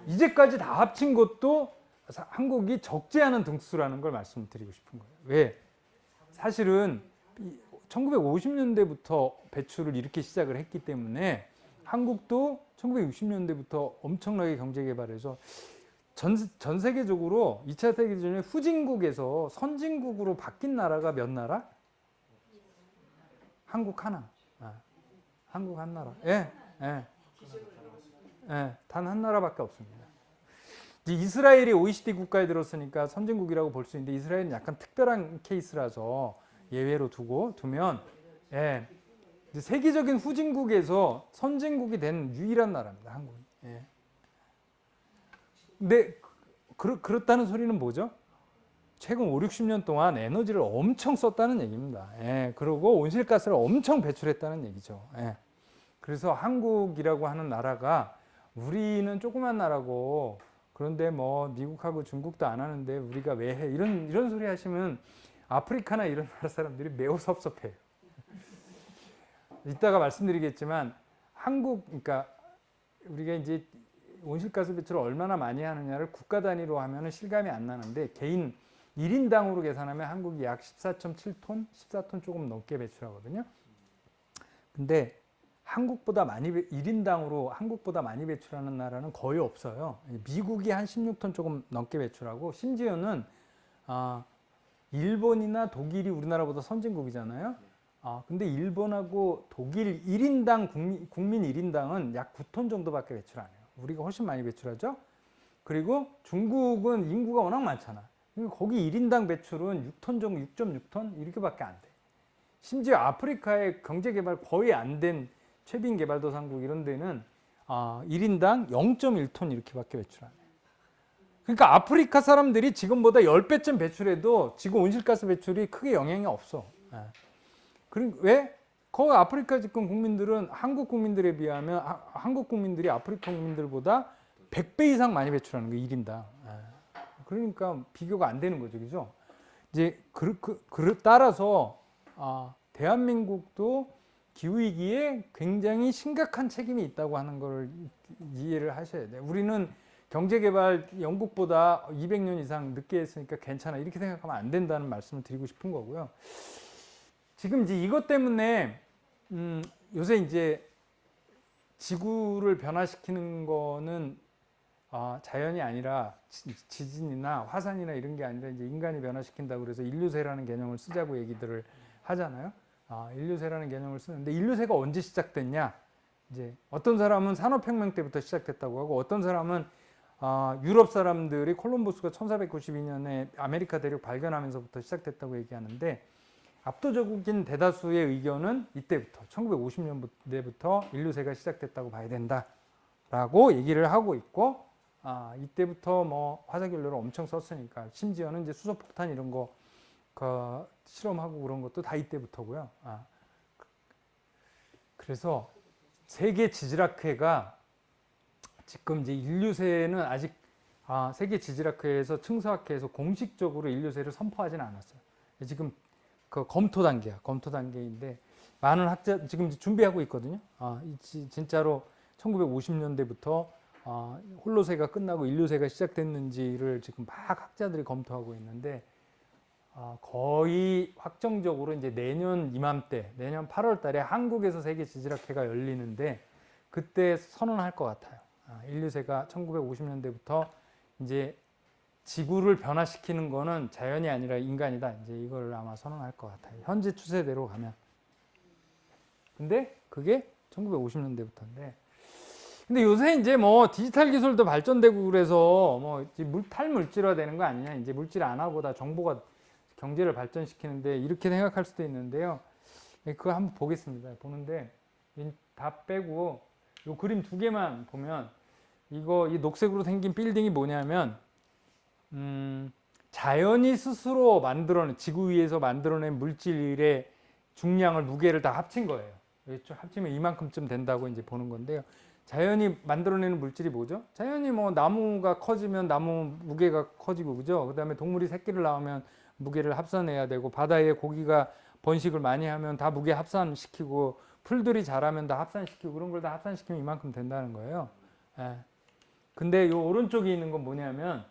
이제까지 다 합친 것도 한국이 적지 않은 등수라는 걸 말씀드리고 싶은 거예요. 왜? 사실은 1950년대부터 배출을 이렇게 시작을 했기 때문에 한국도 1960년대부터 엄청나게 경제 개발해서 전 세계적으로 2차 세계대전에 후진국에서 선진국으로 바뀐 나라가 몇 나라? 한국 하나. 한국 한 나라. 단 한 나라밖에 없습니다. 이스라엘이 OECD 국가에 들었으니까 선진국이라고 볼 수 있는데 이스라엘은 약간 특별한 케이스라서 예외로 두면 세계적인 후진국에서 선진국이 된 유일한 나라입니다. 한국은. 근데 그렇다는 소리는 뭐죠? 최근 5, 60년 동안 에너지를 엄청 썼다는 얘기입니다. 그리고 온실가스를 엄청 배출했다는 얘기죠. 그래서 한국이라고 하는 나라가 우리는 조그만 나라고 그런데 뭐 미국하고 중국도 안 하는데 우리가 왜 해? 이런 소리 하시면 아프리카나 이런 나라 사람들이 매우 섭섭해요. 이따가 말씀드리겠지만 그러니까 우리가 이제 온실가스 배출을 얼마나 많이 하느냐를 국가 단위로 하면은 실감이 안 나는데 개인 1인당으로 계산하면 한국이 약 14.7톤, 14톤 조금 넘게 배출하거든요. 근데 1인당으로 한국보다 많이 배출하는 나라는 거의 없어요. 미국이 한 16톤 조금 넘게 배출하고 심지어는 일본이나 독일이 우리나라보다 선진국이잖아요. 근데 일본하고 독일 1인당 국민 1인당은 약 9톤 정도밖에 배출 안 해요. 우리가 훨씬 많이 배출하죠. 그리고 중국은 인구가 워낙 많잖아. 거기 1인당 배출은 6톤 정도, 6.6톤 이렇게밖에 안 돼. 심지어 아프리카의 경제 개발 거의 안 된 최빈 개발도상국 이런 데는 1인당 0.1톤 이렇게밖에 배출 안 해요. 그러니까 아프리카 사람들이 지금보다 10배쯤 배출해도 지금 온실가스 배출이 크게 영향이 없어. 왜? 거기 아프리카 집권 국민들은 한국 국민들에 비하면 한국 국민들이 아프리카 국민들보다 100배 이상 많이 배출하는 거 1인당. 그러니까 비교가 안 되는 거죠, 그죠? 이제 따라서 대한민국도 기후 위기에 굉장히 심각한 책임이 있다고 하는 걸 이해를 하셔야 돼요. 우리는 경제개발 영국보다 200년 이상 늦게 했으니까 괜찮아 이렇게 생각하면 안 된다는 말씀을 드리고 싶은 거고요. 지금 이제 이것 때문에 요새 이제 지구를 변화시키는 거는 자연이 아니라 지진이나 화산이나 이런 게 아니라 이제 인간이 변화시킨다고 그래서 인류세라는 개념을 쓰자고 얘기들을 하잖아요. 인류세라는 개념을 쓰는데 인류세가 언제 시작됐냐? 이제 어떤 사람은 산업혁명 때부터 시작됐다고 하고 어떤 사람은 유럽 사람들이 콜럼버스가 1492년에 아메리카 대륙 발견하면서부터 시작됐다고 얘기하는데 압도적인 대다수의 의견은 이때부터 1950년대부터 인류세가 시작됐다고 봐야 된다라고 얘기를 하고 있고 이때부터 뭐 화석연료를 엄청 썼으니까 심지어는 이제 수소폭탄 이런 거 실험하고 그런 것도 다 이때부터고요. 그래서 세계 지질학회가 지금 이제 인류세는 아직 세계 지질학회에서 층수학회에서 공식적으로 인류세를 선포하지는 않았어요. 지금 그 검토 단계인데 많은 학자 지금 준비하고 있거든요. 진짜로 1950년대부터 홀로세가 끝나고 인류세가 시작됐는지를 지금 막 학자들이 검토하고 있는데 거의 확정적으로 이제 내년 이맘때, 내년 8월 달에 한국에서 세계 지질학회가 열리는데 그때 선언할 것 같아요. 인류세가 1950년대부터 이제 지구를 변화시키는 거는 자연이 아니라 인간이다. 이제 이걸 아마 선언할 것 같아요. 현재 추세대로 가면. 근데 그게 1950년대부터인데. 근데 요새 이제 뭐 디지털 기술도 발전되고 그래서 뭐 탈물질화 되는 거 아니냐. 이제 물질 안 하고 다 정보가 경제를 발전시키는데 이렇게 생각할 수도 있는데요. 그거 한번 보겠습니다. 보는데 다 빼고 요 그림 두 개만 보면 이 녹색으로 생긴 빌딩이 뭐냐면 자연이 스스로 지구 위에서 만들어낸 물질의 중량을 무게를 다 합친 거예요. 합치면 이만큼쯤 된다고 이제 보는 건데요. 자연이 만들어내는 물질이 뭐죠? 자연이 뭐 나무가 커지면 나무 무게가 커지고 그죠? 그다음에 동물이 새끼를 낳으면 무게를 합산해야 되고 바다에 고기가 번식을 많이 하면 다 무게 합산시키고 풀들이 자라면 다 합산시키고 그런 걸 다 합산시키면 이만큼 된다는 거예요. 근데 요 오른쪽에 있는 건 뭐냐면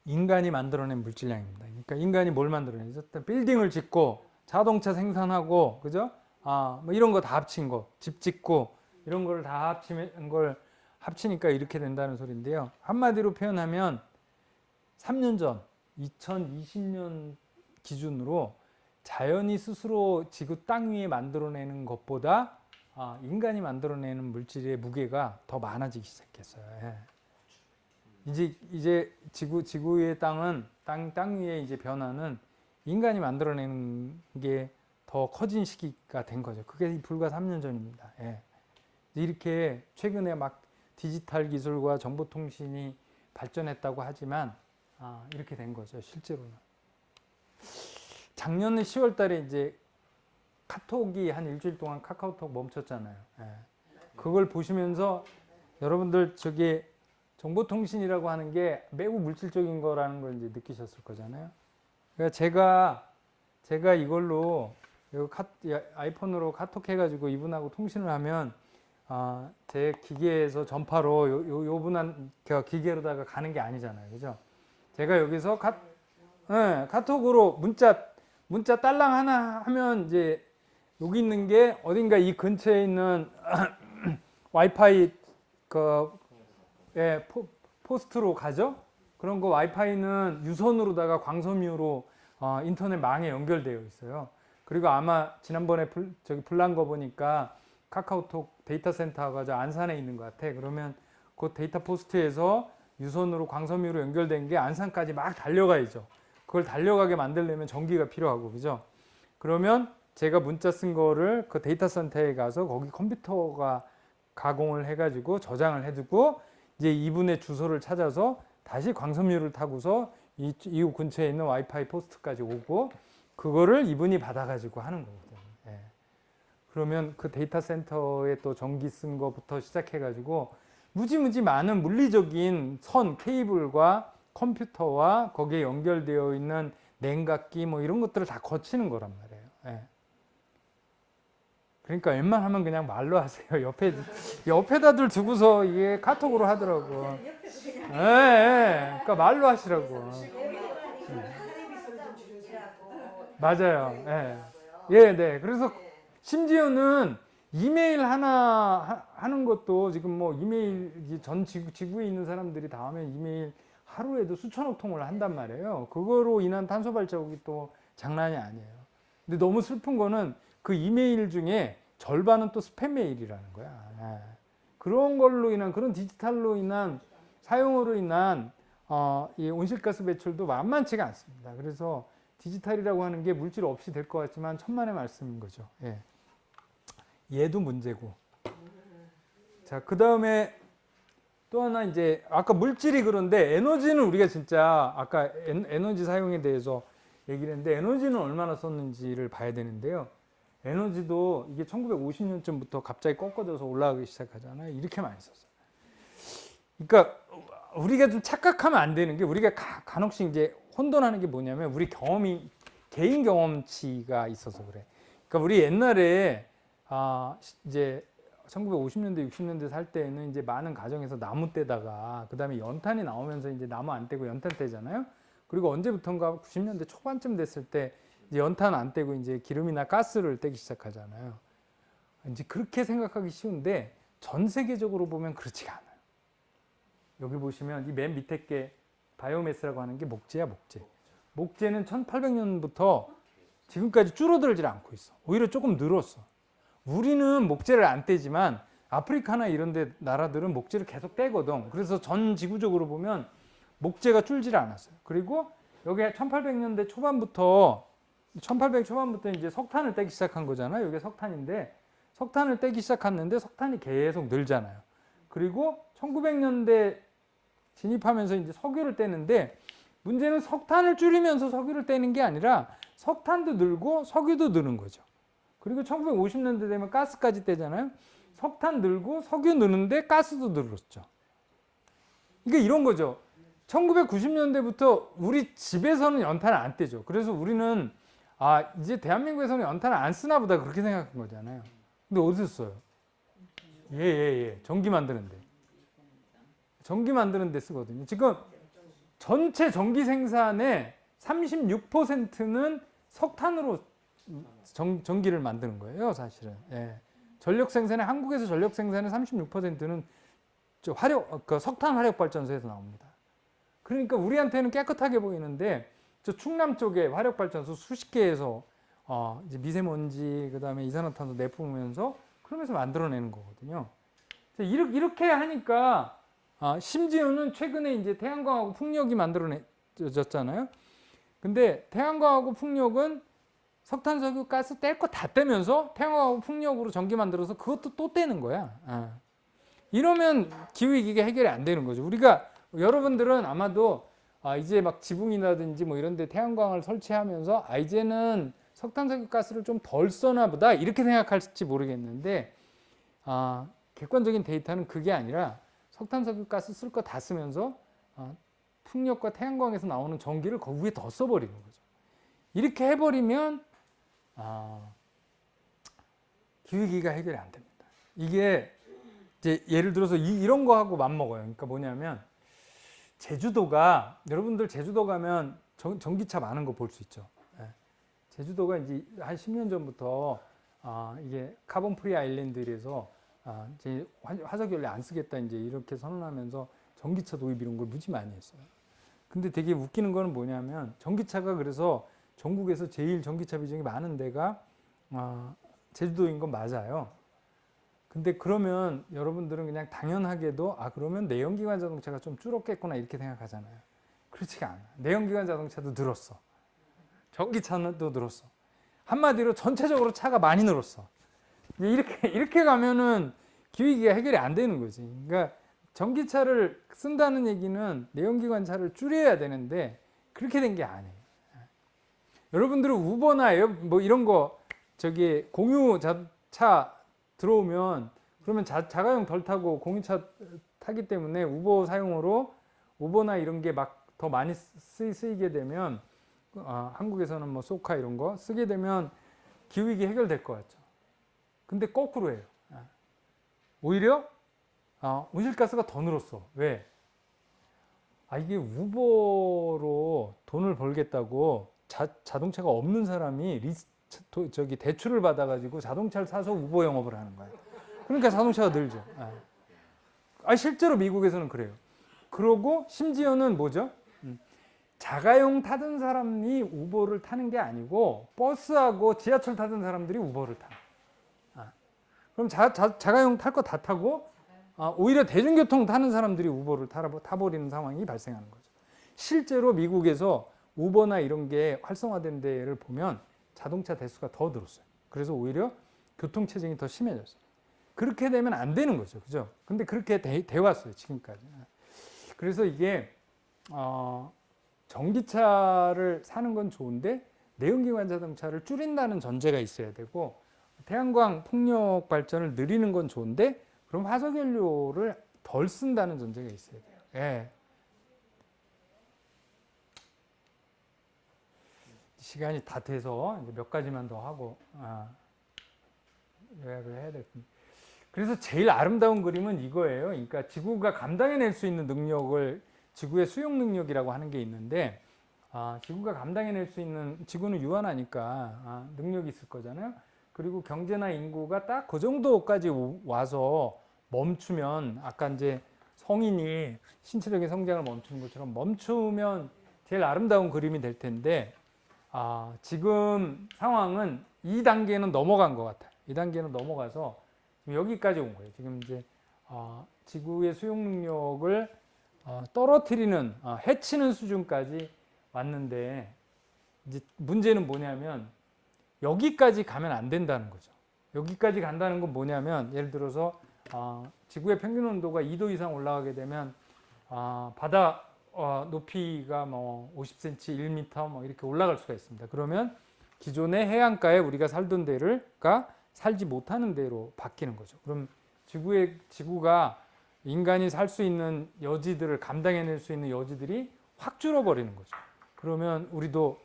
인간이 만들어낸 물질량입니다. 그러니까 인간이 뭘 만들어내죠? 빌딩을 짓고 자동차 생산하고 그죠? 뭐 이런 거 다 합친 거, 집 짓고 이런 걸 다 합치니까 이렇게 된다는 소리인데요. 한마디로 표현하면 3년 전 2020년 기준으로 자연이 스스로 지구 땅 위에 만들어내는 것보다 인간이 만들어내는 물질의 무게가 더 많아지기 시작했어요. 이제 지구의 땅은 땅 위에 이제 변화는 인간이 만들어내는 게 더 커진 시기가 된 거죠. 그게 불과 3년 전입니다. 이렇게 최근에 막 디지털 기술과 정보통신이 발전했다고 하지만 이렇게 된 거죠. 실제로는. 작년 10월 달에 이제 카톡이 한 일주일 동안 카카오톡 멈췄잖아요. 그걸 보시면서 여러분들 저기 정보통신이라고 하는 게 매우 물질적인 거라는 걸 이제 느끼셨을 거잖아요. 그러니까 제가 이걸로 아이폰으로 카톡 해가지고 이분하고 통신을 하면 제 기계에서 전파로 요분한 기계로다가 가는 게 아니잖아요. 그죠? 제가 여기서 카톡으로 문자 딸랑 하나 하면 이제 여기 있는 게 어딘가 이 근처에 있는 와이파이 포스트로 가죠. 그런 거 와이파이는 유선으로다가 광섬유로 인터넷망에 연결되어 있어요. 그리고 아마 지난번에 불난 거 보니까 카카오톡 데이터 센터가 저 안산에 있는 것 같아. 그러면 그 데이터 포스트에서 유선으로 광섬유로 연결된 게 안산까지 막 달려가야죠. 그걸 달려가게 만들려면 전기가 필요하고 그죠? 그러면 제가 문자 쓴 거를 그 데이터 센터에 가서 거기 컴퓨터가 가공을 해가지고 저장을 해두고 이제 이분의 주소를 찾아서 다시 광섬유를 타고서 이웃 근처에 있는 와이파이 포스트까지 오고 그거를 이분이 받아가지고 하는 거거든요. 그러면 그 데이터 센터에 또 전기 쓴 거부터 시작해가지고 무지무지 많은 물리적인 선, 케이블과 컴퓨터와 거기에 연결되어 있는 냉각기 뭐 이런 것들을 다 거치는 거란 말이에요. 예. 그러니까 웬만하면 그냥 말로 하세요. 옆에다들 두고서 이게 카톡으로 하더라고. 예, 예. 그러니까 말로 하시라고. 맞아요. 예. 예, 네. 그래서 심지어는 이메일 하나 하는 것도 지금 뭐 이메일 전 지구에 있는 사람들이 다 하면 이메일 하루에도 수천억 통을 한단 말이에요. 그거로 인한 탄소 발자국이 또 장난이 아니에요. 근데 너무 슬픈 거는 그 이메일 중에 절반은 또 스팸 메일이라는 거야. 예. 그런 걸로 인한 그런 디지털로 인한 사용으로 인한 이 온실가스 배출도 만만치가 않습니다. 그래서 디지털이라고 하는 게 물질 없이 될 것 같지만 천만의 말씀인 거죠. 예. 얘도 문제고. 자, 그 다음에 또 하나 이제 아까 물질이 그런데 에너지는 우리가 진짜 아까 에너지 사용에 대해서 얘기를 했는데 에너지는 얼마나 썼는지를 봐야 되는데요. 에너지도 이게 1950년쯤부터 갑자기 꺾어져서 올라가기 시작하잖아요. 이렇게 많이 썼어요. 그러니까 우리가 좀 착각하면 안 되는 게 우리가 간혹씩 이제 혼돈하는 게 뭐냐면 우리 경험이 개인 경험치가 있어서 그래. 그러니까 우리 옛날에 이제 1950년대, 60년대 살 때는 이제 많은 가정에서 나무 떼다가 그 다음에 연탄이 나오면서 이제 나무 안 떼고 연탄 떼잖아요. 그리고 언제부턴가 90년대 초반쯤 됐을 때 이제 연탄 안 떼고 이제 기름이나 가스를 떼기 시작하잖아요. 이제 그렇게 생각하기 쉬운데 전 세계적으로 보면 그렇지가 않아요. 여기 보시면 이 맨 밑에 게 바이오매스라고 하는 게 목재야, 목재. 목재는 1800년부터 지금까지 줄어들지 않고 있어. 오히려 조금 늘었어. 우리는 목재를 안 떼지만 아프리카나 이런 데 나라들은 목재를 계속 떼거든. 그래서 전 지구적으로 보면 목재가 줄질 않았어요. 그리고 여기 1800년대 초반부터 1800 초반부터 이제 석탄을 떼기 시작한 거잖아요. 이게 석탄인데 석탄을 떼기 시작했는데 석탄이 계속 늘잖아요. 그리고 1900년대 진입하면서 이제 석유를 떼는데 문제는 석탄을 줄이면서 석유를 떼는 게 아니라 석탄도 늘고 석유도 느는 거죠. 그리고 1950년대 되면 가스까지 떼잖아요. 석탄 늘고 석유 느는데 가스도 늘었죠. 이게 이런 거죠. 1990년대부터 우리 집에서는 연탄을 안 떼죠. 그래서 우리는 이제 대한민국에서는 연탄을 안 쓰나 보다 그렇게 생각한 거잖아요. 근데 어디서 써요? 예. 전기 만드는데. 전기 만드는 데 쓰거든요. 지금 전체 전기 생산의 36%는 석탄으로 전기를 만드는 거예요, 사실은. 예. 전력 생산에 한국에서 전력 생산의 36%는 석탄 화력 발전소에서 나옵니다. 그러니까 우리한테는 깨끗하게 보이는데 저 충남 쪽에 화력 발전소 수십 개에서 이제 미세먼지 그다음에 이산화탄소 내뿜으면서 그러면서 만들어내는 거거든요. 이렇게 하니까 심지어는 최근에 이제 태양광하고 풍력이 만들어졌잖아요. 근데 태양광하고 풍력은 석탄, 석유, 가스 뗄 거 다 떼면서 태양광하고 풍력으로 전기 만들어서 그것도 또 떼는 거야. 이러면 기후위기가 해결이 안 되는 거죠. 여러분들은 아마도 이제 막 지붕이라든지 뭐 이런 데 태양광을 설치하면서 이제는 석탄, 석유, 가스를 좀 덜 써나 보다 이렇게 생각할지 모르겠는데 객관적인 데이터는 그게 아니라 석탄, 석유, 가스 쓸 거 다 쓰면서 풍력과 태양광에서 나오는 전기를 거기에 더 써버리는 거죠. 이렇게 해버리면 기후위기가 해결이 안 됩니다. 이게 이제 예를 들어서 이런 거 하고 맞먹어요. 그러니까 뭐냐면 여러분들 제주도 가면 전기차 많은 거 볼 수 있죠. 예. 제주도가 이제 한 10년 전부터 이게 카본 프리 아일랜드에서 이제 화석 연료 안 쓰겠다 이제 이렇게 선언하면서 전기차 도입 이런 걸 무지 많이 했어요. 근데 되게 웃기는 거는 뭐냐면 전기차가 그래서 전국에서 제일 전기차 비중이 많은 데가 제주도인 건 맞아요. 근데 그러면 여러분들은 그냥 당연하게도 그러면 내연기관 자동차가 좀 줄었겠구나 이렇게 생각하잖아요. 그렇지가 않아. 내연기관 자동차도 늘었어. 전기차는 또 늘었어. 한마디로 전체적으로 차가 많이 늘었어. 이렇게 가면은 기후위기가 해결이 안 되는 거지. 그러니까 전기차를 쓴다는 얘기는 내연기관 차를 줄여야 되는데 그렇게 된 게 아니에요. 여러분들은 우버나 뭐 이런 거 공유 차 들어오면 그러면 자가용 덜 타고 공유차 타기 때문에 우버 사용으로 우버나 이런 게 막 더 많이 쓰이게 되면 한국에서는 뭐 소카 이런 거 쓰게 되면 기후위기 해결될 것 같죠. 근데 거꾸로예요. 오히려 온실가스가 더 늘었어. 왜? 이게 우버로 돈을 벌겠다고 자동차가 없는 사람이 대출을 받아가지고 자동차를 사서 우버 영업을 하는 거예요. 그러니까 자동차가 늘죠. 실제로 미국에서는 그래요. 그러고 심지어는 뭐죠? 자가용 타던 사람이 우버를 타는 게 아니고 버스하고 지하철 타던 사람들이 우버를 타. 그럼 자가용 탈 거 다 타고 오히려 대중교통 타는 사람들이 우버를 타버리는 상황이 발생하는 거죠. 실제로 미국에서 우버나 이런 게 활성화된 데를 보면 자동차 대수가 더 늘었어요. 그래서 오히려 교통체증이 더 심해졌어요. 그렇게 되면 안 되는 거죠. 그죠? 근데 그렇게 돼 왔어요. 지금까지. 그래서 이게 전기차를 사는 건 좋은데 내연기관 자동차를 줄인다는 전제가 있어야 되고 태양광 풍력 발전을 늘리는 건 좋은데 그럼 화석연료를 덜 쓴다는 전제가 있어야 돼요. 예. 시간이 다 돼서 이제 몇 가지만 더 하고 요약을 해야 될 텐데. 그래서 제일 아름다운 그림은 이거예요. 그러니까 지구가 감당해낼 수 있는 능력을 지구의 수용 능력이라고 하는 게 있는데 지구가 감당해낼 수 있는 지구는 유한하니까 능력이 있을 거잖아요. 그리고 경제나 인구가 딱 그 정도까지 와서 멈추면 아까 이제 성인이 신체적인 성장을 멈추는 것처럼 멈추면 제일 아름다운 그림이 될 텐데 지금 상황은 2단계는 넘어간 것 같아요. 2단계는 넘어가서 지금 여기까지 온 거예요. 지금 이제 지구의 수용 능력을 떨어뜨리는 해치는 수준까지 왔는데 이제 문제는 뭐냐면 여기까지 가면 안 된다는 거죠. 여기까지 간다는 건 뭐냐면 예를 들어서 지구의 평균 온도가 2도 이상 올라가게 되면 바다 높이가 뭐 50cm, 1m 뭐 이렇게 올라갈 수가 있습니다. 그러면 기존의 해안가에 우리가 살던 데가 살지 못하는 데로 바뀌는 거죠. 그럼 지구가 인간이 살 수 있는 여지들을 감당해낼 수 있는 여지들이 확 줄어버리는 거죠. 그러면 우리도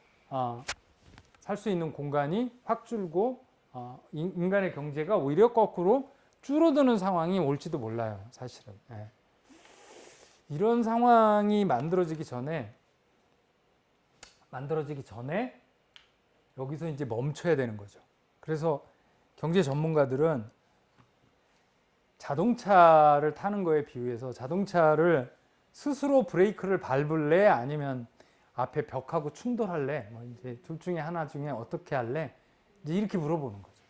살 수 있는 공간이 확 줄고 인간의 경제가 오히려 거꾸로 줄어드는 상황이 올지도 몰라요. 사실은. 이런 상황이 만들어지기 전에 여기서 이제 멈춰야 되는 거죠. 그래서 경제 전문가들은 자동차를 타는 거에 비유해서 자동차를 스스로 브레이크를 밟을래 아니면 앞에 벽하고 충돌할래 뭐 이제 둘 중에 하나 중에 어떻게 할래 이제 이렇게 물어보는 거죠.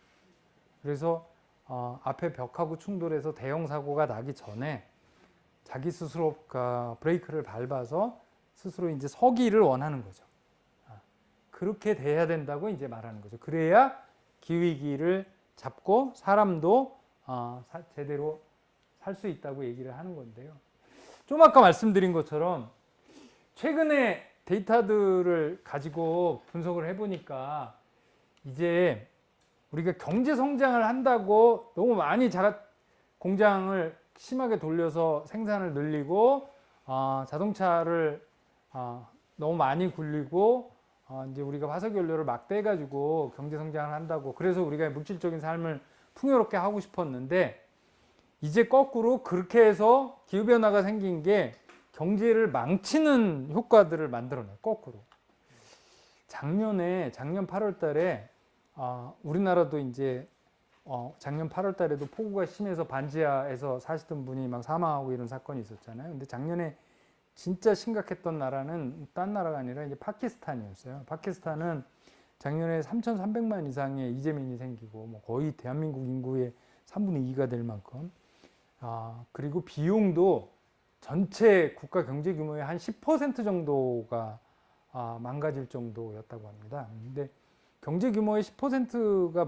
그래서 앞에 벽하고 충돌해서 대형 사고가 나기 전에 자기 스스로 브레이크를 밟아서 스스로 이제 서기를 원하는 거죠. 그렇게 돼야 된다고 이제 말하는 거죠. 그래야 기후위기를 잡고 사람도 제대로 살 수 있다고 얘기를 하는 건데요. 좀 아까 말씀드린 것처럼 최근에 데이터들을 가지고 분석을 해보니까 이제 우리가 경제 성장을 한다고 너무 많이 공장을 심하게 돌려서 생산을 늘리고 자동차를 너무 많이 굴리고 이제 우리가 화석연료를 막 떼가지고 경제 성장을 한다고 그래서 우리가 물질적인 삶을 풍요롭게 하고 싶었는데 이제 거꾸로 그렇게 해서 기후변화가 생긴 게 경제를 망치는 효과들을 만들어내요. 거꾸로. 작년 8월 달에 우리나라도 이제 작년 8월 달에도 폭우가 심해서 반지하에서 사시던 분이 막 사망하고 이런 사건이 있었잖아요. 근데 작년에 진짜 심각했던 나라는 딴 나라가 아니라 이제 파키스탄이었어요. 파키스탄은 작년에 3,300만 이상의 이재민이 생기고 뭐 거의 대한민국 인구의 3분의 2가 될 만큼 그리고 비용도 전체 국가 경제 규모의 한 10% 정도가 망가질 정도였다고 합니다. 근데 경제 규모의 10%가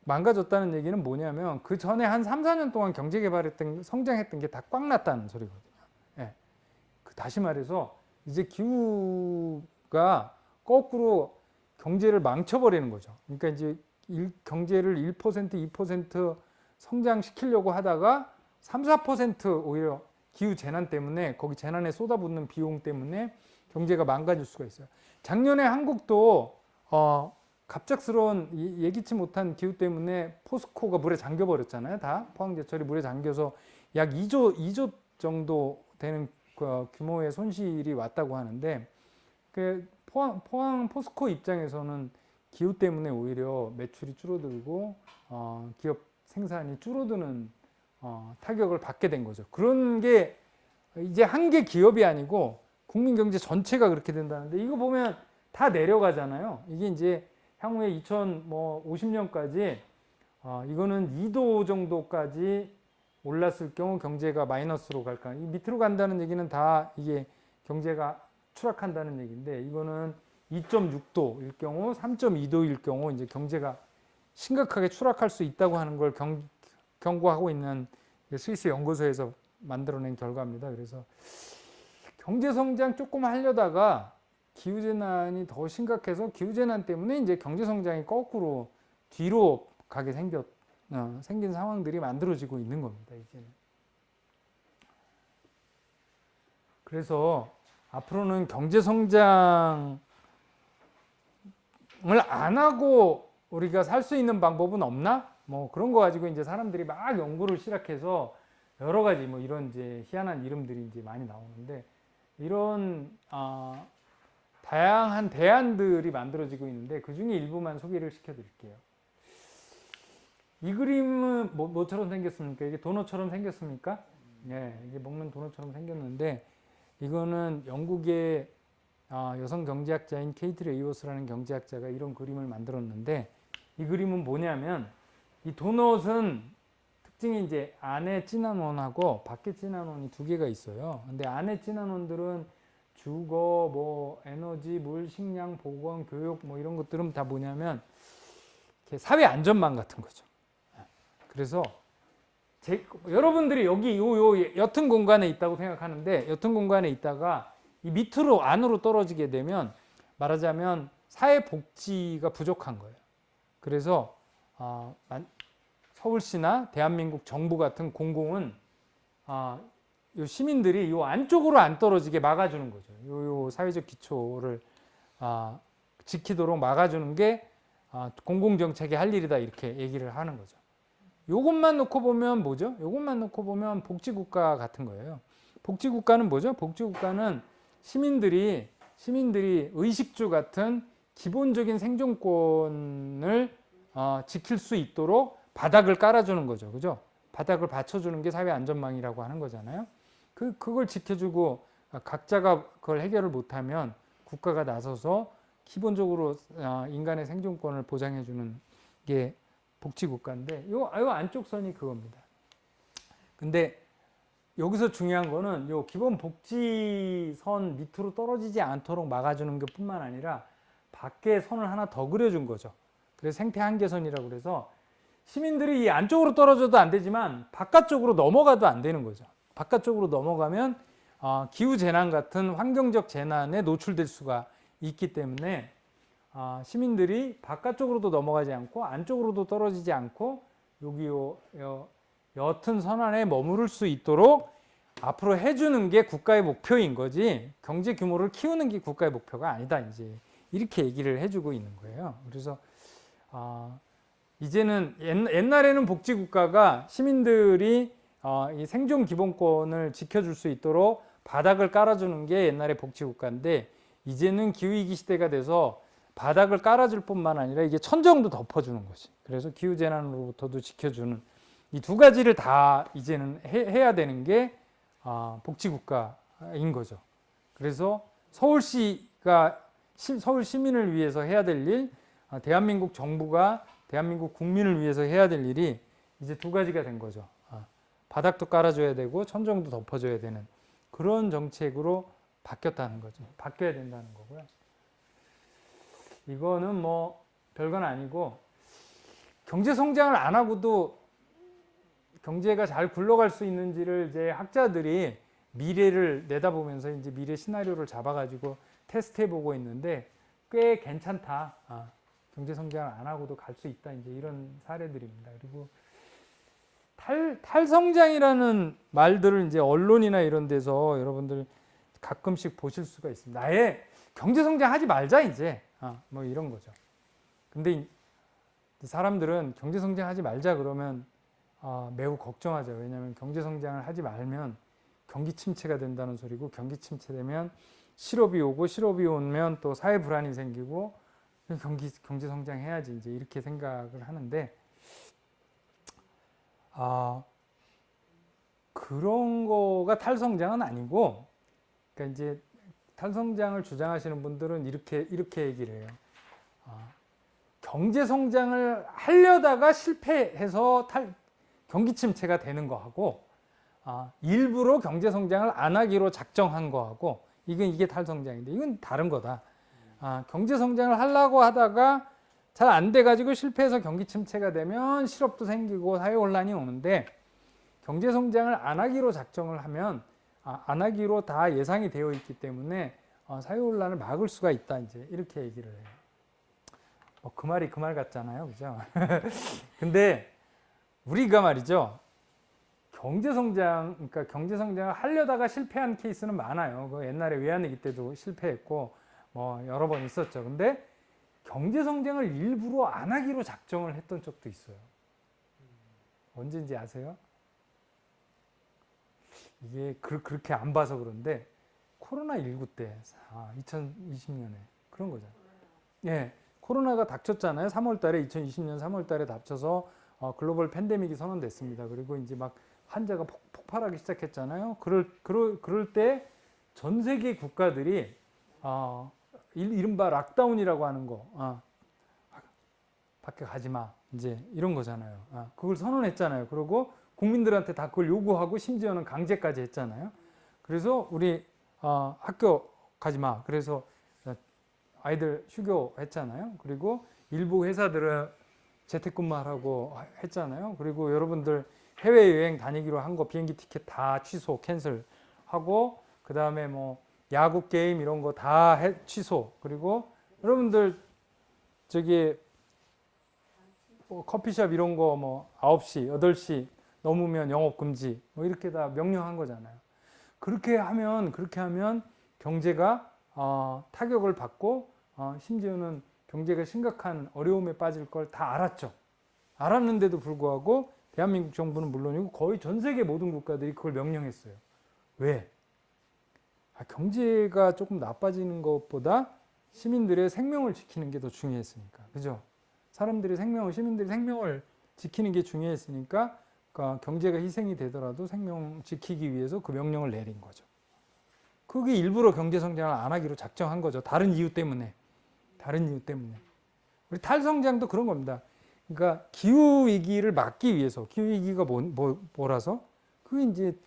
망가졌다는 얘기는 뭐냐면 그 전에 한 3, 4년 동안 경제 개발했던 성장했던 게 다 꽉 났다는 소리거든요. 예. 다시 말해서 이제 기후가 거꾸로 경제를 망쳐버리는 거죠. 그러니까 이제 경제를 1%, 2% 성장시키려고 하다가 3, 4% 오히려 기후 재난 때문에 거기 재난에 쏟아붓는 비용 때문에 경제가 망가질 수가 있어요. 작년에 한국도 갑작스러운 예기치 못한 기후 때문에 포스코가 물에 잠겨 버렸잖아요. 다 포항제철이 물에 잠겨서 약 2조 정도 되는 규모의 손실이 왔다고 하는데 그 포항 포스코 입장에서는 기후 때문에 오히려 매출이 줄어들고 기업 생산이 줄어드는 타격을 받게 된 거죠. 그런 게 이제 한 개 기업이 아니고 국민 경제 전체가 그렇게 된다는데 이거 보면 다 내려가잖아요. 이게 이제 향후에 2050년까지 이거는 2도 정도까지 올랐을 경우 경제가 마이너스로 갈까? 이 밑으로 간다는 얘기는 다 이게 경제가 추락한다는 얘기인데 이거는 2.6도일 경우, 3.2도일 경우 이제 경제가 심각하게 추락할 수 있다고 하는 걸 경고하고 있는 스위스 연구소에서 만들어낸 결과입니다. 그래서 경제 성장 조금 하려다가 기후 재난이 더 심각해서 기후 재난 때문에 이제 경제 성장이 거꾸로 뒤로 가게 생긴 상황들이 만들어지고 있는 겁니다. 이제는. 그래서 앞으로는 경제 성장을 안 하고 우리가 살 수 있는 방법은 없나? 뭐 그런 거 가지고 이제 사람들이 막 연구를 시작해서 여러 가지 뭐 이런 이제 희한한 이름들이 이제 많이 나오는데 이런 다양한 대안들이 만들어지고 있는데 그 중에 일부만 소개를 시켜드릴게요. 이 그림은 뭐처럼 생겼습니까? 이게 도넛처럼 생겼습니까? 예, 이게 먹는 도넛처럼 생겼는데 이거는 영국의 여성 경제학자인 케이트 레이워스라는 경제학자가 이런 그림을 만들었는데 이 그림은 뭐냐면 이 도넛은 특징이 이제 안에 진한 원하고 밖에 진한 원이 두 개가 있어요. 근데 안에 진한 원들은 주거, 뭐 에너지, 물, 식량, 보건, 교육 뭐 이런 것들은 다 뭐냐면 사회 안전망 같은 거죠. 그래서 여러분들이 여기 요 옅은 공간에 있다고 생각하는데 옅은 공간에 있다가 이 밑으로 안으로 떨어지게 되면 말하자면 사회복지가 부족한 거예요. 그래서 서울시나 대한민국 정부 같은 공공은 요 시민들이 요 안쪽으로 안 떨어지게 막아주는 거죠. 요 사회적 기초를 지키도록 막아주는 게 공공정책의 할 일이다 이렇게 얘기를 하는 거죠. 요것만 놓고 보면 뭐죠? 요것만 놓고 보면 복지국가 같은 거예요. 복지국가는 뭐죠? 복지국가는 시민들이 의식주 같은 기본적인 생존권을 지킬 수 있도록 바닥을 깔아주는 거죠. 그죠? 바닥을 받쳐주는 게 사회 안전망이라고 하는 거잖아요. 그걸 지켜주고 각자가 그걸 해결을 못하면 국가가 나서서 기본적으로 인간의 생존권을 보장해주는 게 복지국가인데 요 안쪽 선이 그겁니다. 근데 여기서 중요한 거는 요 기본 복지선 밑으로 떨어지지 않도록 막아주는 것 뿐만 아니라 밖에 선을 하나 더 그려준 거죠. 그래서 생태 한계선이라고 그래서 시민들이 이 안쪽으로 떨어져도 안 되지만 바깥쪽으로 넘어가도 안 되는 거죠. 바깥쪽으로 넘어가면 기후 재난 같은 환경적 재난에 노출될 수가 있기 때문에 시민들이 바깥쪽으로도 넘어가지 않고 안쪽으로도 떨어지지 않고 여기 옅은 선 안에 머무를 수 있도록 앞으로 해주는 게 국가의 목표인 거지 경제 규모를 키우는 게 국가의 목표가 아니다 이제 이렇게 얘기를 해주고 있는 거예요. 그래서 이제는 옛날에는 복지국가가 시민들이 이 생존 기본권을 지켜줄 수 있도록 바닥을 깔아주는 게 옛날의 복지국가인데 이제는 기후위기 시대가 돼서 바닥을 깔아줄 뿐만 아니라 이게 천정도 덮어주는 것이. 그래서 기후재난으로부터도 지켜주는 이 두 가지를 다 이제는 해야 되는 게 복지국가인 거죠. 그래서 서울시가 서울 시민을 위해서 해야 될 일, 대한민국 정부가 대한민국 국민을 위해서 해야 될 일이 이제 두 가지가 된 거죠. 바닥도 깔아줘야 되고 천정도 덮어줘야 되는 그런 정책으로 바뀌었다는 거죠. 바뀌어야 된다는 거고요. 이거는 뭐 별건 아니고 경제 성장을 안 하고도 경제가 잘 굴러갈 수 있는지를 이제 학자들이 미래를 내다보면서 이제 미래 시나리오를 잡아가지고 테스트해 보고 있는데 꽤 괜찮다. 경제 성장을 안 하고도 갈 수 있다. 이제 이런 사례들입니다. 그리고 탈성장이라는 말들을 이제 언론이나 이런 데서 여러분들 가끔씩 보실 수가 있습니다. 아예 경제 성장하지 말자 이제 뭐 이런 거죠. 근데 사람들은 경제 성장하지 말자 그러면 매우 걱정하죠. 왜냐하면 경제 성장을 하지 말면 경기 침체가 된다는 소리고, 경기 침체되면 실업이 오고, 실업이 오면 또 사회 불안이 생기고, 경제 성장해야지 이제 이렇게 생각을 하는데, 그런 거가 탈성장은 아니고, 그러니까 이제 탈성장을 주장하시는 분들은 이렇게 얘기를 해요. 경제 성장을 하려다가 실패해서 경기 침체가 되는 거하고, 일부러 경제 성장을 안 하기로 작정한 거하고, 이게 탈성장인데 이건 다른 거다. 경제 성장을 하려고 하다가 잘 안 돼가지고 실패해서 경기 침체가 되면 실업도 생기고 사회 혼란이 오는데, 경제 성장을 안 하기로 작정을 하면 안 하기로 다 예상이 되어 있기 때문에 사회 혼란을 막을 수가 있다. 이제 이렇게 얘기를 해요. 그 말이 그 말 같잖아요, 그죠? 근데 우리가 말이죠, 그러니까 경제 성장을 하려다가 실패한 케이스는 많아요. 그 옛날에 외환위기 때도 실패했고 뭐 여러 번 있었죠. 근데 경제 성장을 일부러 안 하기로 작정을 했던 적도 있어요. 언제인지 아세요? 이게 그렇게 안 봐서 그런데 코로나19 때 2020년에 그런 거잖아요. 예, 코로나가 닥쳤잖아요. 3월달에 2020년 3월달에 닥쳐서 글로벌 팬데믹이 선언됐습니다. 그리고 이제 막 환자가 폭발하기 시작했잖아요. 그럴 때 전 세계 국가들이 이른바 락다운이라고 하는 거, 밖에 가지 마, 이제 이런 거잖아요. 그걸 선언했잖아요. 그리고 국민들한테 다 그걸 요구하고 심지어는 강제까지 했잖아요. 그래서 우리 학교 가지 마. 그래서 아이들 휴교했잖아요. 그리고 일부 회사들은 재택근무하라고 했잖아요. 그리고 여러분들 해외여행 다니기로 한 거 비행기 티켓 다 취소, 캔슬하고, 그 다음에 뭐 야구 게임 이런 거 다 취소. 그리고 여러분들 저기 커피숍 이런 거 뭐 9시, 8시 넘으면 영업 금지 뭐 이렇게 다 명령한 거잖아요. 그렇게 하면 경제가 타격을 받고 심지어는 경제가 심각한 어려움에 빠질 걸 다 알았죠. 알았는데도 불구하고 대한민국 정부는 물론이고 거의 전 세계 모든 국가들이 그걸 명령했어요. 왜? 경제가 조금 나빠지는 것보다 시민들의 생명을 지키는 게 더 중요했으니까. 그죠? 시민들의 생명을 지키는 게 중요했으니까, 그러니까 경제가 희생이 되더라도 생명 지키기 위해서 그 명령을 내린 거죠. 그게 일부러 경제 성장을 안 하기로 작정한 거죠. 다른 이유 때문에. 우리 탈성장도 그런 겁니다. 그러니까 기후 위기를 막기 위해서, 기후 위기가 뭐라서? 그게 이제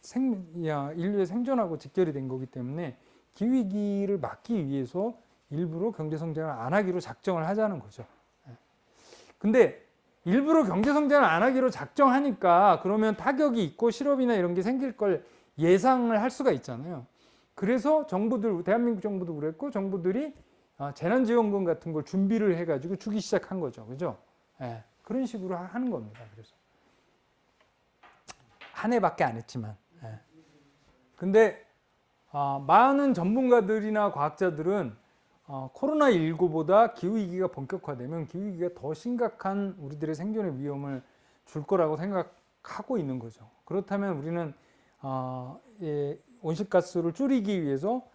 인류의 생존하고 직결이 된 거기 때문에 기후 위기를 막기 위해서 일부러 경제 성장을 안 하기로 작정을 하자는 거죠. 근데 일부러 경제 성장을 안 하기로 작정하니까 그러면 타격이 있고 실업이나 이런 게 생길 걸 예상을 할 수가 있잖아요. 그래서 대한민국 정부도 그랬고, 정부들이 재난지원금 같은 걸 준비를 해가지고 주기 시작한 거죠. 그죠? 예, 그런 식으로 하는 겁니다. 그래서 한 해밖에 안 했지만. 예. 근데 많은 전문가들이나 과학자들은 코로나19보다 기후위기가 본격화되면 기후위기가 더 심각한 우리들의 생존의 위험을 줄 거라고 생각하고 있는 거죠. 그렇다면 우리는 온실가스를 줄이기 위해서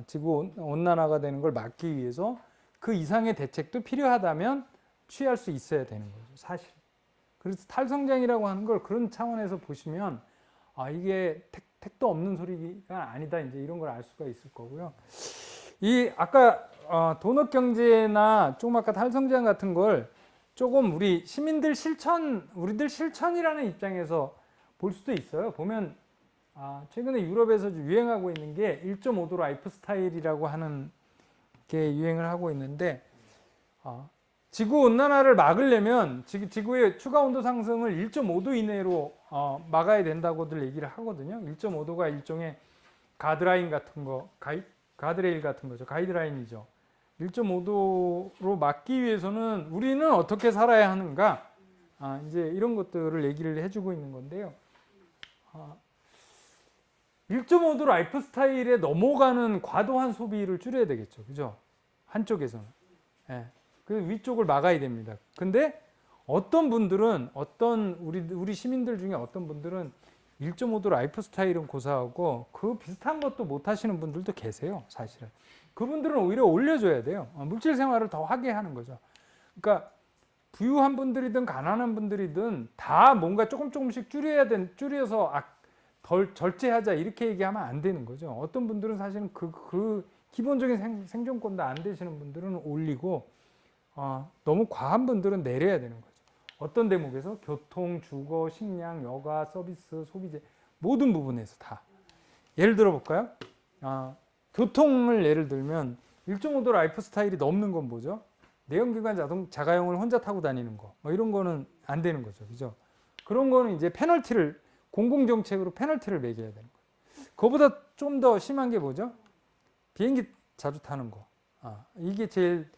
지구 온난화가 되는 걸 막기 위해서 그 이상의 대책도 필요하다면 취할 수 있어야 되는 거죠. 사실. 그래서 탈성장이라고 하는 걸 그런 차원에서 보시면 이게 택도 없는 소리가 아니다. 이제 이런 걸 알 수가 있을 거고요. 아까 도넛 경제나 조금 아까 탈성장 같은 걸 조금 우리 시민들 우리들 실천이라는 입장에서 볼 수도 있어요. 보면 최근에 유럽에서 유행하고 있는 게 1.5도 라이프 스타일이라고 하는 게 유행을 하고 있는데, 지구 온난화를 막으려면 지구의 추가 온도 상승을 1.5도 이내로 막아야 된다고들 얘기를 하거든요. 1.5도가 일종의 가드라인 같은 거, 가드레일 같은 거죠. 가이드라인이죠. 1.5도로 막기 위해서는 우리는 어떻게 살아야 하는가? 이제 이런 것들을 얘기를 해주고 있는 건데요. 1.5도 라이프 스타일에 넘어가는 과도한 소비를 줄여야 되겠죠. 그죠? 한쪽에서는. 예. 그래서 위쪽을 막아야 됩니다. 근데 어떤 분들은, 우리 시민들 중에 어떤 분들은 1.5도 라이프 스타일은 고사하고 그 비슷한 것도 못 하시는 분들도 계세요, 사실은. 그분들은 오히려 올려줘야 돼요. 물질 생활을 더 하게 하는 거죠. 그러니까 부유한 분들이든 가난한 분들이든 다 뭔가 조금씩 줄여서 덜 절제하자 이렇게 얘기하면 안 되는 거죠. 어떤 분들은 사실은 그 기본적인 생존권도 안 되시는 분들은 올리고 너무 과한 분들은 내려야 되는 거죠. 어떤 대목에서 교통, 주거, 식량, 여가, 서비스, 소비재 모든 부분에서 다. 예를 들어 볼까요? 교통을 예를 들면 1.5도 라이프 스타일이 넘는 건 뭐죠? 내연기관 자가용을 혼자 타고 다니는 거. 뭐 이런 거는 안 되는 거죠. 그죠? 그런 거는 이제 공공정책으로 페널티를 매겨야 되는 거예요. 그거보다 좀 더 심한 게 뭐죠? 비행기 자주 타는 거. 이게 제일,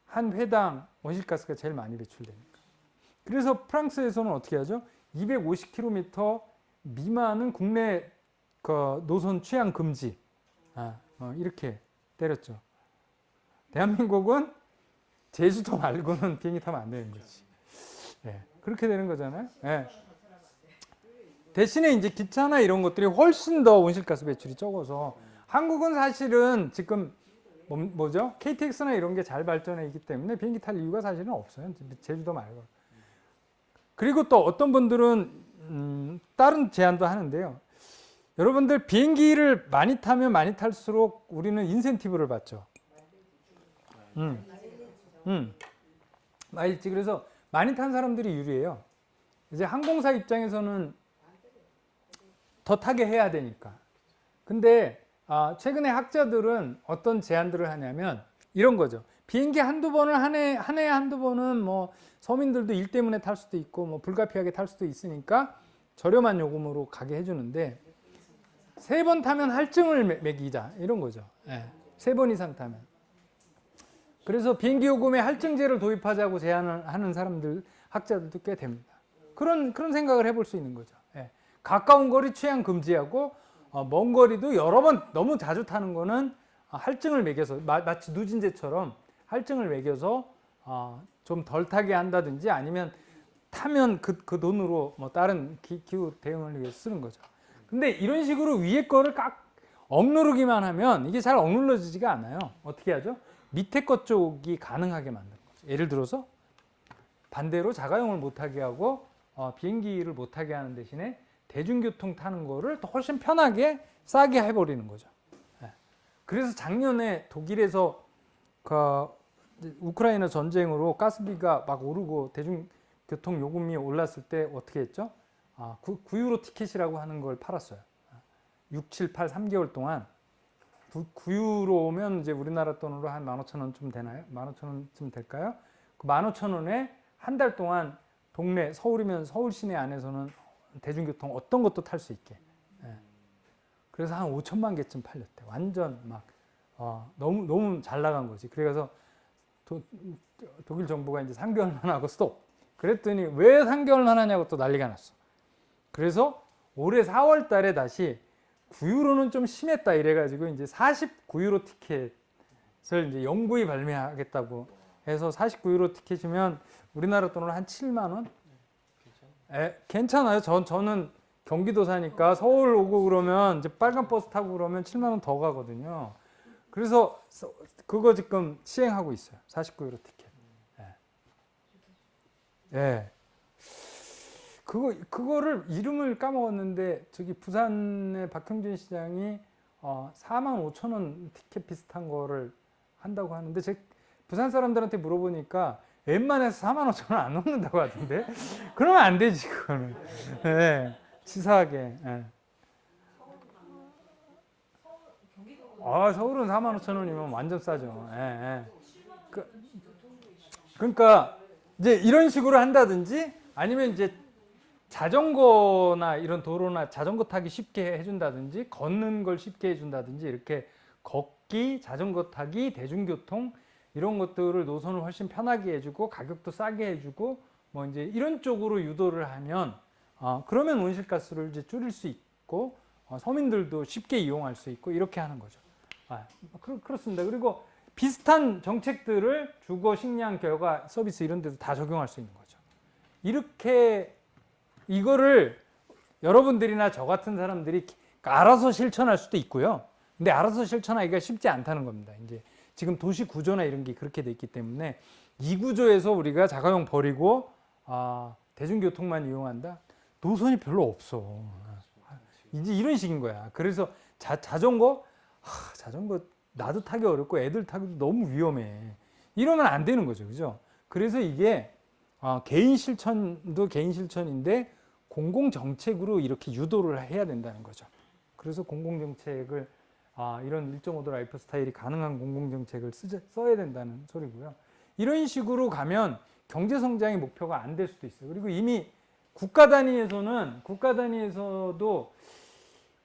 한 회당 온실가스가 제일 많이 배출되니까. 그래서 프랑스에서는 어떻게 하죠? 250km 미만은 국내 노선 취향 금지. 이렇게 때렸죠. 대한민국은 제주도 말고는 비행기 타면 안 되는 거지. 예, 그렇게 되는 거잖아요. 예. 대신에 이제 기차나 이런 것들이 훨씬 더 온실가스 배출이 적어서 한국은 사실은 지금 뭐죠? KTX나 이런 게 잘 발전해 있기 때문에 비행기 탈 이유가 사실은 없어요. 제주도 말고. 그리고 또 어떤 분들은 다른 제안도 하는데요. 여러분들 비행기를 많이 타면 많이 탈수록 우리는 인센티브를 받죠. 마일지. 그래서 많이 탄 사람들이 유리해요. 이제 항공사 입장에서는 더 타게 해야 되니까. 근데 최근에 학자들은 어떤 제안들을 하냐면 이런 거죠. 비행기 한두 번을 한 해에 한두 번은 뭐 서민들도 일 때문에 탈 수도 있고 뭐 불가피하게 탈 수도 있으니까 저렴한 요금으로 가게 해주는데 3번 타면 할증을 매기자 이런 거죠. 네. 3번 이상 타면. 그래서 비행기 요금에 할증제를 도입하자고 제안을 하는 학자들도 꽤 됩니다. 그런 생각을 해볼 수 있는 거죠. 네. 가까운 거리 취향 금지하고 먼 거리도 여러 번 너무 자주 타는 거는 할증을 매겨서 마치 누진제처럼 할증을 매겨서 좀 덜 타게 한다든지 아니면 타면 그 돈으로 뭐 다른 기후 대응을 위해서 쓰는 거죠. 근데 이런 식으로 위에 거를 억누르기만 하면 이게 잘 억눌러지지가 않아요. 어떻게 하죠? 밑에 것 쪽이 가능하게 만드는 거죠. 예를 들어서 반대로 자가용을 못 타게 하고 비행기를 못 타게 하는 대신에 대중교통 타는 거를 더 훨씬 편하게 싸게 해버리는 거죠. 그래서 작년에 독일에서 우크라이나 전쟁으로 가스비가 막 오르고 대중교통 요금이 올랐을 때 어떻게 했죠? 9유로 티켓이라고 하는 걸 팔았어요. 6, 7, 8, 3개월 동안 9유로면 이제 우리나라 돈으로 한 15,000원쯤 되나요? 15,000원쯤 될까요? 그 15,000원에 한 달 동안 동네 서울이면 서울 시내 안에서는 대중교통 어떤 것도 탈 수 있게. 그래서 한 5천만 개쯤 팔렸대. 완전 막 너무 잘 나간 거지. 그래서 독일 정부가 이제 3개월만 하고 스톱. 그랬더니 왜 3개월만 하냐고 또 난리가 났어. 그래서 올해 4월 달에 다시 9유로는 좀 심했다 이래가지고 이제 49유로 티켓을 이제 영구히 발매하겠다고 해서 49유로 티켓이면 우리나라 돈으로 한 7만 원? 괜찮아요. 저는 경기도 사니까 서울 오고 그러면 이제 빨간 버스 타고 그러면 7만 원 더 가거든요. 그래서 그거 지금 시행하고 있어요. 49유로 티켓. 예. 그거를 이름을 까먹었는데 저기 부산의 박형준 시장이 4만 5천 원 티켓 비슷한 거를 한다고 하는데 부산 사람들한테 물어보니까 웬만해서 4만 5천 원 안 넘는다고 하던데 그러면 안 되지 그거는. 네, 치사하게. 네. 서울은 4만 5천 원이면 완전 싸죠. 네, 네. 그러니까 이제 이런 식으로 한다든지 아니면 이제 자전거나 이런 도로나 자전거 타기 쉽게 해준다든지 걷는 걸 쉽게 해준다든지 이렇게 걷기, 자전거 타기, 대중교통 이런 것들을 노선을 훨씬 편하게 해주고 가격도 싸게 해주고 뭐 이제 이런 쪽으로 유도를 하면 그러면 온실가스를 이제 줄일 수 있고 서민들도 쉽게 이용할 수 있고 이렇게 하는 거죠. 그렇습니다. 그리고 비슷한 정책들을 주거, 식량, 교과, 서비스 이런 데도 다 적용할 수 있는 거죠. 이렇게 이거를 여러분들이나 저 같은 사람들이 알아서 실천할 수도 있고요. 근데 알아서 실천하기가 쉽지 않다는 겁니다. 이제 지금 도시 구조나 이런 게 그렇게 돼 있기 때문에 이 구조에서 우리가 자가용 버리고 대중교통만 이용한다? 노선이 별로 없어. 이제 이런 식인 거야. 그래서 자전거 나도 타기 어렵고 애들 타기도 너무 위험해. 이러면 안 되는 거죠. 그죠? 그래서 이게 개인 실천도 개인 실천인데 공공정책으로 이렇게 유도를 해야 된다는 거죠. 그래서 공공정책을 이런 1.5도 라이프 스타일이 가능한 공공정책을 써야 된다는 소리고요. 이런 식으로 가면 경제성장의 목표가 안 될 수도 있어요. 그리고 이미 국가 단위에서도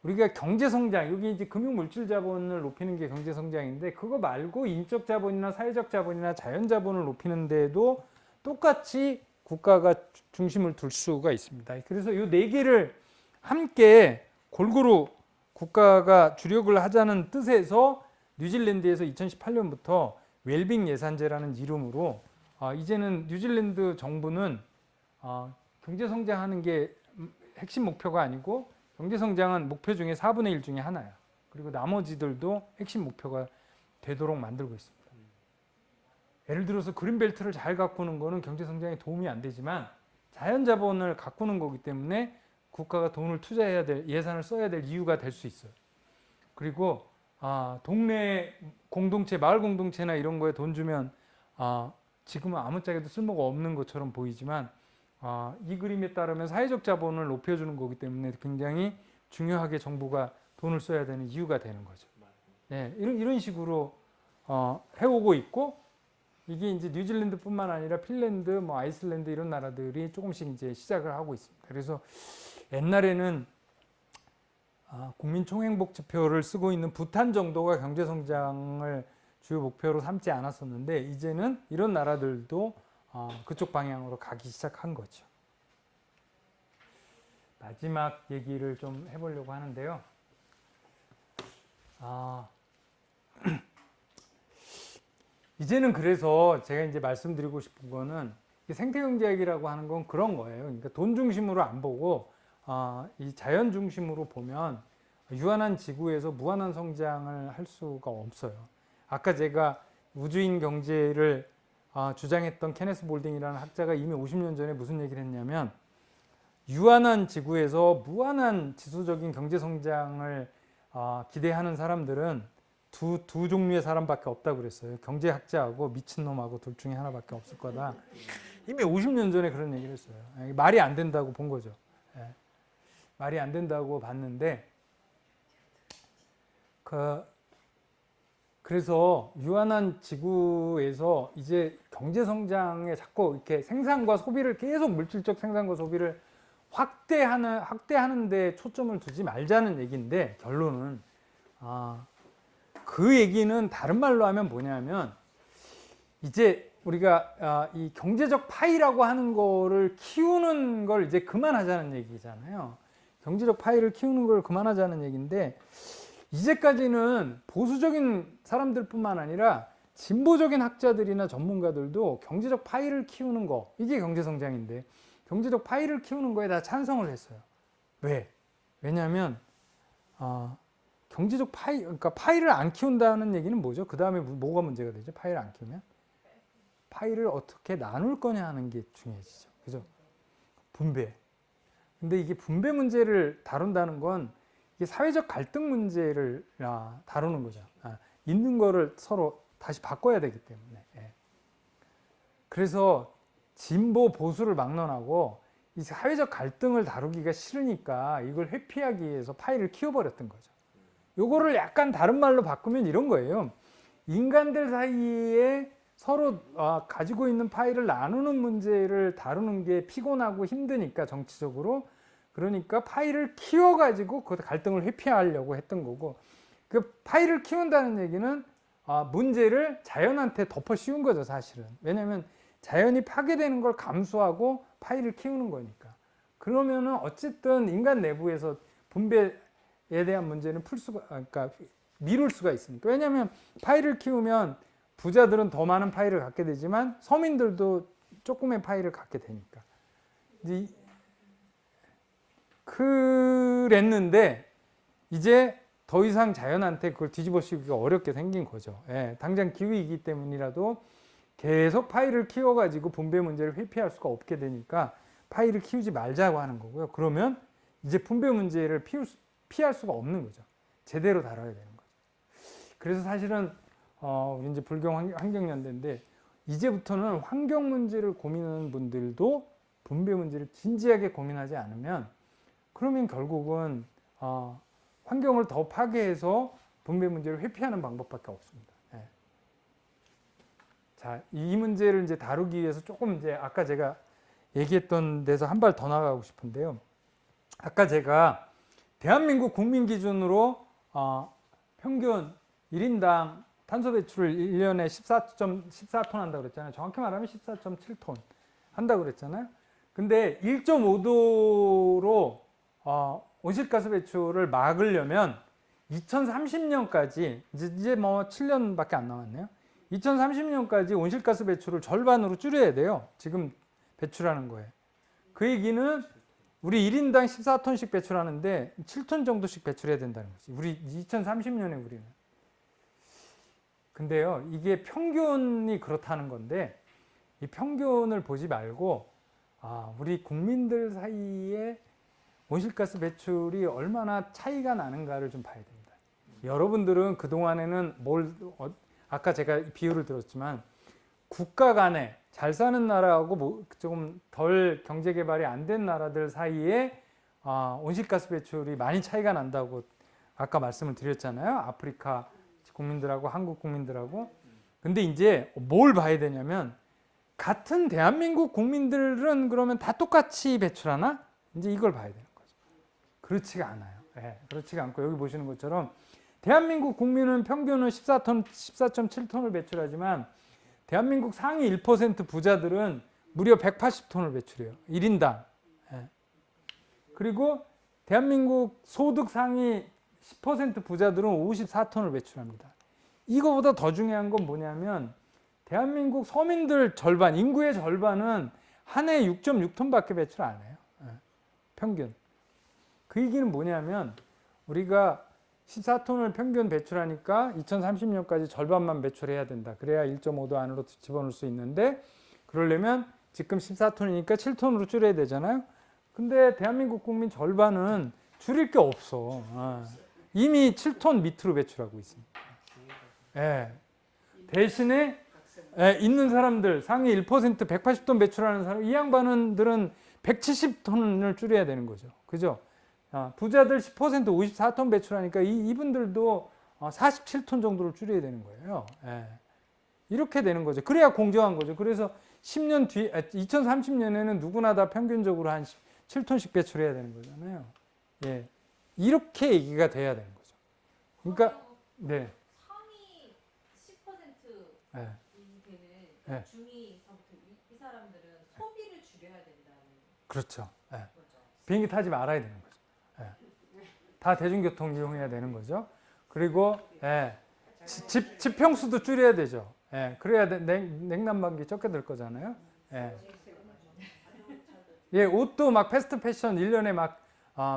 우리가 경제성장, 여기 이제 금융물질자본을 높이는 게 경제성장인데 그거 말고 인적자본이나 사회적자본이나 자연자본을 높이는 데도 똑같이 국가가 중심을 둘 수가 있습니다. 그래서 이 네 개를 함께 골고루 국가가 주력을 하자는 뜻에서 뉴질랜드에서 2018년부터 웰빙 예산제라는 이름으로 이제는 뉴질랜드 정부는 경제성장하는 게 핵심 목표가 아니고 경제성장은 목표 중에 4분의 1 중에 하나야. 그리고 나머지들도 핵심 목표가 되도록 만들고 있습니다. 예를 들어서 그린벨트를 잘 가꾸는 거는 경제성장에 도움이 안 되지만 자연자본을 가꾸는 거기 때문에 국가가 돈을 투자해야 될, 예산을 써야 될 이유가 될 수 있어요. 그리고 동네 공동체, 마을 공동체나 이런 거에 돈 주면 지금은 아무짝에도 쓸모가 없는 것처럼 보이지만 이 그림에 따르면 사회적 자본을 높여주는 거기 때문에 굉장히 중요하게 정부가 돈을 써야 되는 이유가 되는 거죠. 네, 이런 식으로 해오고 있고 이게 이제 뉴질랜드뿐만 아니라 핀란드, 뭐 아이슬란드 이런 나라들이 조금씩 이제 시작을 하고 있습니다. 그래서 옛날에는 국민총행복지표를 쓰고 있는 부탄 정도가 경제성장을 주요 목표로 삼지 않았었는데 이제는 이런 나라들도 그쪽 방향으로 가기 시작한 거죠. 마지막 얘기를 좀 해보려고 하는데요. 이제는 그래서 제가 이제 말씀드리고 싶은 거는 생태경제학이라고 하는 건 그런 거예요. 그러니까 돈 중심으로 안 보고 이 자연 중심으로 보면 유한한 지구에서 무한한 성장을 할 수가 없어요. 아까 제가 우주인 경제를 주장했던 케네스 볼딩이라는 학자가 이미 50년 전에 무슨 얘기를 했냐면 유한한 지구에서 무한한 지수적인 경제 성장을 기대하는 사람들은 두 종류의 사람밖에 없다고 그랬어요. 경제학자하고 미친놈하고 둘 중에 하나밖에 없을 거다. 이미 50년 전에 그런 얘기를 했어요. 말이 안 된다고 본 거죠. 말이 안 된다고 봤는데 그래서 유한한 지구에서 이제 경제 성장에 자꾸 이렇게 생산과 소비를 계속 물질적 생산과 소비를 확대하는 데 초점을 두지 말자는 얘기인데 결론은 그 얘기는 다른 말로 하면 뭐냐면 이제 우리가 이 경제적 파이라고 하는 거를 키우는 걸 이제 그만하자는 얘기잖아요. 경제적 파이를 키우는 걸 그만하자는 얘기인데 이제까지는 보수적인 사람들뿐만 아니라 진보적인 학자들이나 전문가들도 경제적 파이를 키우는 거 이게 경제성장인데 경제적 파이를 키우는 거에 다 찬성을 했어요. 왜? 왜냐하면 경제적 파이, 그러니까 파이를 안 키운다는 얘기는 뭐죠? 그 다음에 뭐가 문제가 되죠? 파이를 안 키우면? 파이를 어떻게 나눌 거냐 하는 게 중요해지죠. 그죠? 분배. 근데 이게 분배 문제를 다룬다는 건 이게 사회적 갈등 문제를 다루는 거죠. 있는 거를 서로 다시 바꿔야 되기 때문에. 그래서 진보 보수를 막론하고 이 사회적 갈등을 다루기가 싫으니까 이걸 회피하기 위해서 파이를 키워버렸던 거죠. 요거를 약간 다른 말로 바꾸면 이런 거예요. 인간들 사이에 서로 가지고 있는 파이를 나누는 문제를 다루는 게 피곤하고 힘드니까 정치적으로 그러니까 파이를 키워가지고 그 갈등을 회피하려고 했던 거고 그 파이를 키운다는 얘기는 문제를 자연한테 덮어 씌운 거죠, 사실은. 왜냐하면 자연이 파괴되는 걸 감수하고 파이를 키우는 거니까. 그러면은 어쨌든 인간 내부에서 분배에 대한 문제는 그러니까 미룰 수가 있으니까. 왜냐하면 파이를 키우면 부자들은 더 많은 파이를 갖게 되지만 서민들도 조금의 파이를 갖게 되니까. 그랬는데 이제 더 이상 자연한테 그걸 뒤집어 씌우기가 어렵게 생긴 거죠. 예, 당장 기후이기 때문이라도 계속 파이를 키워가지고 분배 문제를 회피할 수가 없게 되니까 파이를 키우지 말자고 하는 거고요. 그러면 이제 분배 문제를 피할 수가 없는 거죠. 제대로 다뤄야 되는 거죠. 그래서 사실은 우리 이제 불경 환경연대인데 이제부터는 환경 문제를 고민하는 분들도 분배 문제를 진지하게 고민하지 않으면 그러면 결국은 환경을 더 파괴해서 분배 문제를 회피하는 방법밖에 없습니다. 예. 자, 이 문제를 이제 다루기 위해서 조금 이제 아까 제가 얘기했던 데서 한 발 더 나가고 싶은데요. 아까 제가 대한민국 국민 기준으로 평균 1인당 탄소 배출을 1년에 14톤 한다고 그랬잖아요. 정확히 말하면 14.7톤 한다고 그랬잖아요. 근데 1.5도로 온실가스 배출을 막으려면 2030년까지 이제 뭐 7년밖에 안 남았네요. 2030년까지 온실가스 배출을 절반으로 줄여야 돼요. 지금 배출하는 거에. 그 얘기는 우리 1인당 14톤씩 배출하는데 7톤 정도씩 배출해야 된다는 거지. 우리 2030년에 우리는. 근데요, 이게 평균이 그렇다는 건데 이 평균을 보지 말고 우리 국민들 사이에 온실가스 배출이 얼마나 차이가 나는가를 좀 봐야 됩니다. 여러분들은 그동안에는 아까 제가 비유를 들었지만 국가 간에 잘 사는 나라하고 조금 덜 경제 개발이 안 된 나라들 사이에 온실가스 배출이 많이 차이가 난다고 아까 말씀을 드렸잖아요. 아프리카 국민들하고 한국 국민들하고. 근데 이제 뭘 봐야 되냐면 같은 대한민국 국민들은 그러면 다 똑같이 배출하나? 이제 이걸 봐야 되는 거죠. 그렇지가 않아요. 네, 그렇지가 않고 여기 보시는 것처럼 대한민국 국민은 평균은 14.7톤을 배출하지만 대한민국 상위 1% 부자들은 무려 180톤을 배출해요. 1인당. 예. 그리고 대한민국 소득 상위 10% 부자들은 54톤을 배출합니다. 이거보다 더 중요한 건 뭐냐면 대한민국 서민들 절반, 인구의 절반은 한 해에 6.6톤밖에 배출 안 해요. 예. 평균. 그 얘기는 뭐냐면 우리가 14톤을 평균 배출하니까 2030년까지 절반만 배출해야 된다. 그래야 1.5도 안으로 집어넣을 수 있는데 그러려면 지금 14톤이니까 7톤으로 줄여야 되잖아요. 근데 대한민국 국민 절반은 줄일 게 없어. 이미 7톤 밑으로 배출하고 있습니다. 예. 대신에 있는 사람들 상위 1% 180톤 배출하는 사람 이 양반들은 170톤을 줄여야 되는 거죠. 그죠? 부자들 10% 54톤 배출하니까 이분들도 47톤 정도를 줄여야 되는 거예요. 예. 이렇게 되는 거죠. 그래야 공정한 거죠. 그래서 10년 뒤 2030년에는 누구나 다 평균적으로 한 7톤씩 배출해야 되는 거잖아요. 예. 이렇게 얘기가 돼야 되는 거죠. 그러니까 네. 상위 10% 네. 되는 네. 중위서부터 이 사람들은 소비를 줄여야 된다는 그렇죠. 예. 거죠. 비행기 타지 말아야 되는 거죠. 예. 다 대중교통 이용해야 되는 거죠. 그리고 집 평수도 줄여야 되죠. 예. 그래야 냉난방기 적게 들 거잖아요. 예. 예, 옷도 막 패스트 패션 1년에 막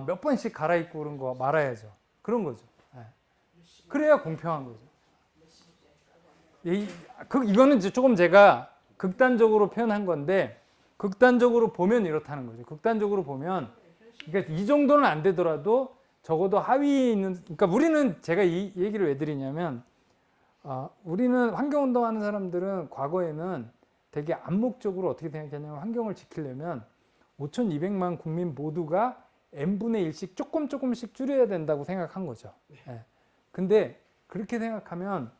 몇 번씩 갈아입고 그런 거 말아야죠. 그런 거죠. 예. 그래야 공평한 거죠. 이거는 이제 조금 제가 극단적으로 표현한 건데 극단적으로 보면 이렇다는 거죠. 극단적으로 보면 그러니까 이 정도는 안 되더라도 적어도 하위에 있는 그러니까 우리는 제가 이 얘기를 왜 드리냐면 우리는 환경운동하는 사람들은 과거에는 되게 암묵적으로 어떻게 생각했냐면 환경을 지키려면 5,200만 국민 모두가 n분의 1씩 조금씩 줄여야 된다고 생각한 거죠. 예. 근데 그렇게 생각하면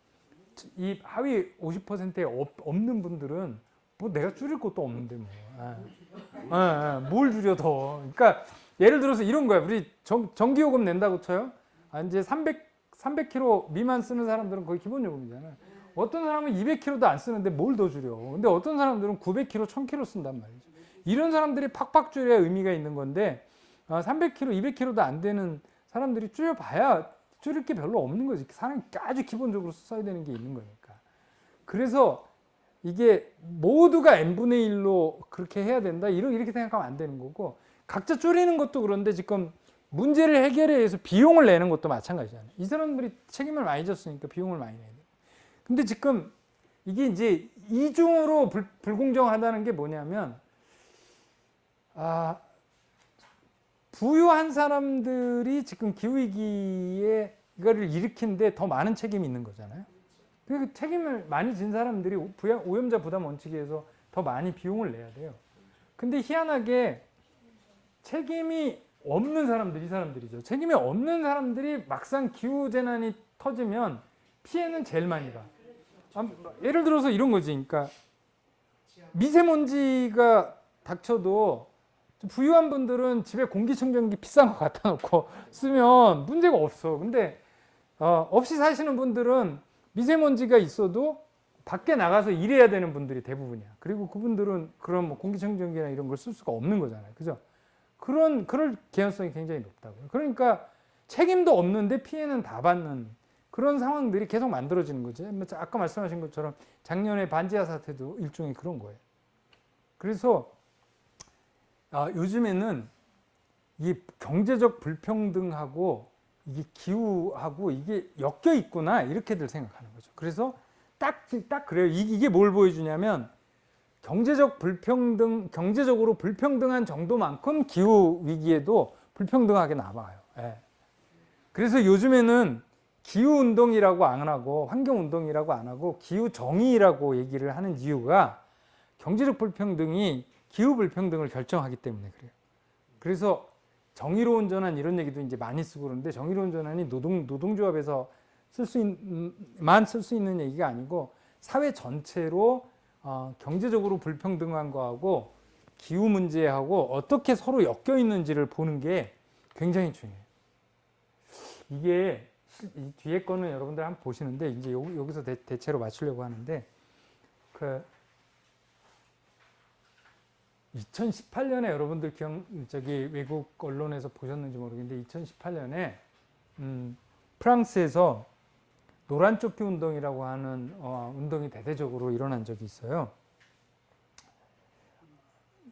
이 하위 50%에 없는 분들은 뭐 내가 줄일 것도 없는데 뭐. 뭘 줄여 더. 그러니까 예를 들어서 이런 거야. 우리 전기요금 낸다고 쳐요. 이제 300kg 미만 쓰는 사람들은 거의 기본 요금이잖아요. 어떤 사람은 200kg도 안 쓰는데 뭘 더 줄여. 근데 어떤 사람들은 900kg, 1000kg 쓴단 말이죠. 이런 사람들이 팍팍 줄여야 의미가 있는 건데 300kg, 200kg도 안 되는 사람들이 줄여봐야 줄일 게 별로 없는 거지. 사람이 아주 기본적으로 써야 되는 게 있는 거니까. 그래서 이게 모두가 n분의 1로 그렇게 해야 된다. 이렇게 생각하면 안 되는 거고, 각자 줄이는 것도 그런데 지금 문제를 해결해 위해서 비용을 내는 것도 마찬가지잖아요. 이 사람들이 책임을 많이 졌으니까 비용을 많이 내야 돼요. 근데 지금 이게 이제 이중으로 불공정하다는 게 뭐냐면, 부유한 사람들이 지금 기후위기에 이거를 일으킨데 더 많은 책임이 있는 거잖아요. 그 책임을 많이 진 사람들이 오염자 부담 원칙에 의해서 더 많이 비용을 내야 돼요. 근데 희한하게 책임이 없는 사람들이, 이 사람들이죠. 책임이 없는 사람들이 막상 기후재난이 터지면 피해는 제일 많이 가. 예를 들어서 이런 거지. 그러니까 미세먼지가 닥쳐도 부유한 분들은 집에 공기청정기 비싼 거 갖다 놓고 쓰면 문제가 없어. 근데 없이 사시는 분들은 미세먼지가 있어도 밖에 나가서 일해야 되는 분들이 대부분이야. 그리고 그분들은 그런 뭐 공기청정기나 이런 걸 쓸 수가 없는 거잖아요. 그죠? 그럴 개연성이 굉장히 높다고요. 그러니까 책임도 없는데 피해는 다 받는 그런 상황들이 계속 만들어지는 거죠. 아까 말씀하신 것처럼 작년에 반지하 사태도 일종의 그런 거예요. 그래서 요즘에는 이 경제적 불평등하고 이게 기후하고 이게 엮여 있구나 이렇게들 생각하는 거죠. 그래서 딱 그래요. 이게 뭘 보여주냐면 경제적으로 불평등한 정도만큼 기후 위기에도 불평등하게 남아요. 예. 그래서 요즘에는 기후 운동이라고 안 하고 환경 운동이라고 안 하고 기후 정의라고 얘기를 하는 이유가 경제적 불평등이 기후 불평등을 결정하기 때문에 그래요. 그래서 정의로운 전환 이런 얘기도 이제 많이 쓰고 그러는데 정의로운 전환이 노동조합에서 쓸 수 있는 얘기가 아니고 사회 전체로 경제적으로 불평등한 거하고 기후 문제하고 어떻게 서로 엮여 있는지를 보는 게 굉장히 중요해요. 이게 이 뒤에 거는 여러분들 한번 보시는데 이제 여기서 대체로 맞추려고 하는데 2018년에 여러분들 외국 언론에서 보셨는지 모르겠는데 2018년에 프랑스에서 노란 조끼 운동이라고 하는 운동이 대대적으로 일어난 적이 있어요.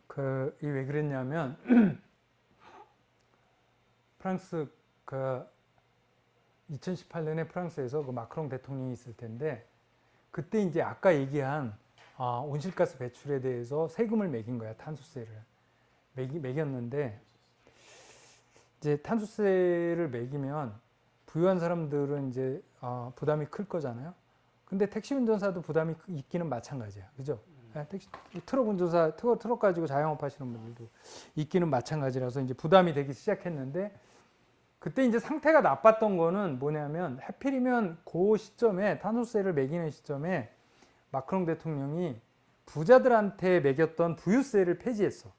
이게 왜 그랬냐면 프랑스 2018년에 프랑스에서 그 마크롱 대통령이 있을 텐데 그때 이제 아까 얘기한 온실가스 배출에 대해서 세금을 매긴 거야. 탄소세를 매겼는데 이제 탄소세를 매기면 부유한 사람들은 이제 부담이 클 거잖아요. 근데 택시 운전사도 부담이 있기는 마찬가지야. 그죠? 트럭 운전사, 트럭 가지고 자영업 하시는 분들도 있기는 마찬가지라서 이제 부담이 되기 시작했는데 그때 이제 상태가 나빴던 거는 뭐냐면 하필이면 그 시점에 탄소세를 매기는 시점에 마크롱 대통령이 부자들한테 매겼던 부유세를 폐지했어.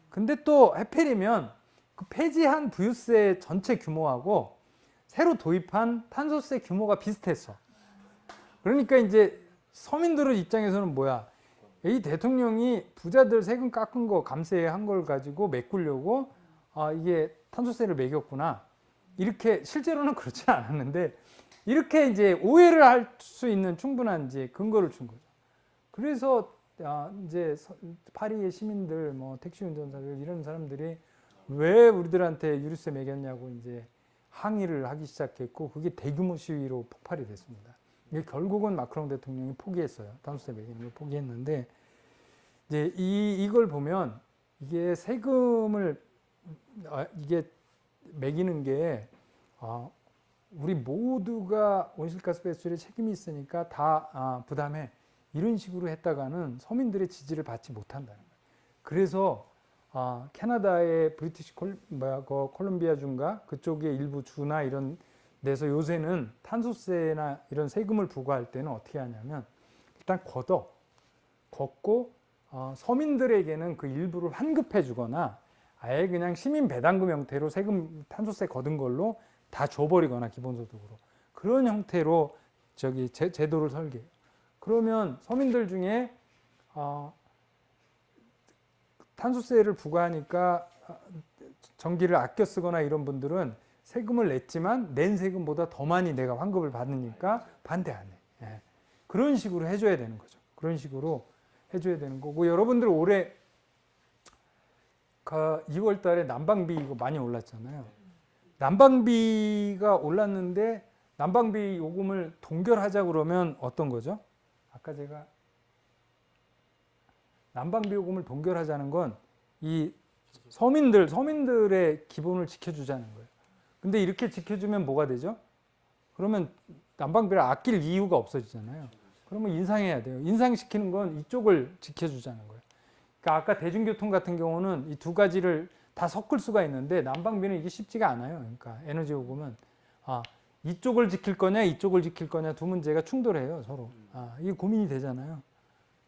근데 또 하필이면 그 폐지한 부유세 전체 규모하고 새로 도입한 탄소세 규모가 비슷했어. 그러니까 이제 서민들의 입장에서는 뭐야? 이 대통령이 부자들 세금 깎은 거 감세한 걸 가지고 메꾸려고 이게 탄소세를 매겼구나. 이렇게 실제로는 그렇지 않았는데 이렇게 이제 오해를 할 수 있는 충분한 이제 근거를 준 거죠. 그래서 이제 파리의 시민들, 뭐 택시 운전사들 이런 사람들이 왜 우리들한테 유류세 매겼냐고 이제 항의를 하기 시작했고 그게 대규모 시위로 폭발이 됐습니다. 이게 결국은 마크롱 대통령이 포기했어요. 탄소세 매기는 걸 포기했는데 이제 이걸 보면 이게 세금을 이게 매기는 게 우리 모두가 온실가스 배출에 책임이 있으니까 다 부담해. 이런 식으로 했다가는 서민들의 지지를 받지 못한다는 거예요. 그래서 캐나다의 브리티시 콜룸비아 주인가 그쪽의 일부 주나 이런 데서 요새는 탄소세나 이런 세금을 부과할 때는 어떻게 하냐면 일단 걷고 서민들에게는 그 일부를 환급해 주거나 아예 그냥 시민 배당금 형태로 탄소세 거둔 걸로 다 줘버리거나 기본소득으로 그런 형태로 저기 제도를 설계해요. 그러면 서민들 중에 탄소세를 부과하니까 전기를 아껴 쓰거나 이런 분들은 세금을 냈지만 낸 세금보다 더 많이 내가 환급을 받으니까 반대 안 해. 예. 그런 식으로 해줘야 되는 거죠. 그런 식으로 해줘야 되는 거고 여러분들 올해 2월 달에 난방비 이거 많이 올랐잖아요. 난방비가 올랐는데 난방비 요금을 동결하자 그러면 어떤 거죠? 아까 제가 난방비 요금을 동결하자는 건 이 서민들의 기본을 지켜주자는 거예요. 근데 이렇게 지켜주면 뭐가 되죠? 그러면 난방비를 아낄 이유가 없어지잖아요. 그러면 인상해야 돼요. 인상시키는 건 이쪽을 지켜주자는 거예요. 그러니까 아까 대중교통 같은 경우는 이 두 가지를 다 섞을 수가 있는데 난방비는 이게 쉽지가 않아요. 그러니까 에너지 요금은 이쪽을 지킬 거냐 이쪽을 지킬 거냐 두 문제가 충돌해요 서로. 이게 고민이 되잖아요.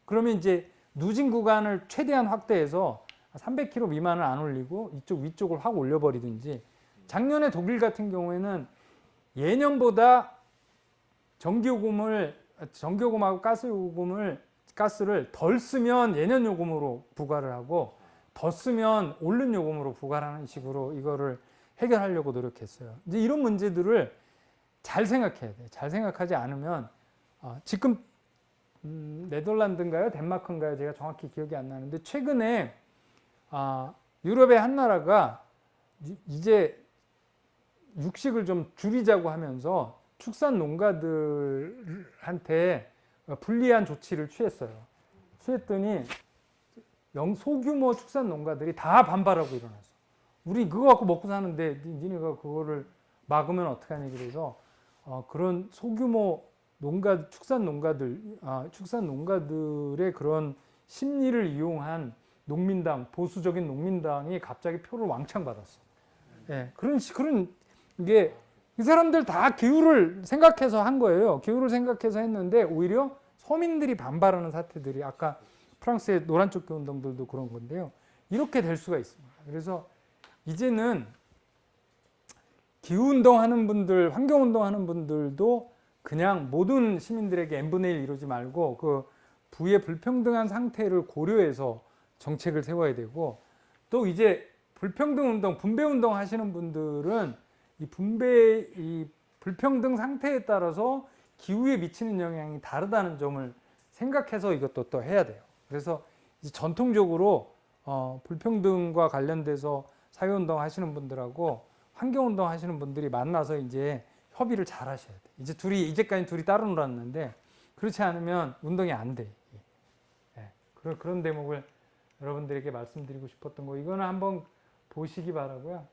그러면 이제 누진 구간을 최대한 확대해서 300km 미만을 안 올리고 이쪽 위쪽을 확 올려버리든지 작년에 독일 같은 경우에는 예년보다 전기요금하고 가스를 덜 쓰면 예년 요금으로 부과를 하고 더 쓰면 오른 요금으로 부과를 하는 식으로 이거를 해결하려고 노력했어요. 이제 이런 문제들을 잘 생각해야 돼요. 잘 생각하지 않으면 지금 네덜란드인가요? 덴마크인가요? 제가 정확히 기억이 안 나는데 최근에 유럽의 한 나라가 이제 육식을 좀 줄이자고 하면서 축산 농가들한테 불리한 조치를 취했어요. 취했더니 소규모 축산 농가들이 다 반발하고 일어났어. 우리 그거 갖고 먹고 사는데 니네가 그거를 막으면 어떡하니 그래서 그런 소규모 축산 농가들의 그런 심리를 이용한 보수적인 농민당이 갑자기 표를 왕창 받았어. 예, 그런 이게 이 사람들 다 기후를 생각해서 한 거예요. 기후를 생각해서 했는데 오히려 서민들이 반발하는 사태들이 아까 프랑스의 노란 조끼 운동들도 그런 건데요. 이렇게 될 수가 있습니다. 그래서 이제는 기후운동 하는 분들, 환경운동 하는 분들도 그냥 모든 시민들에게 n분의 1 이루지 말고 그 부의 불평등한 상태를 고려해서 정책을 세워야 되고 또 이제 불평등운동, 분배운동 하시는 분들은 이 불평등 상태에 따라서 기후에 미치는 영향이 다르다는 점을 생각해서 이것도 또 해야 돼요. 그래서 이제 전통적으로 불평등과 관련돼서 사회운동 하시는 분들하고 환경운동 하시는 분들이 만나서 이제 협의를 잘 하셔야 돼. 이제까지 둘이 따로 놀았는데 그렇지 않으면 운동이 안 돼. 예. 그런 대목을 여러분들에게 말씀드리고 싶었던 거. 이거는 한번 보시기 바라고요.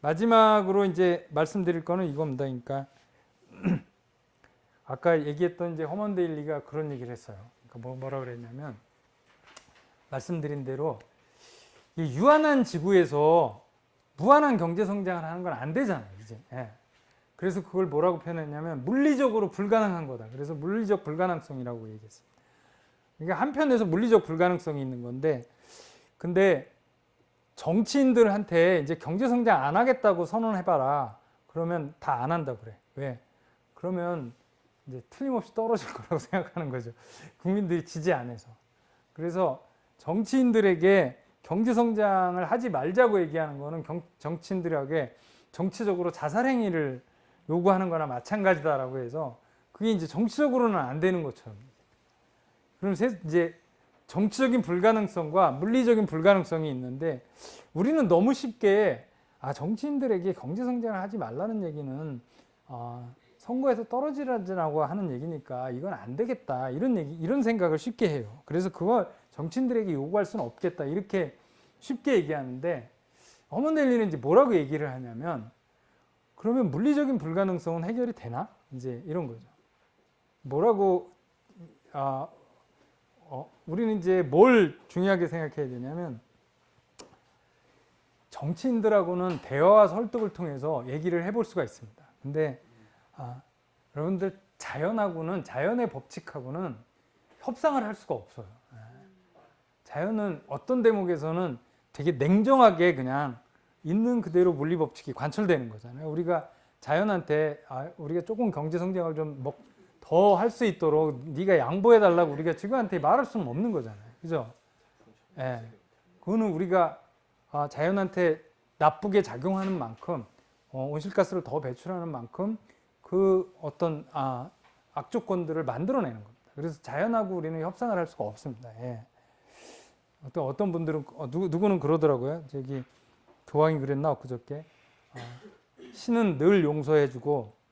마지막으로 이제 말씀드릴 거는 이겁니다. 그러니까 아까 얘기했던 이제 허먼데일리가 그런 얘기를 했어요. 그러니까 뭐라 그랬냐면 말씀드린 대로 이 유한한 지구에서 무한한 경제 성장을 하는 건 안 되잖아요, 이제. 예. 그래서 그걸 뭐라고 표현했냐면 물리적으로 불가능한 거다. 그래서 물리적 불가능성이라고 얘기했습니다. 그러니까 한편에서 물리적 불가능성이 있는 건데, 근데 정치인들한테 이제 경제 성장 안 하겠다고 선언해봐라. 그러면 다 안 한다 그래. 왜? 그러면 이제 틀림없이 떨어질 거라고 생각하는 거죠. 국민들이 지지 안 해서. 그래서 정치인들에게 경제 성장을 하지 말자고 얘기하는 거는 정치인들에게 정치적으로 자살행위를 요구하는 거나 마찬가지다라고 해서 그게 이제 정치적으로는 안 되는 것처럼. 그럼 이제 정치적인 불가능성과 물리적인 불가능성이 있는데 우리는 너무 쉽게 정치인들에게 경제 성장을 하지 말라는 얘기는 선거에서 떨어지라고 하는 얘기니까 이건 안 되겠다 이런 생각을 쉽게 해요. 그래서 그걸 정치인들에게 요구할 수는 없겠다 이렇게 쉽게 얘기하는데 허먼데일리는 이제 뭐라고 얘기를 하냐면 그러면 물리적인 불가능성은 해결이 되나? 이제 이런 거죠. 뭐라고 우리는 이제 뭘 중요하게 생각해야 되냐면 정치인들하고는 대화와 설득을 통해서 얘기를 해볼 수가 있습니다. 근데 여러분들 자연의 법칙하고는 협상을 할 수가 없어요. 자연은 어떤 대목에서는 되게 냉정하게 그냥 있는 그대로 물리 법칙이 관철되는 거잖아요. 우리가 자연한테 우리가 조금 경제 성장을 좀 더 할 수 있도록 네가 양보해 달라고 우리가 지구한테 말할 수는 없는 거잖아요. 그죠? 예. 그거는 우리가 자연한테 나쁘게 작용하는 만큼 온실가스를 더 배출하는 만큼 그 어떤 악조건들을 만들어내는 겁니다. 그래서 자연하고 우리는 협상을 할 수가 없습니다. 예. 어떤 분들은 누구는 그러더라고요. 저기 교황이 그랬나 엊그저께 신은 늘 용서해주고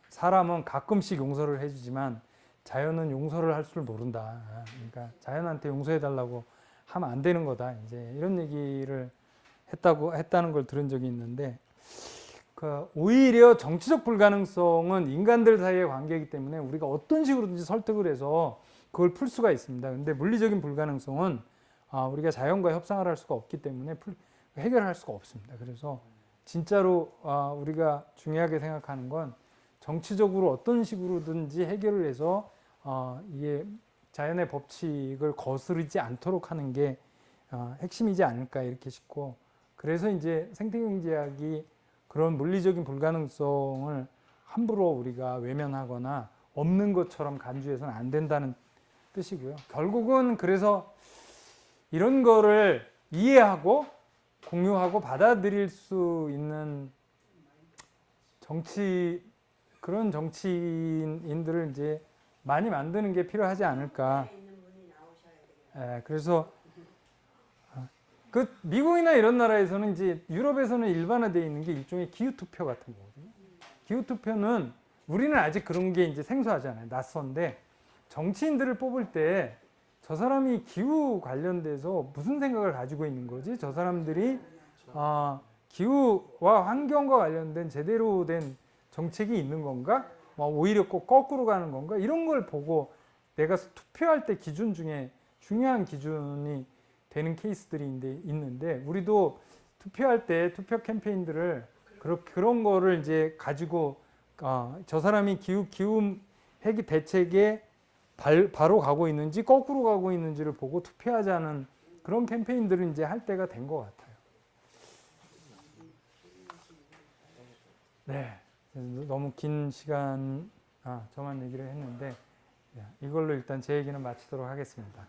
사람은 가끔씩 용서를 해주지만 자연은 용서를 할 줄 모른다. 그러니까 자연한테 용서해달라고 하면 안 되는 거다. 이제 이런 얘기를 했다는 걸 들은 적이 있는데 오히려 정치적 불가능성은 인간들 사이의 관계이기 때문에 우리가 어떤 식으로든지 설득을 해서 그걸 풀 수가 있습니다. 근데 물리적인 불가능성은 우리가 자연과 협상을 할 수가 없기 때문에 해결할 수가 없습니다. 그래서 진짜로 우리가 중요하게 생각하는 건 정치적으로 어떤 식으로든지 해결을 해서 이게 자연의 법칙을 거스르지 않도록 하는 게 핵심이지 않을까 이렇게 싶고, 그래서 이제 생태경제학이 그런 물리적인 불가능성을 함부로 우리가 외면하거나 없는 것처럼 간주해서는 안 된다는 뜻이고요. 결국은 그래서 이런 거를 이해하고 공유하고 받아들일 수 있는 그런 정치인들을 이제 많이 만드는 게 필요하지 않을까. 그래서 미국이나 이런 나라에서는 이제 유럽에서는 일반화되어 있는 게 일종의 기후투표 같은 거거든요. 기후투표는 우리는 아직 그런 게 이제 생소하잖아요. 낯선데 정치인들을 뽑을 때 저 사람이 기후 관련돼서 무슨 생각을 가지고 있는 거지? 저 사람들이 기후와 환경과 관련된 제대로 된 정책이 있는 건가? 오히려 꼭 거꾸로 가는 건가? 이런 걸 보고 내가 투표할 때 기준 중에 중요한 기준이 되는 케이스들이 있는데, 우리도 투표할 때 투표 캠페인들을 그런 거를 이제 가지고 저 사람이 기후 핵 대책에 바로 가고 있는지 거꾸로 가고 있는지를 보고 투표하자는 그런 캠페인들을 이제 할 때가 된 것 같아요. 네, 너무 긴 시간 저만 얘기를 했는데 이걸로 일단 제 얘기는 마치도록 하겠습니다.